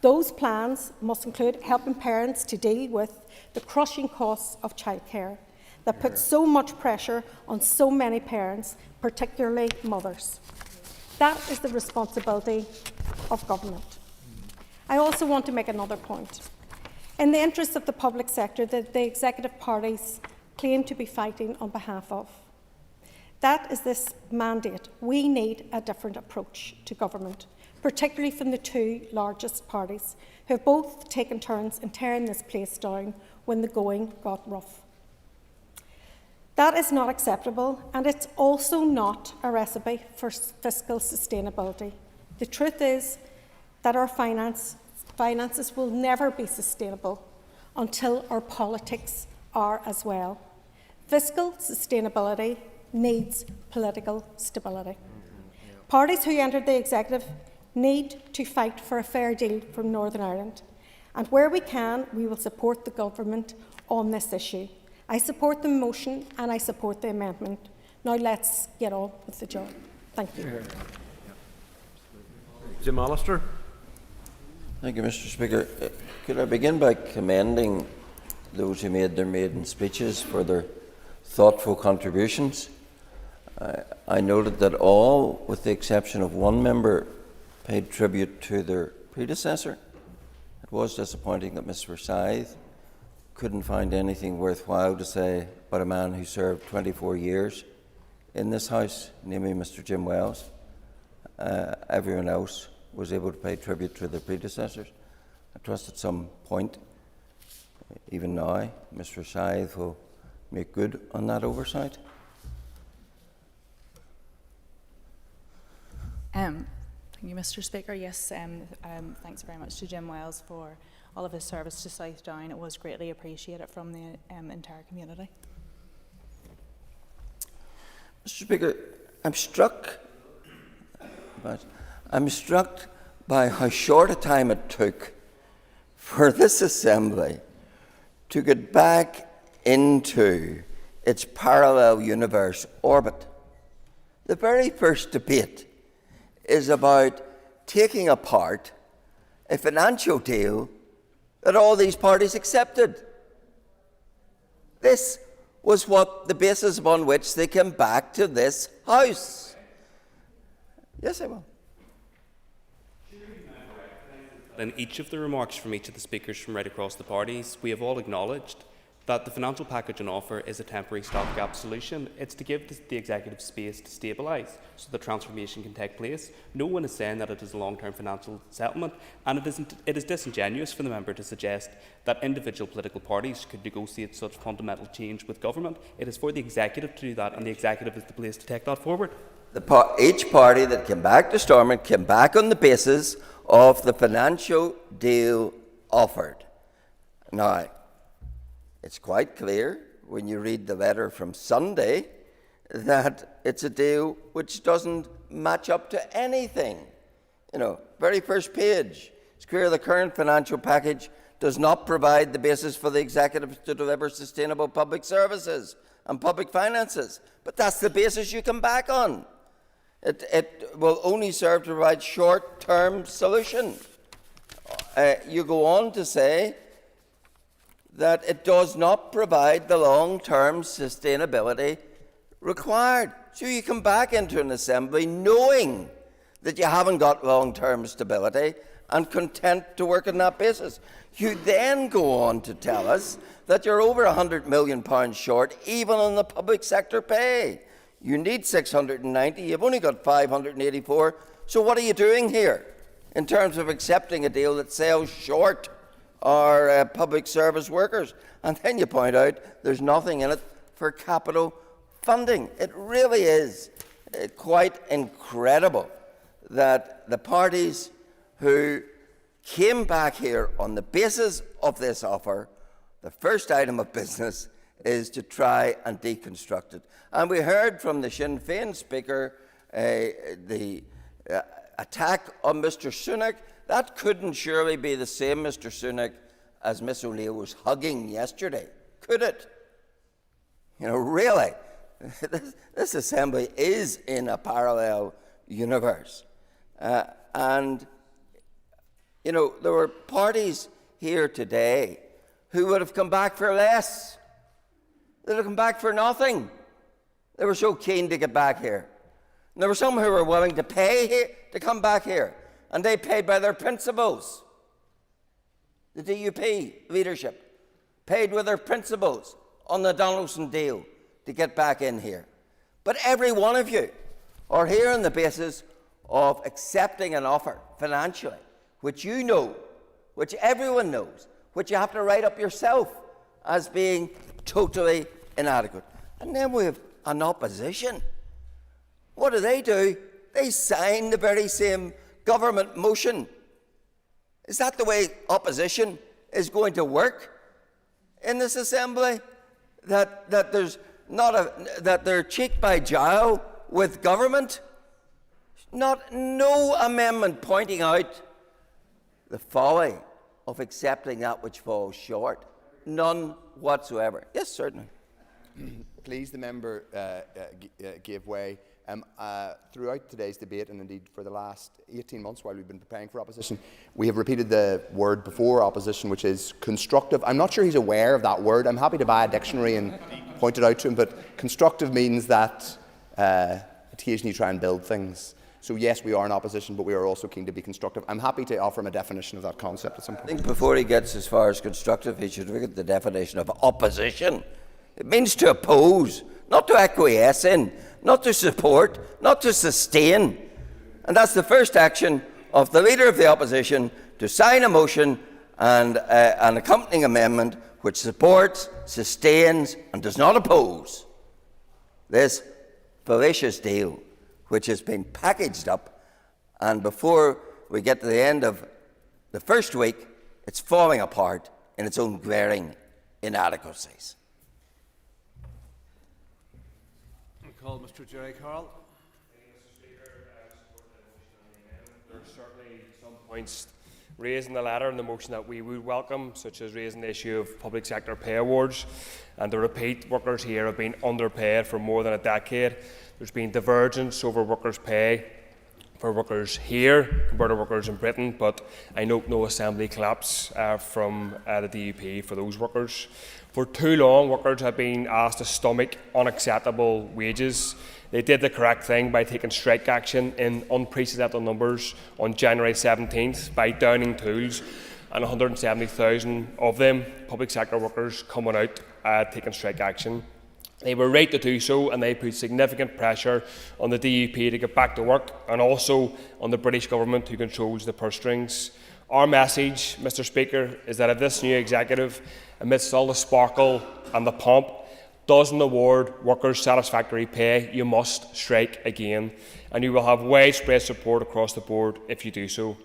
G: Those plans must include helping parents to deal with the crushing costs of childcare that put so much pressure on so many parents, particularly mothers. That is the responsibility of government. I also want to make another point. In the interests of the public sector that the executive parties claim to be fighting on behalf of, that is this mandate. We need a different approach to government, particularly from the two largest parties, who have both taken turns in tearing this place down when the going got rough. That is not acceptable, and it's also not a recipe for fiscal sustainability. The truth is that our finances will never be sustainable until our politics are as well. Fiscal sustainability needs political stability. Parties who entered the executive need to fight for a fair deal from Northern Ireland, and where we can, we will support the government on this issue. I support the motion and I support the amendment. Now let's get on with the job. Thank you.
R: Jim Allister.
D: Thank you, Mr. Speaker. Could I begin by commending those who made their maiden speeches for their thoughtful contributions? I noted that all, with the exception of one member, paid tribute to their predecessor. It was disappointing that Ms Forsyth couldn't find anything worthwhile to say about a man who served 24 years in this House, namely Mr Jim Wells. Everyone else was able to pay tribute to their predecessors. I trust at some point, even now, Ms Forsyth will make good on that oversight.
J: Thank you, Mr. Speaker. Yes, thanks very much to Jim Wells for all of his service to South Down. It was greatly appreciated from the entire community.
D: Mr. Speaker, I'm struck by how short a time it took for this Assembly to get back into its parallel universe orbit. The very first debate is about taking apart a financial deal that all these parties accepted. This was what the basis upon which they came back to this House. Yes, I will.
F: In each of the remarks from each of the speakers from right across the parties, we have all acknowledged that the financial package on offer is a temporary stopgap solution. It's to give the executive space to stabilise so the transformation can take place. No one is saying that it is a long-term financial settlement, and it is disingenuous for the member to suggest that individual political parties could negotiate such fundamental change with government. It is for the executive to do that, and the executive is the place to take that forward.
D: Each party that came back to Stormont came back on the basis of the financial deal offered. Now, it's quite clear when you read the letter from Sunday that it's a deal which doesn't match up to anything. You know, very first page. It's clear the current financial package does not provide the basis for the executive to deliver sustainable public services and public finances. But that's the basis you come back on. It will only serve to provide short-term solution. You go on to say that it does not provide the long-term sustainability required. So you come back into an Assembly knowing that you haven't got long-term stability and content to work on that basis. You then go on to tell us that you're over £100 million short even on the public sector pay. You need 690, you've only got 584. So what are you doing here in terms of accepting a deal that sells short our public service workers? And then you point out there's nothing in it for capital funding. It really is quite incredible that the parties who came back here on the basis of this offer, the first item of business is to try and deconstruct it. And we heard from the Sinn Féin speaker the attack on Mr Sunak. That couldn't surely be the same Mr Sunak as Miss O'Neill was hugging yesterday, could it? You know, really, this Assembly is in a parallel universe. And, you know, there were parties here today who would have come back for less. They would have come back for nothing. They were so keen to get back here. And there were some who were willing to pay here, to come back here. And they paid by their principles. The DUP leadership paid with their principles on the Donaldson deal to get back in here. But every one of you are here on the basis of accepting an offer financially, which you know, which everyone knows, which you have to write up yourself as being totally inadequate. And then we have an opposition. What do? They sign the very same government motion? Is that the way opposition is going to work in this assembly? That they're cheek by jowl with government? No amendment pointing out the folly of accepting that which falls short. None whatsoever. Yes, certainly.
H: Please, the member give way. Throughout today's debate, and indeed for the last 18 months while we've been preparing for opposition, we have repeated the word before opposition, which is constructive. I'm not sure he's aware of that word. I'm happy to buy a dictionary and point it out to him, but constructive means that occasionally you try and build things. So yes, we are in opposition, but we are also keen to be constructive. I'm happy to offer him a definition of that concept at some point.
D: I think before he gets as far as constructive, he should look at the definition of opposition. It means to oppose, not to acquiesce in, not to support, not to sustain. And that's the first action of the Leader of the Opposition, to sign a motion and an accompanying amendment which supports, sustains and does not oppose this fallacious deal which has been packaged up, and before we get to the end of the first week, it's falling apart in its own glaring inadequacies.
R: I call Mr. Jerry Carroll.
C: There are certainly some points raised in the letter in the motion that we would welcome, such as raising the issue of public sector pay awards. And to repeat, workers here have been underpaid for more than a decade. There's been divergence over workers' pay for workers here compared to workers in Britain, but I note no assembly collapse from the DUP for those workers. For too long, workers have been asked to stomach unacceptable wages. They did the correct thing by taking strike action in unprecedented numbers on January 17th by downing tools, and 170,000 of them, public sector workers, coming out taking strike action. They were right to do so, and they put significant pressure on the DUP to get back to work, and also on the British government, who controls the purse strings. Our message, Mr. Speaker, is that if this new executive, amidst all the sparkle and the pomp, doesn't award workers satisfactory pay, you must strike again, and you will have widespread support across the board if you do so.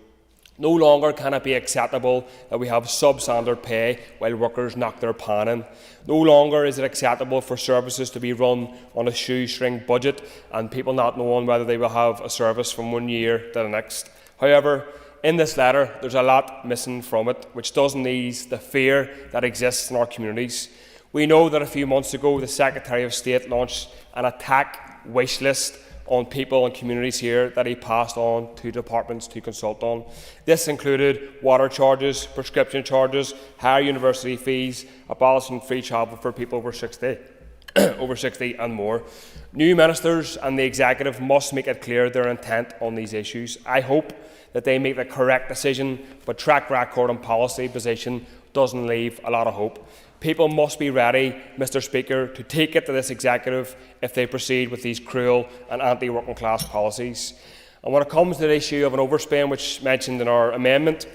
C: No longer can it be acceptable that we have substandard pay while workers knock their pan in. No longer is it acceptable for services to be run on a shoestring budget and people not knowing whether they will have a service from one year to the next. However, in this letter, there's a lot missing from it, which doesn't ease the fear that exists in our communities. We know that a few months ago, the Secretary of State launched an attack wish list on people and communities here that he passed on to departments to consult on. This included water charges, prescription charges, higher university fees, abolishing free travel for people over 60 and more. New ministers and the executive must make it clear their intent on these issues. I hope that they make the correct decision, but track record and policy position doesn't leave a lot of hope. People must be ready, Mr. Speaker, to take it to this executive if they proceed with these cruel and anti-working class policies. And when it comes to the issue of an overspend, which mentioned in our amendment,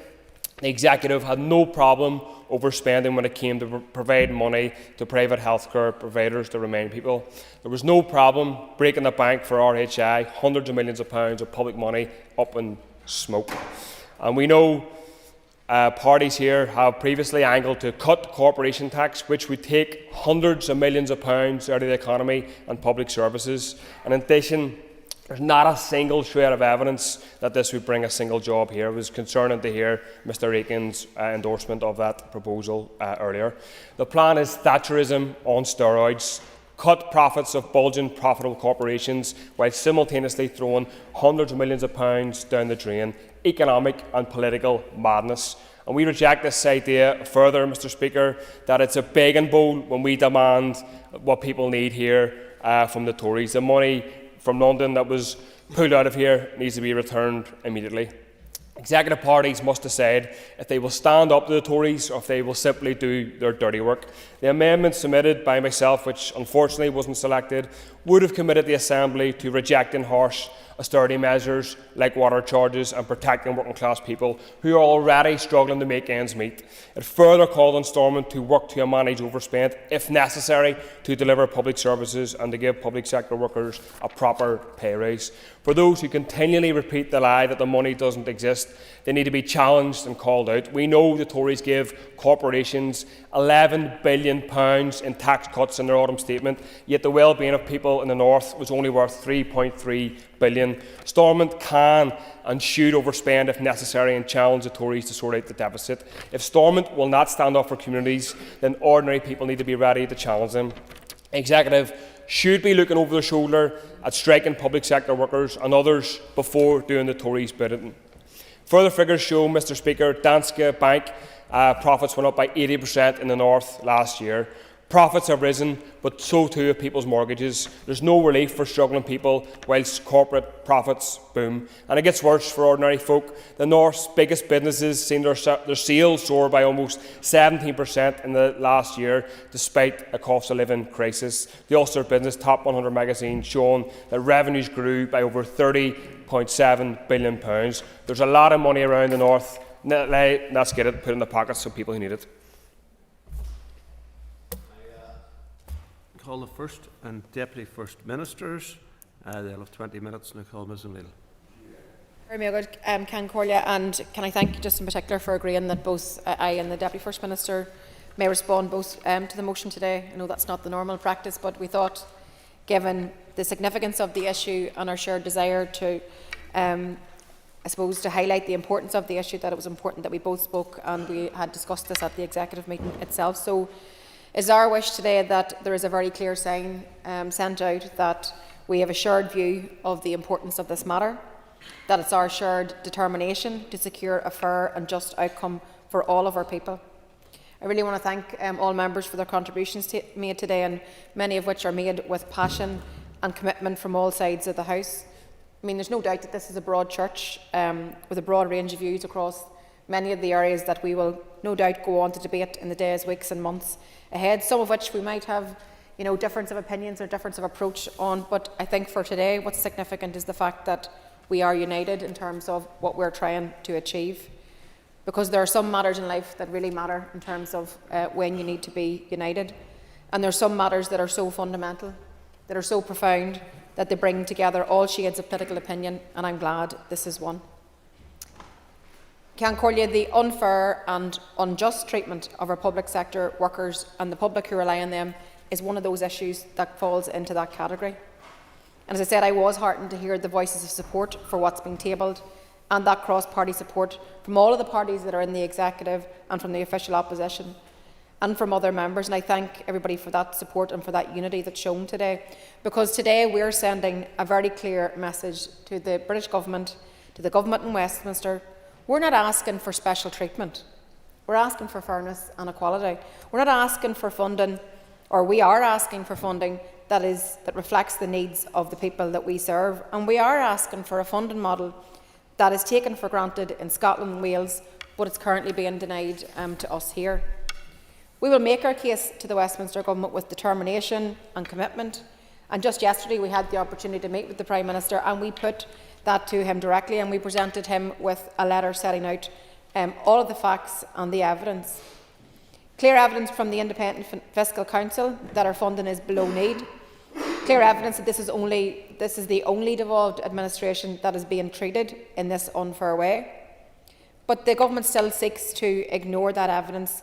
C: the executive had no problem overspending when it came to providing money to private healthcare providers to remain people. There was no problem breaking the bank for RHI, hundreds of millions of pounds of public money up in smoke. And we know parties here have previously angled to cut corporation tax, which would take hundreds of millions of pounds out of the economy and public services. And in addition, there's not a single shred of evidence that this would bring a single job here. It was concerning to hear Mr. Aiken's endorsement of that proposal earlier. The plan is Thatcherism on steroids. Cut profits of bulging profitable corporations while simultaneously throwing hundreds of millions of pounds down the drain. Economic and political madness. And we reject this idea further, Mr. Speaker, that it's a begging bowl when we demand what people need here from the Tories. The money from London that was pulled out of here needs to be returned immediately. Executive parties must decide if they will stand up to the Tories or if they will simply do their dirty work. The amendment submitted by myself, which unfortunately wasn't selected, would have committed the Assembly to rejecting harsh
M: austerity measures like water charges and protecting working class people who are already struggling to make ends meet. It further called on Stormont to work to manage overspend, if necessary, to deliver public services and to give public sector workers a proper pay rise. For those who continually repeat the lie that the money doesn't exist, they need to be challenged and called out. We know the Tories gave corporations £11 billion in tax cuts in their autumn statement, yet the well-being of people in the north was only worth £3.3 billion. Stormont can and should overspend if necessary and challenge the Tories to sort out the deficit. If Stormont will not stand up for communities, then ordinary people need to be ready to challenge them. Executive should be looking over their shoulder at striking public sector workers and others before doing the Tories' bidding. Further figures show, Mr Speaker, Danske Bank profits went up by 80% in the north last year. Profits have risen, but so too have people's mortgages. There's no relief for struggling people, whilst corporate profits boom. And it gets worse for ordinary folk. The North's biggest businesses seen their sales soar by almost 17% in the last year, despite a cost of living crisis. The Ulster Business Top 100 magazine shown that revenues grew by over £30.7 billion. There's a lot of money around the North. Let's get it put in the pockets of people who need it.
R: Call the First and Deputy First Ministers. They'll have 20 minutes, and I call Ms O'Neill.
E: Very good, Can Corlia, and can I thank you just in particular for agreeing that both I and the Deputy First Minister may respond both to the motion today. I know that's not the normal practice, but we thought, given the significance of the issue and our shared desire to, I suppose, to highlight the importance of the issue, that it was important that we both spoke, and we had discussed this at the executive meeting itself. So it's our wish today that there is a very clear sign sent out that we have a shared view of the importance of this matter, that it's our shared determination to secure a fair and just outcome for all of our people. I really want to thank all members for their contributions made today, and many of which are made with passion and commitment from all sides of the House. I mean, there's no doubt that this is a broad church with a broad range of views across many of the areas that we will no doubt go on to debate in the days, weeks and months ahead, some of which we might have difference of opinions or difference of approach on, but I think for today what's significant is the fact that we are united in terms of what we're trying to achieve, because there are some matters in life that really matter in terms of when you need to be united, and there are some matters that are so fundamental, that are so profound, that they bring together all shades of political opinion, and I'm glad this is one. Can Corlia, the unfair and unjust treatment of our public sector workers and the public who rely on them is one of those issues that falls into that category. And as I said, I was heartened to hear the voices of support for what's been tabled, and that cross-party support from all of the parties that are in the executive and from the official opposition and from other members. And I thank everybody for that support and for that unity that's shown today, because today we're sending a very clear message to the British Government, to the Government in Westminster. We're not asking for special treatment. We're asking for fairness and equality. We're not asking for funding, or we are asking for funding that reflects the needs of the people that we serve. And we are asking for a funding model that is taken for granted in Scotland and Wales, but it's currently being denied to us here. We will make our case to the Westminster Government with determination and commitment. And just yesterday we had the opportunity to meet with the Prime Minister, and we put that to him directly, and we presented him with a letter setting out all of the facts and the evidence. Clear evidence from the Independent Fiscal Council that our funding is below need. Clear evidence that this is the only devolved administration that is being treated in this unfair way. But the government still seeks to ignore that evidence.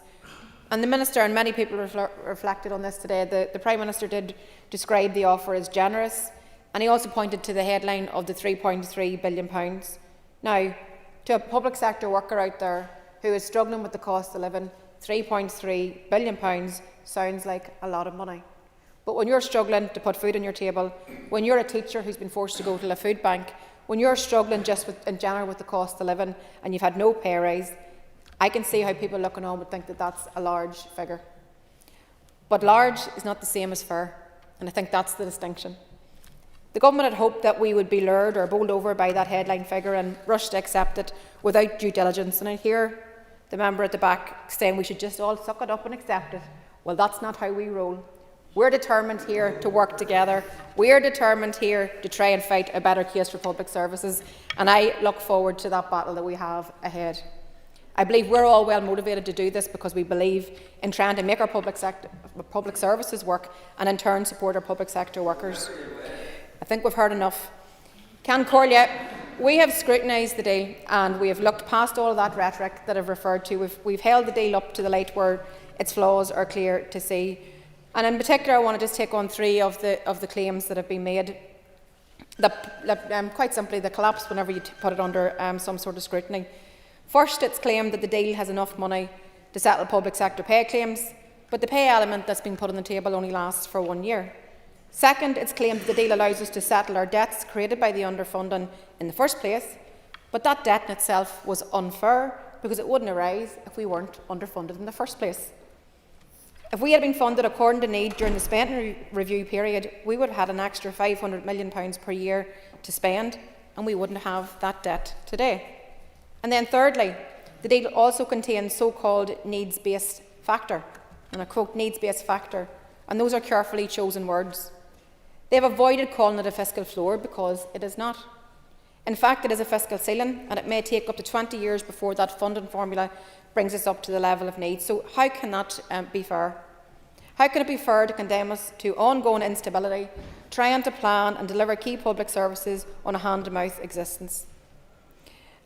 E: And the Minister and many people reflected on this today. The Prime Minister did describe the offer as generous, and he also pointed to the headline of the £3.3 billion. Now, to a public sector worker out there who is struggling with the cost of living, £3.3 billion sounds like a lot of money. But when you're struggling to put food on your table, when you're a teacher who's been forced to go to a food bank, when you're struggling just in general with the cost of living and you've had no pay rise, I can see how people looking on would think that that's a large figure. But large is not the same as fair, and I think that's the distinction. The government had hoped that we would be lured or bowled over by that headline figure and rush to accept it without due diligence. And I hear the member at the back saying we should just all suck it up and accept it. Well, that's not how we roll. We're determined here to work together. We're determined here to try and fight a better case for public services, and I look forward to that battle that we have ahead. I believe we're all well motivated to do this because we believe in trying to make our public services work and in turn support our public sector workers. I think we've heard enough. Can Corlia, we have scrutinised the deal and we have looked past all of that rhetoric that I've referred to. We've held the deal up to the light where its flaws are clear to see. And in particular, I want to just take on three of the claims that have been made. Quite simply, the collapse whenever you put it under some sort of scrutiny. First, it's claimed that the deal has enough money to settle public sector pay claims, but the pay element that's been put on the table only lasts for 1 year. Second, it's claimed that the deal allows us to settle our debts created by the underfunding in the first place, but that debt in itself was unfair because it wouldn't arise if we weren't underfunded in the first place. If we had been funded according to need during the spending review period, we would have had an extra £500 million per year to spend, and we wouldn't have that debt today. And then thirdly, the deal also contains so-called needs-based factor, and I quote, needs-based factor, and those are carefully chosen words. They have avoided calling it a fiscal floor because it is not. In fact, it is a fiscal ceiling, and it may take up to 20 years before that funding formula brings us up to the level of need. So how can that be fair? How can it be fair to condemn us to ongoing instability, trying to plan and deliver key public services on a hand-to-mouth existence?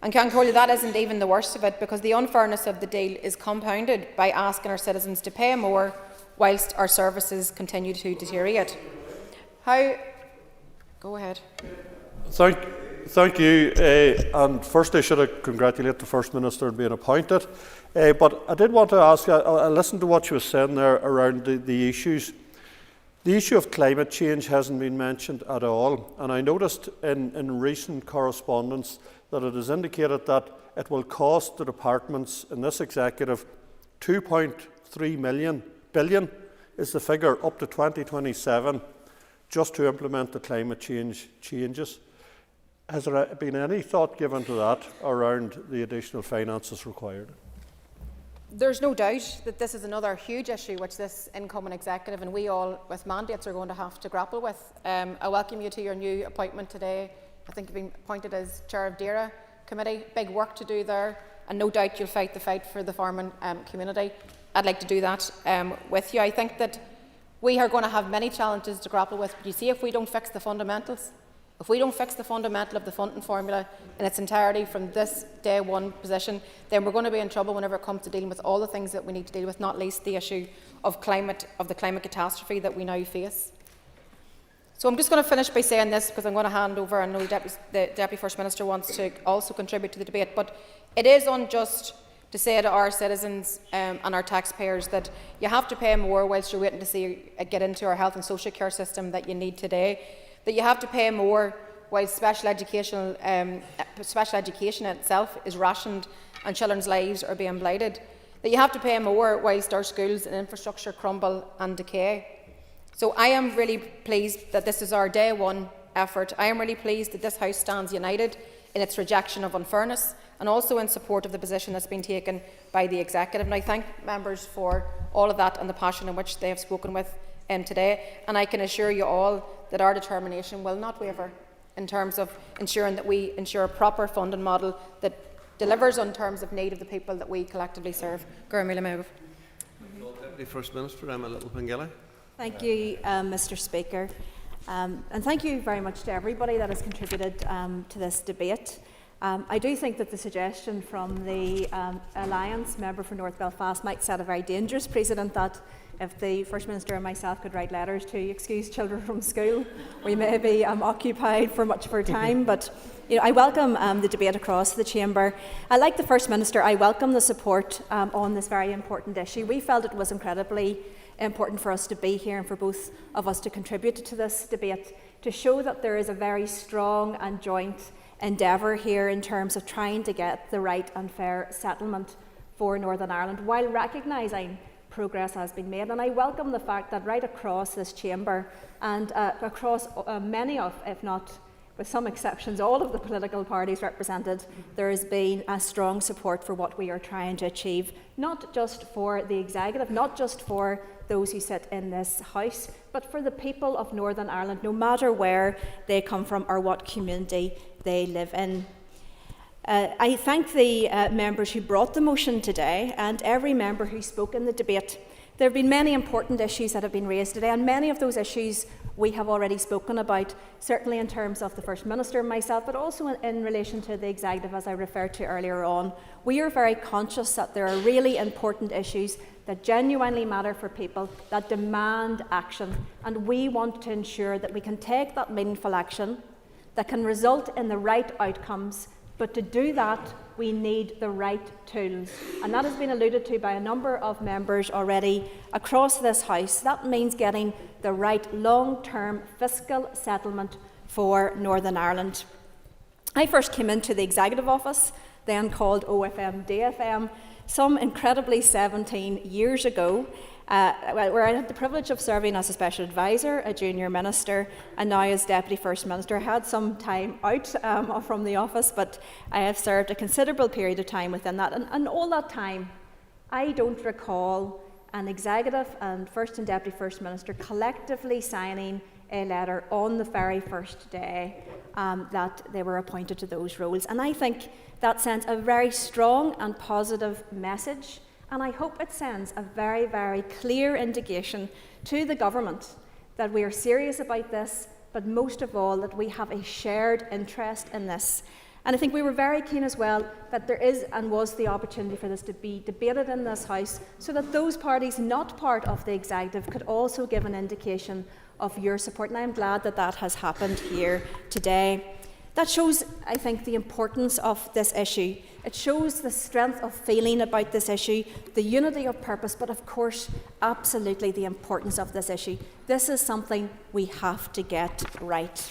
E: And Concordia, that isn't even the worst of it, because the unfairness of the deal is compounded by asking our citizens to pay more whilst our services continue to deteriorate. How? Go ahead.
I: Thank you. And first, I should have congratulated the First Minister on being appointed. But I did want to ask, I listened to what you were saying there around the issues. The issue of climate change hasn't been mentioned at all. And I noticed in recent correspondence that it is indicated that it will cost the departments in this executive £2.3 billion is the figure up to 2027 just to implement the climate change changes. Has there been any thought given to that around the additional finances required?
E: There's no doubt that this is another huge issue which this incoming executive and we all with mandates are going to have to grapple with. I welcome you to your new appointment today. I think you've been appointed as Chair of DAERA Committee. Big work to do there, and no doubt you'll fight the fight for the farming community. I'd like to do that with you. I think that we are going to have many challenges to grapple with, but you see, if we don't fix the fundamentals, if we don't fix the fundamental of the funding formula in its entirety from this day one position, then we're going to be in trouble whenever it comes to dealing with all the things that we need to deal with, not least the issue of the climate catastrophe that we now face. So I'm just going to finish by saying this, because I'm going to hand over, I know the Deputy First Minister wants to also contribute to the debate, but it is unjust to say to our citizens and our taxpayers that you have to pay more whilst you're waiting to see get into our health and social care system that you need today, that you have to pay more while special education itself is rationed and children's lives are being blighted, that you have to pay more whilst our schools and infrastructure crumble and decay. So I am really pleased that this is our day one effort. I am really pleased that this House stands united in its rejection of unfairness and also in support of the position that's been taken by the Executive. And I thank members for all of that and the passion in which they have spoken with today. And I can assure you all that our determination will not waver in terms of ensuring that we ensure a proper funding model that delivers on terms of need of the people that we collectively serve.
R: Deputy First Minister, I'm a little Pingilla.
V: Thank you, Mr. Speaker, and thank you very much to everybody that has contributed to this debate. I do think that the suggestion from the Alliance member for North Belfast might set a very dangerous precedent that if the First Minister and myself could write letters to excuse children from school, we may be occupied for much of our time. But I welcome the debate across the chamber. Like the First Minister, I welcome the support on this very important issue. We felt it was incredibly important for us to be here and for both of us to contribute to this debate, to show that there is a very strong and joint endeavour here in terms of trying to get the right and fair settlement for Northern Ireland, while recognising progress has been made. And I welcome the fact that right across this chamber and across many of, if not with some exceptions, all of the political parties represented, there has been a strong support for what we are trying to achieve, not just for the executive, not just for those who sit in this House, but for the people of Northern Ireland, no matter where they come from or what community they live in. I thank the members who brought the motion today and every member who spoke in the debate. There have been many important issues that have been raised today, and many of those issues we have already spoken about, certainly in terms of the First Minister and myself, but also in relation to the Executive, as I referred to earlier on. We are very conscious that there are really important issues that genuinely matter for people, that demand action, and we want to ensure that we can take that meaningful action that can result in the right outcomes. But to do that, we need the right tools. And that has been alluded to by a number of members already across this House. That means getting the right long-term fiscal settlement for Northern Ireland. I first came into the Executive Office, then called OFM-DFM, some incredibly 17 years ago, where I had the privilege of serving as a special advisor, a junior minister, and now as Deputy First Minister. I had some time out from the office, but I have served a considerable period of time within that. And all that time, I don't recall an Executive and First and Deputy First Minister collectively signing a letter on the very first day that they were appointed to those roles. And I think that sends a very strong and positive message. And I hope it sends a very, very clear indication to the government that we are serious about this, but most of all, that we have a shared interest in this. And I think we were very keen as well that there is and was the opportunity for this to be debated in this House, so that those parties not part of the Executive could also give an indication of your support. And I'm glad that that has happened here today. That shows, I think, the importance of this issue. It shows the strength of feeling about this issue, the unity of purpose, but of course, absolutely the importance of this issue. This is something we have to get right.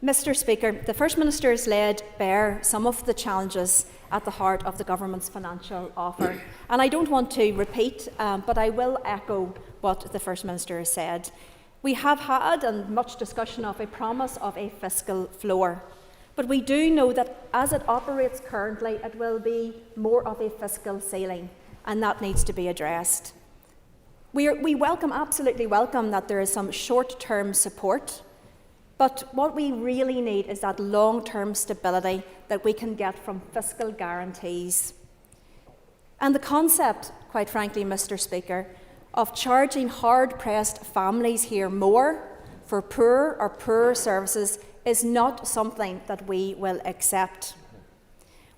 V: Mr. Speaker, the First Minister has laid bare some of the challenges at the heart of the government's financial offer. And I don't want to repeat, but I will echo what the First Minister has said. We have had and much discussion of a promise of a fiscal floor. But we do know that as it operates currently, it will be more of a fiscal ceiling, and that needs to be addressed. We absolutely welcome that there is some short-term support, but what we really need is that long-term stability that we can get from fiscal guarantees. And the concept, quite frankly, Mr. Speaker, of charging hard-pressed families here more for poorer services is not something that we will accept.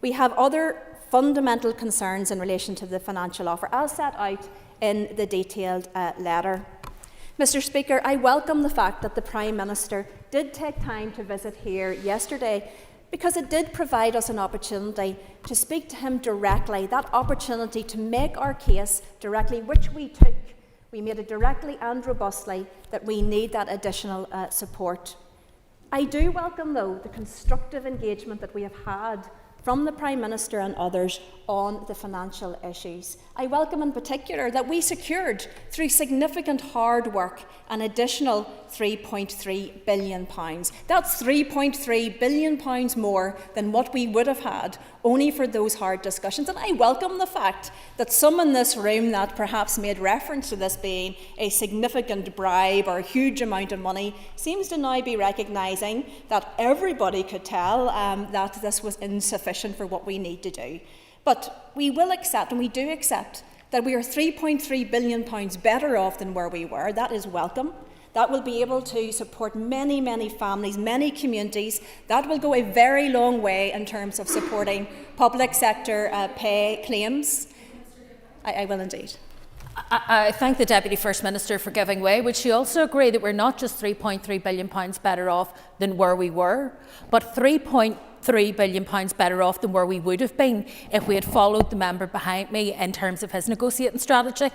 V: We have other fundamental concerns in relation to the financial offer, as set out in the detailed letter. Mr. Speaker, I welcome the fact that the Prime Minister did take time to visit here yesterday, because it did provide us an opportunity to speak to him directly, that opportunity to make our case directly, which we took. We made it directly and robustly that we need that additional support. I do welcome, though, the constructive engagement that we have had from the Prime Minister and others on the financial issues. I welcome in particular that we secured, through significant hard work, an additional £3.3 billion. That's £3.3 billion more than what we would have had only for those hard discussions. And I welcome the fact that some in this room that perhaps made reference to this being a significant bribe or a huge amount of money seems to now be recognising that everybody could tell that this was insufficient for what we need to do. But we will accept, and we do accept, that we are £3.3 billion better off than where we were. That is welcome. That will be able to support many, many families, many communities. That will go a very long way in terms of supporting public sector pay claims. I will indeed.
N: I thank the Deputy First Minister for giving way. Would she also agree that we're not just £3.3 billion better off than where we were, but £3.3 billion better off than where we would have been if we had followed the member behind me in terms of his negotiating strategy?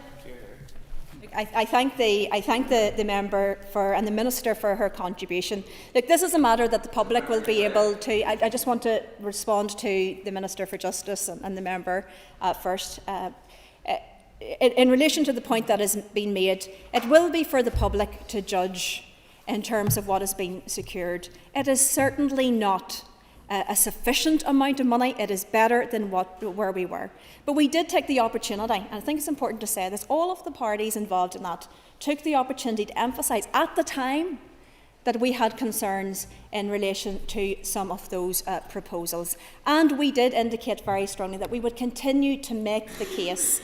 V: I thank the member and the Minister for her contribution. Look, this is a matter that the public will be able to. I just want to respond to the Minister for Justice and the member first. In relation to the point that has been made, it will be for the public to judge
U: in terms of what has been secured. It is certainly not a sufficient amount of money. It is better than where we were. But we did take the opportunity, and I think it's important to say this, all of the parties involved in that took the opportunity to emphasise at the time that we had concerns in relation to some of those proposals. And we did indicate very strongly that we would continue to make the case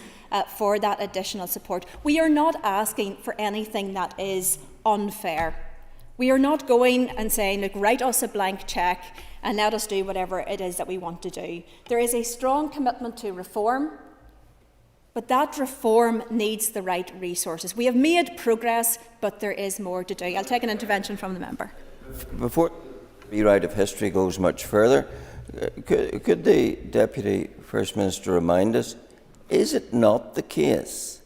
U: for that additional support. We are not asking for anything that is unfair. We are not going and saying, look, write us a blank cheque and let us do whatever it is that we want to do. There is a strong commitment to reform, but that reform needs the right resources. We have made progress, but there is more to do. I'll take an intervention from the member.
D: Before the rewrite of history goes much further, could the Deputy First Minister remind us, is it not the case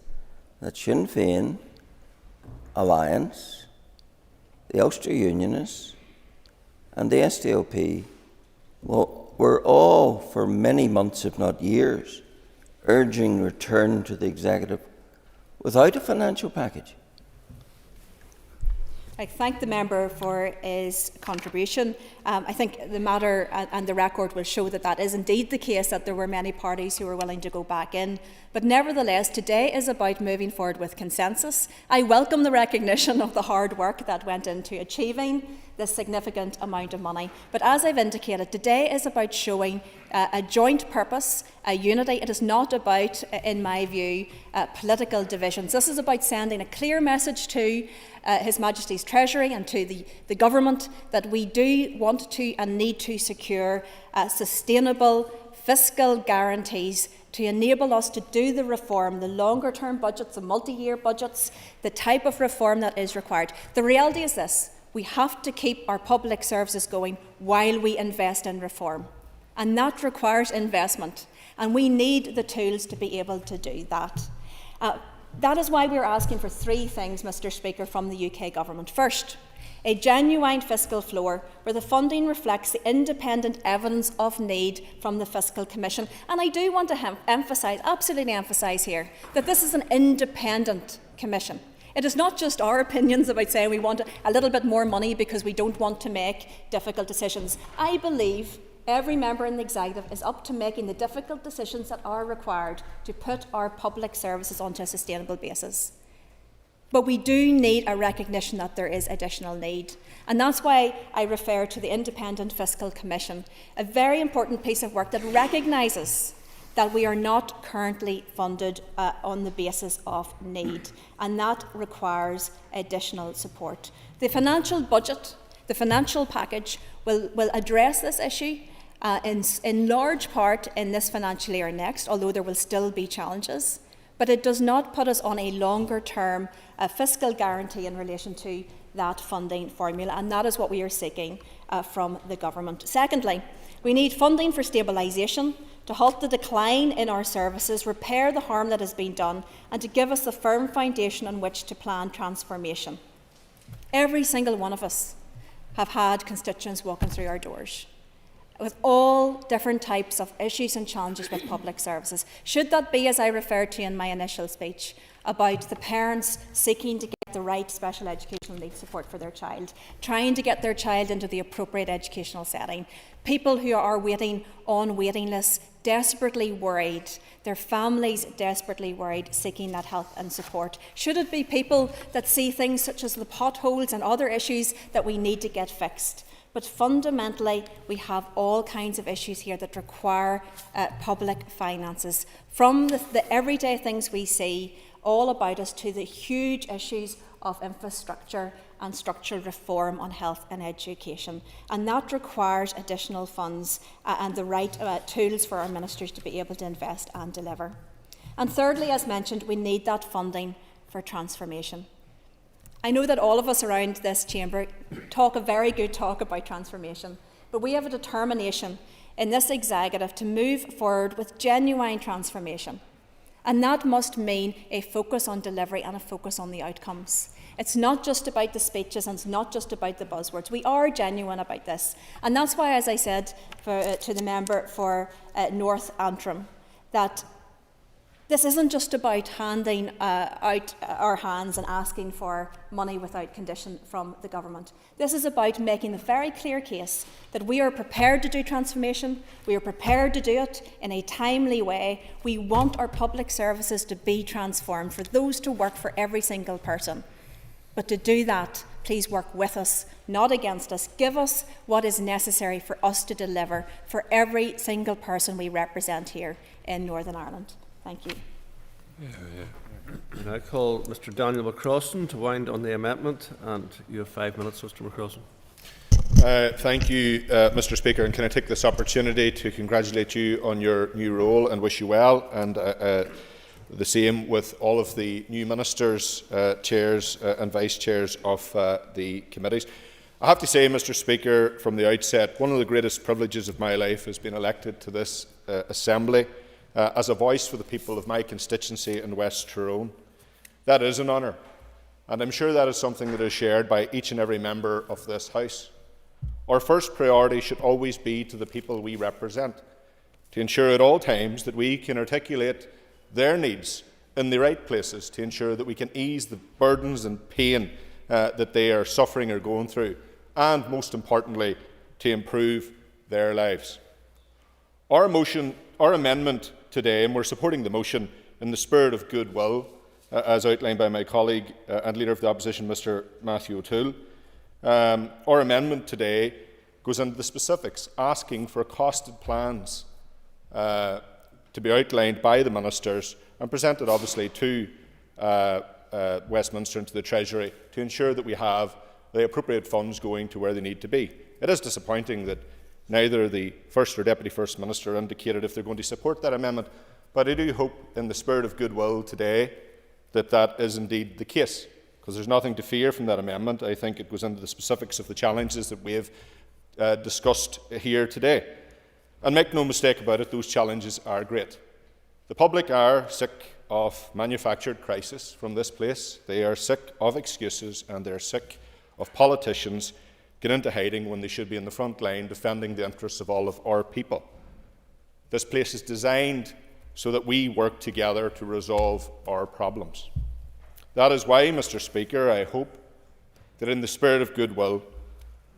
D: that Sinn Féin, Alliance, the Ulster Unionists and the SDLP were all, for many months if not years, urging return to the executive without a financial package?
U: I thank the member for his contribution. I think the matter and the record will show that that is indeed the case, that there were many parties who were willing to go back in. But nevertheless, today is about moving forward with consensus. I welcome the recognition of the hard work that went into achieving this significant amount of money. But as I've indicated, today is about showing a joint purpose, a unity. It is not about, in my view, political divisions. This is about sending a clear message to His Majesty's Treasury and to the government that we do want to and need to secure sustainable fiscal guarantees to enable us to do the reform, the longer-term budgets, the multi-year budgets, the type of reform that is required. The reality is this: we have to keep our public services going while we invest in reform. And that requires investment. And we need the tools to be able to do that. That is why we are asking for three things, Mr. Speaker, from the UK Government. First, a genuine fiscal floor where the funding reflects the independent evidence of need from the Fiscal Commission. And I do want to absolutely emphasise here, that this is an independent commission. It is not just our opinions about saying we want a little bit more money because we don't want to make difficult decisions. I believe every member in the executive is up to making the difficult decisions that are required to put our public services onto a sustainable basis. But we do need a recognition that there is additional need. And that's why I refer to the Independent Fiscal Commission, a very important piece of work that recognises that we are not currently funded on the basis of need, and that requires additional support. The financial budget, the financial package, will address this issue in large part in this financial year next, although there will still be challenges. But it does not put us on a longer-term fiscal guarantee in relation to that funding formula, and that is what we are seeking from the government. Secondly, we need funding for stabilisation, to halt the decline in our services, repair the harm that has been done, and to give us the firm foundation on which to plan transformation. Every single one of us have had constituents walking through our doors with all different types of issues and challenges with public services. Should that be, as I referred to in my initial speech, about the parents seeking to get the right special educational needs support for their child, trying to get their child into the appropriate educational setting, people who are waiting on waiting lists, desperately worried, their families desperately worried, seeking that help and support. Should it be people that see things such as the potholes and other issues that we need to get fixed? But fundamentally, we have all kinds of issues here that require public finances, from the everyday things we see all about us to the huge issues of infrastructure and structural reform on health and education. And that requires additional funds and the right tools for our ministers to be able to invest and deliver. And thirdly, as mentioned, we need that funding for transformation. I know that all of us around this chamber talk a very good talk about transformation, but we have a determination in this executive to move forward with genuine transformation. And that must mean a focus on delivery and a focus on the outcomes. It's not just about the speeches and it's not just about the buzzwords. We are genuine about this. And that's why, as I said to the member for North Antrim, that
V: This isn't just about handing out our hands and asking for money without condition from the government. This is about making the very clear case that we are prepared to do transformation, we are prepared to do it in a timely way. We want our public services to be transformed, for those to work for every single person. But to do that, please work with us, not against us. Give us what is necessary for us to deliver for every single person we represent here in Northern Ireland. Thank you.
R: And I call Mr. Daniel McCrossan to wind on the amendment, and you have 5 minutes, Mr. McCrossan.
K: Thank you, Mr. Speaker, and can I take this opportunity to congratulate you on your new role and wish you well, and the same with all of the new ministers, chairs and vice chairs of the committees. I have to say, Mr. Speaker, from the outset, one of the greatest privileges of my life has been elected to this Assembly as a voice for the people of my constituency in West Tyrone. That is an honour, and I'm sure that is something that is shared by each and every member of this House. Our first priority should always be to the people we represent, to ensure at all times that we can articulate their needs in the right places, to ensure that we can ease the burdens and pain that they are suffering or going through, and most importantly, to improve their lives. Our amendment today, and we're supporting the motion in the spirit of goodwill, as outlined by my colleague and Leader of the Opposition, Mr. Matthew O'Toole. Our amendment today goes into the specifics, asking for costed plans to be outlined by the ministers and presented, obviously, to Westminster and to the Treasury to ensure that we have the appropriate funds going to where they need to be. It is disappointing that neither the First or Deputy First Minister indicated if they're going to support that amendment, but I do hope in the spirit of goodwill today that that is indeed the case, because there's nothing to fear from that amendment. I think it goes into the specifics of the challenges that we have discussed here today. And make no mistake about it, those challenges are great. The public are sick of manufactured crisis from this place. They are sick of excuses, and they're sick of politicians get into hiding when they should be in the front line defending the interests of all of our people. This place is designed so that we work together to resolve our problems. That is why, Mr. Speaker, I hope that in the spirit of goodwill,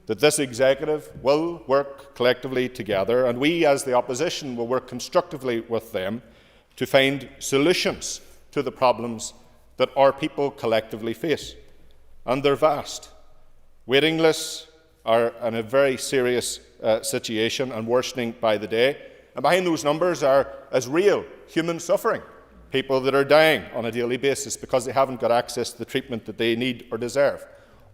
K: that this executive will work collectively together, and we as the opposition will work constructively with them to find solutions to the problems that our people collectively face. And they're vast. Waiting lists are in a very serious situation and worsening by the day. And behind those numbers is real human suffering. People that are dying on a daily basis because they haven't got access to the treatment that they need or deserve.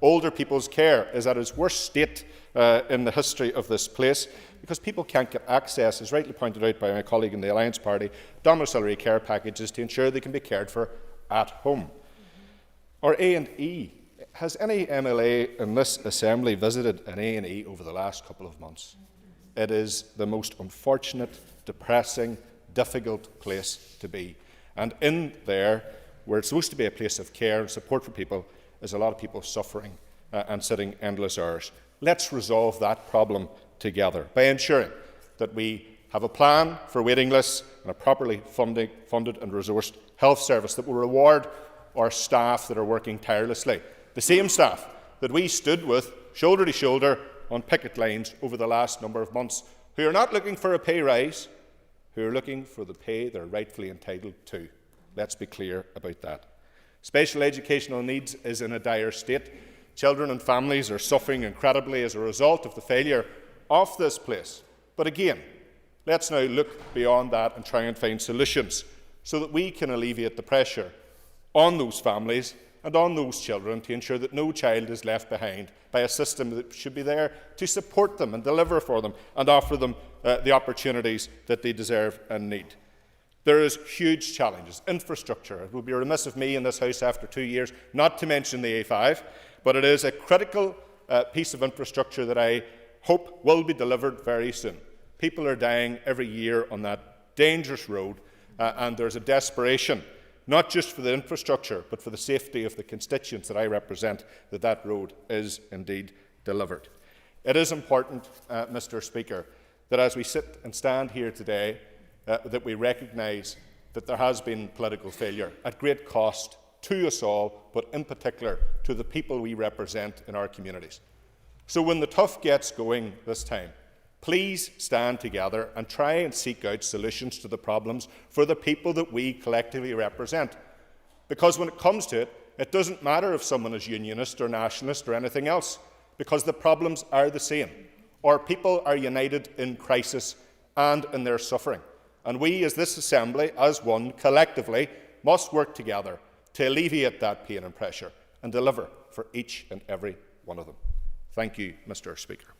K: Older people's care is at its worst state in the history of this place because people can't get access, as rightly pointed out by my colleague in the Alliance Party, domiciliary care packages to ensure they can be cared for at home. Or A&E. Has any MLA in this Assembly visited an A&E over the last couple of months? It is the most unfortunate, depressing, difficult place to be. And in there, where it's supposed to be a place of care and support for people, is a lot of people suffering and sitting endless hours. Let's resolve that problem together by ensuring that we have a plan for waiting lists and a properly funded and resourced health service that will reward our staff that are working tirelessly. The same staff that we stood with shoulder to shoulder on picket lines over the last number of months, who are not looking for a pay rise, who are looking for the pay they're rightfully entitled to. Let's be clear about that. Special educational needs is in a dire state. Children and families are suffering incredibly as a result of the failure of this place. But again, let's now look beyond that and try and find solutions so that we can alleviate the pressure on those families and on those children to ensure that no child is left behind by a system that should be there to support them and deliver for them and offer them the opportunities that they deserve and need. There is huge challenges. Infrastructure. It would be remiss of me in this House after 2 years not to mention the A5, but it is a critical piece of infrastructure that I hope will be delivered very soon. People are dying every year on that dangerous road, and there's a desperation, not just for the infrastructure, but for the safety of the constituents that I represent, that that road is indeed delivered. It is important, Mr. Speaker, that as we sit and stand here today, that we recognise that there has been political failure at great cost to us all, but in particular to the people we represent in our communities. So when the tough gets going this time, please stand together and try and seek out solutions to the problems for the people that we collectively represent. Because when it comes to it, it doesn't matter if someone is unionist or nationalist or anything else, because the problems are the same. Our people are united in crisis and in their suffering. And we, as this Assembly, as one, collectively, must work together to alleviate that pain and pressure and deliver for each and every one of them. Thank you, Mr. Speaker.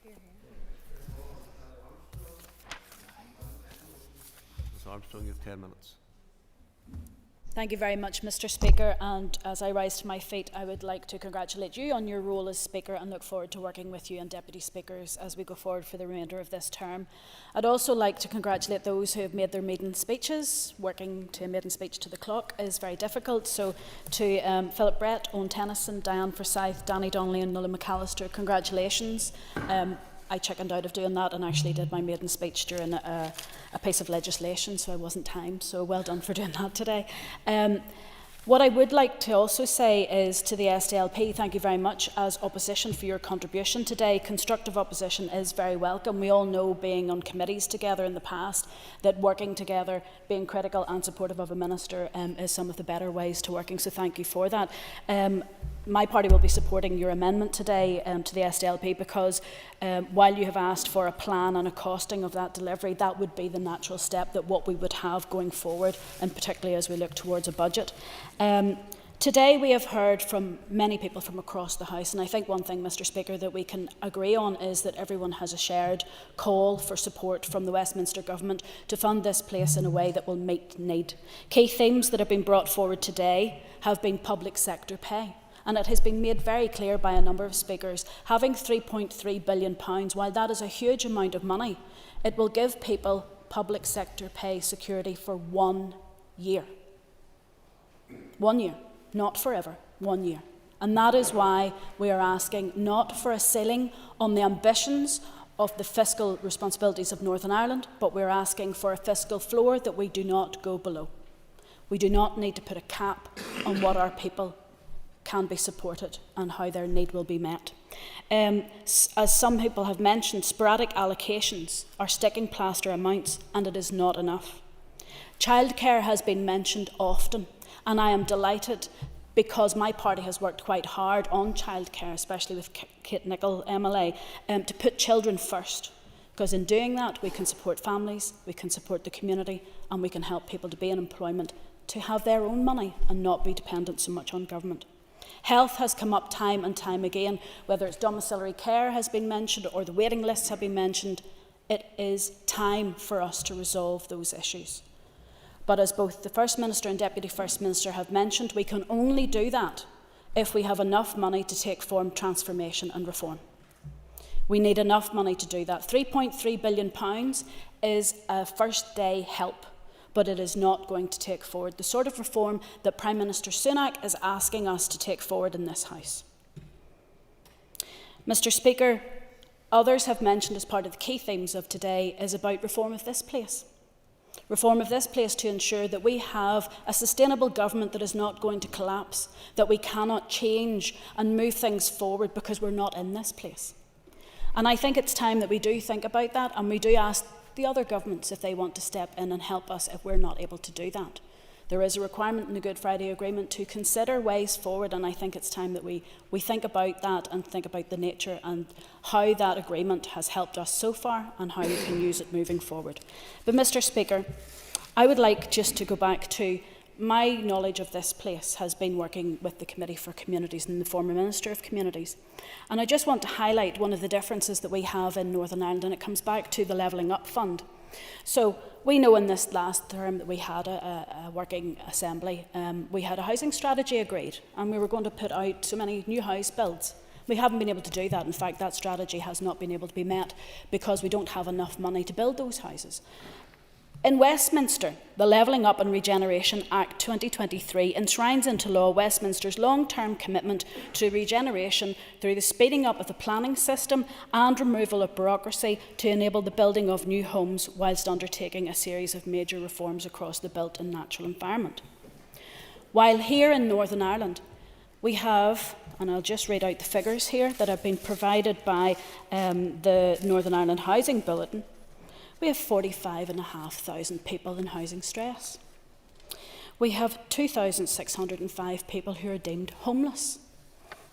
R: Ms Armstrong, you have 10 minutes.
P: Thank you very much, Mr. Speaker, and as I rise to my feet, I would like to congratulate you on your role as Speaker and look forward to working with you and Deputy Speakers as we go forward for the remainder of this term. I'd also like to congratulate those who have made their maiden speeches. Working to a maiden speech to the clock is very difficult, so to Philip Brett, Owen Tennyson, Diane Forsyth, Danny Donnelly and Nuala McAllister, congratulations. I chickened out of doing that and actually did my maiden speech during a piece of legislation, so I wasn't timed, so well done for doing that today. What I would like to also say is to the SDLP, thank you very much as opposition for your contribution today. Constructive opposition is very welcome. We all know, being on committees together in the past, that working together, being critical and supportive of a minister is some of the better ways to working, so thank you for that. My party will be supporting your amendment today to the SDLP because while you have asked for a plan and a costing of that delivery, that would be the natural step that what we would have going forward, and particularly as we look towards a budget. Today we have heard from many people from across the House, and I think one thing, Mr. Speaker, that we can agree on is that everyone has a shared call for support from the Westminster Government to fund this place in a way that will meet need. Key themes that have been brought forward today have been public sector pay. And it has been made very clear by a number of speakers, having £3.3 billion, while that is a huge amount of money, it will give people public sector pay security for 1 year. 1 year, not forever, 1 year. And that is why we are asking not for a ceiling on the ambitions of the fiscal responsibilities of Northern Ireland, but we're asking for a fiscal floor that we do not go below. We do not need to put a cap on what our people can be supported and how their need will be met. As some people have mentioned, sporadic allocations are sticking plaster amounts, and it is not enough. Childcare has been mentioned often, and I am delighted because my party has worked quite hard on childcare, especially with Kate Nicholl, MLA, to put children first. Because in doing that, we can support families, we can support the community, and we can help people to be in employment, to have their own money and not be dependent so much on government. Health has come up time and time again, whether it's domiciliary care has been mentioned or the waiting lists have been mentioned. It is time for us to resolve those issues. But as both the First Minister and Deputy First Minister have mentioned, we can only do that if we have enough money to take form transformation and reform. We need enough money to do that. £3.3 billion is a first day help, but it is not going to take forward the sort of reform that Prime Minister Sunak is asking us to take forward in this House. Mr. Speaker, others have mentioned as part of the key themes of today is about reform of this place. Reform of this place to ensure that we have a sustainable government that is not going to collapse, that we cannot change and move things forward because we're not in this place. And I think it's time that we do think about that, and we do ask the other governments if they want to step in and help us if we're not able to do that. There is a requirement in the Good Friday Agreement to consider ways forward, and I think it's time that we think about that and think about the nature and how that agreement has helped us so far and how we can use it moving forward. But Mr. Speaker, I would like just to go back to my knowledge of this place has been working with the Committee for Communities and the former Minister of Communities. And I just want to highlight one of the differences that we have in Northern Ireland, and it comes back to the Levelling Up Fund. So we know in this last term that we had a working assembly. We had a housing strategy agreed, and we were going to put out so many new house builds. We haven't been able to do that. In fact, that strategy has not been able to be met because we don't have enough money to build those houses. In Westminster, the Levelling Up and Regeneration Act 2023 enshrines into law Westminster's long-term commitment to regeneration through the speeding up of the planning system and removal of bureaucracy to enable the building of new homes whilst undertaking a series of major reforms across the built and natural environment. While here in Northern Ireland, we have, and I'll just read out the figures here that have been provided by the Northern Ireland Housing Bulletin, we have 45,500 people in housing stress. We have 2,605 people who are deemed homeless.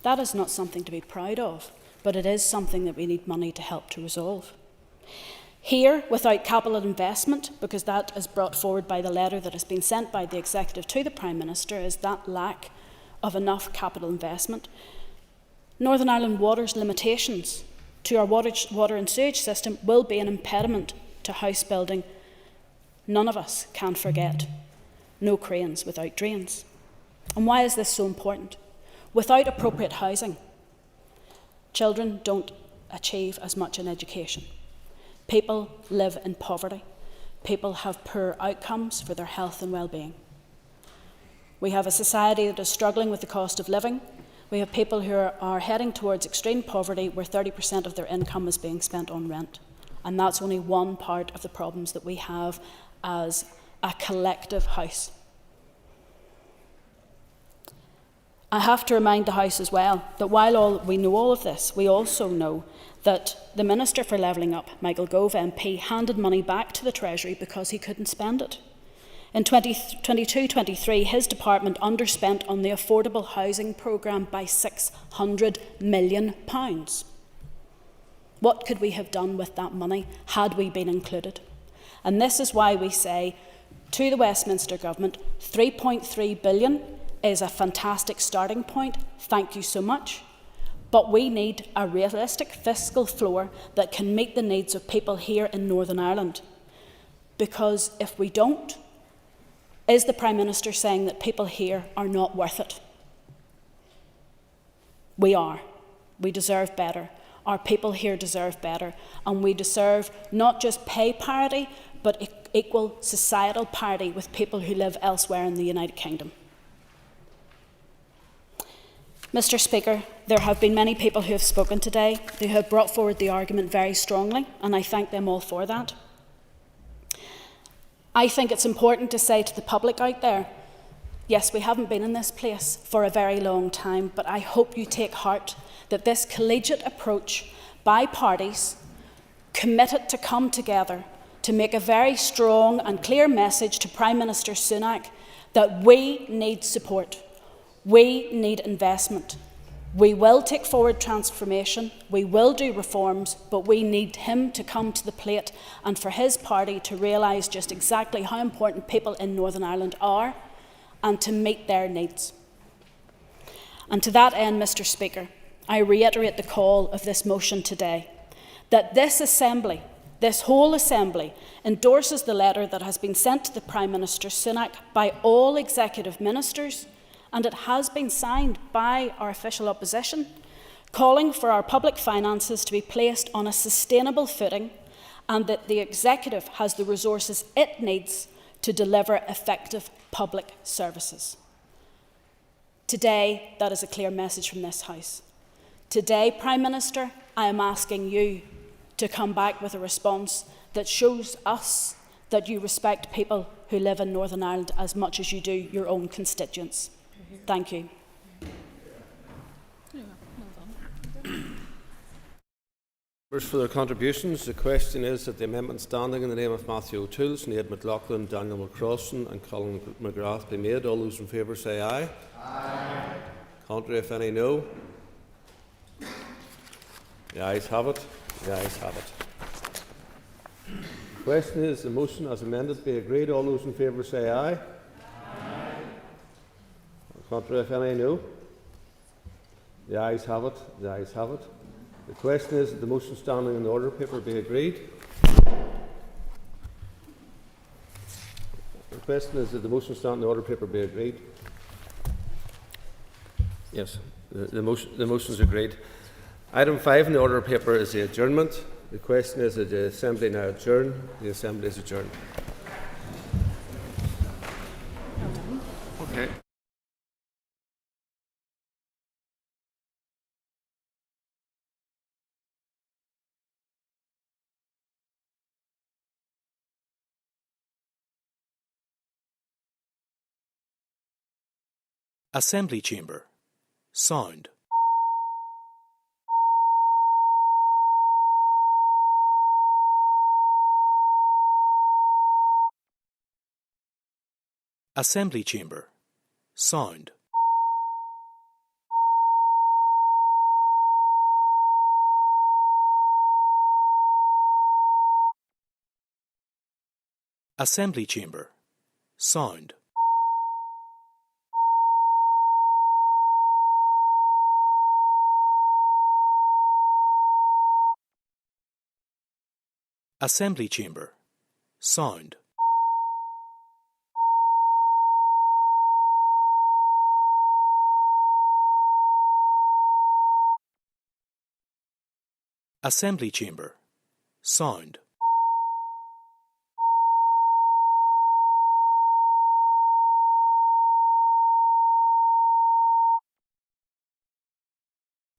P: That is not something to be proud of, but it is something that we need money to help to resolve. Here, without capital investment, because that is brought forward by the letter that has been sent by the Executive to the Prime Minister, is that lack of enough capital investment. Northern Ireland Water's limitations to our water and sewage system will be an impediment to house building. None of us can forget no cranes without drains. And why is this so important? Without appropriate housing, children don't achieve as much in education. People live in poverty. People have poor outcomes for their health and well-being. We have a society that is struggling with the cost of living. We have people who are heading towards extreme poverty where 30% of their income is being spent on rent. And that's only one part of the problems that we have as a collective house. I have to remind the House as well that while we know all of this, we also know that the Minister for Levelling Up, Michael Gove MP, handed money back to the Treasury because he couldn't spend it. In 2022-23, his department underspent on the affordable housing programme by £600 million. What could we have done with that money had we been included? And this is why we say to the Westminster Government, £3.3 billion is a fantastic starting point. Thank you so much. But we need a realistic fiscal floor that can meet the needs of people here in Northern Ireland. Because if we don't, is the Prime Minister saying that people here are not worth it? We are. We deserve better. Our people here deserve better, and we deserve not just pay parity, but equal societal parity with people who live elsewhere in the United Kingdom. Mr. Speaker, there have been many people who have spoken today who have brought forward the argument very strongly, and I thank them all for that. I think it's important to say to the public out there, yes, we haven't been in this place for a very long time, but I hope you take heart that this collegiate approach by parties committed to come together to make a very strong and clear message to Prime Minister Sunak that we need support, we need investment. We will take forward transformation, we will do reforms, but we need him to come to the plate and for his party to realise just exactly how important people in Northern Ireland are and to meet their needs. And to that end, Mr. Speaker, I reiterate the call of this motion today, that this Assembly, this whole Assembly, endorses the letter that has been sent to the Prime Minister Sunak by all executive ministers, and it has been signed by our official opposition, calling for our public finances to be placed on a sustainable footing and that the Executive has the resources it needs to deliver effective public services. Today, that is a clear message from this House. Today, Prime Minister, I am asking you to come back with a response that shows us that you respect people who live in Northern Ireland as much as you do your own constituents. Thank you.
R: Members for their contributions. The question is that the amendment standing in the name of Matthew O'Toole, Sinead McLaughlin, Daniel McCrossan and Colin McGrath be made. All those in favour say aye. Aye. Contrary, if any, no. The ayes have it. The ayes have it. The question is the motion as amended be agreed. All those in favour say aye. Aye. Contrary, if any, no. The ayes have it. The ayes have it. The question is that the motion standing in the order paper be agreed. The question is that the motion standing in the order paper be agreed. Yes, the motion is agreed. Item 5 in the order paper is the adjournment. The question is that the Assembly now adjourn. The Assembly is adjourned. Okay.
S: Assembly Chamber. Sound. Assembly Chamber. Sound. Assembly Chamber. Sound. Assembly Chamber. Sound. Assembly Chamber. Sound.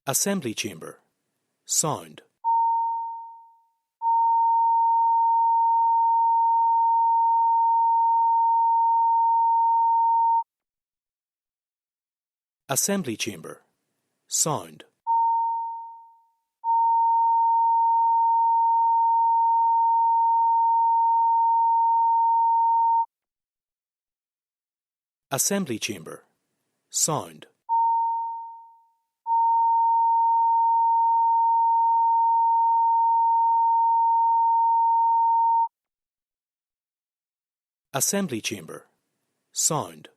S: Assembly Chamber. Sound. Assembly Chamber. Sound. Assembly Chamber. Sound. Assembly Chamber. Sound.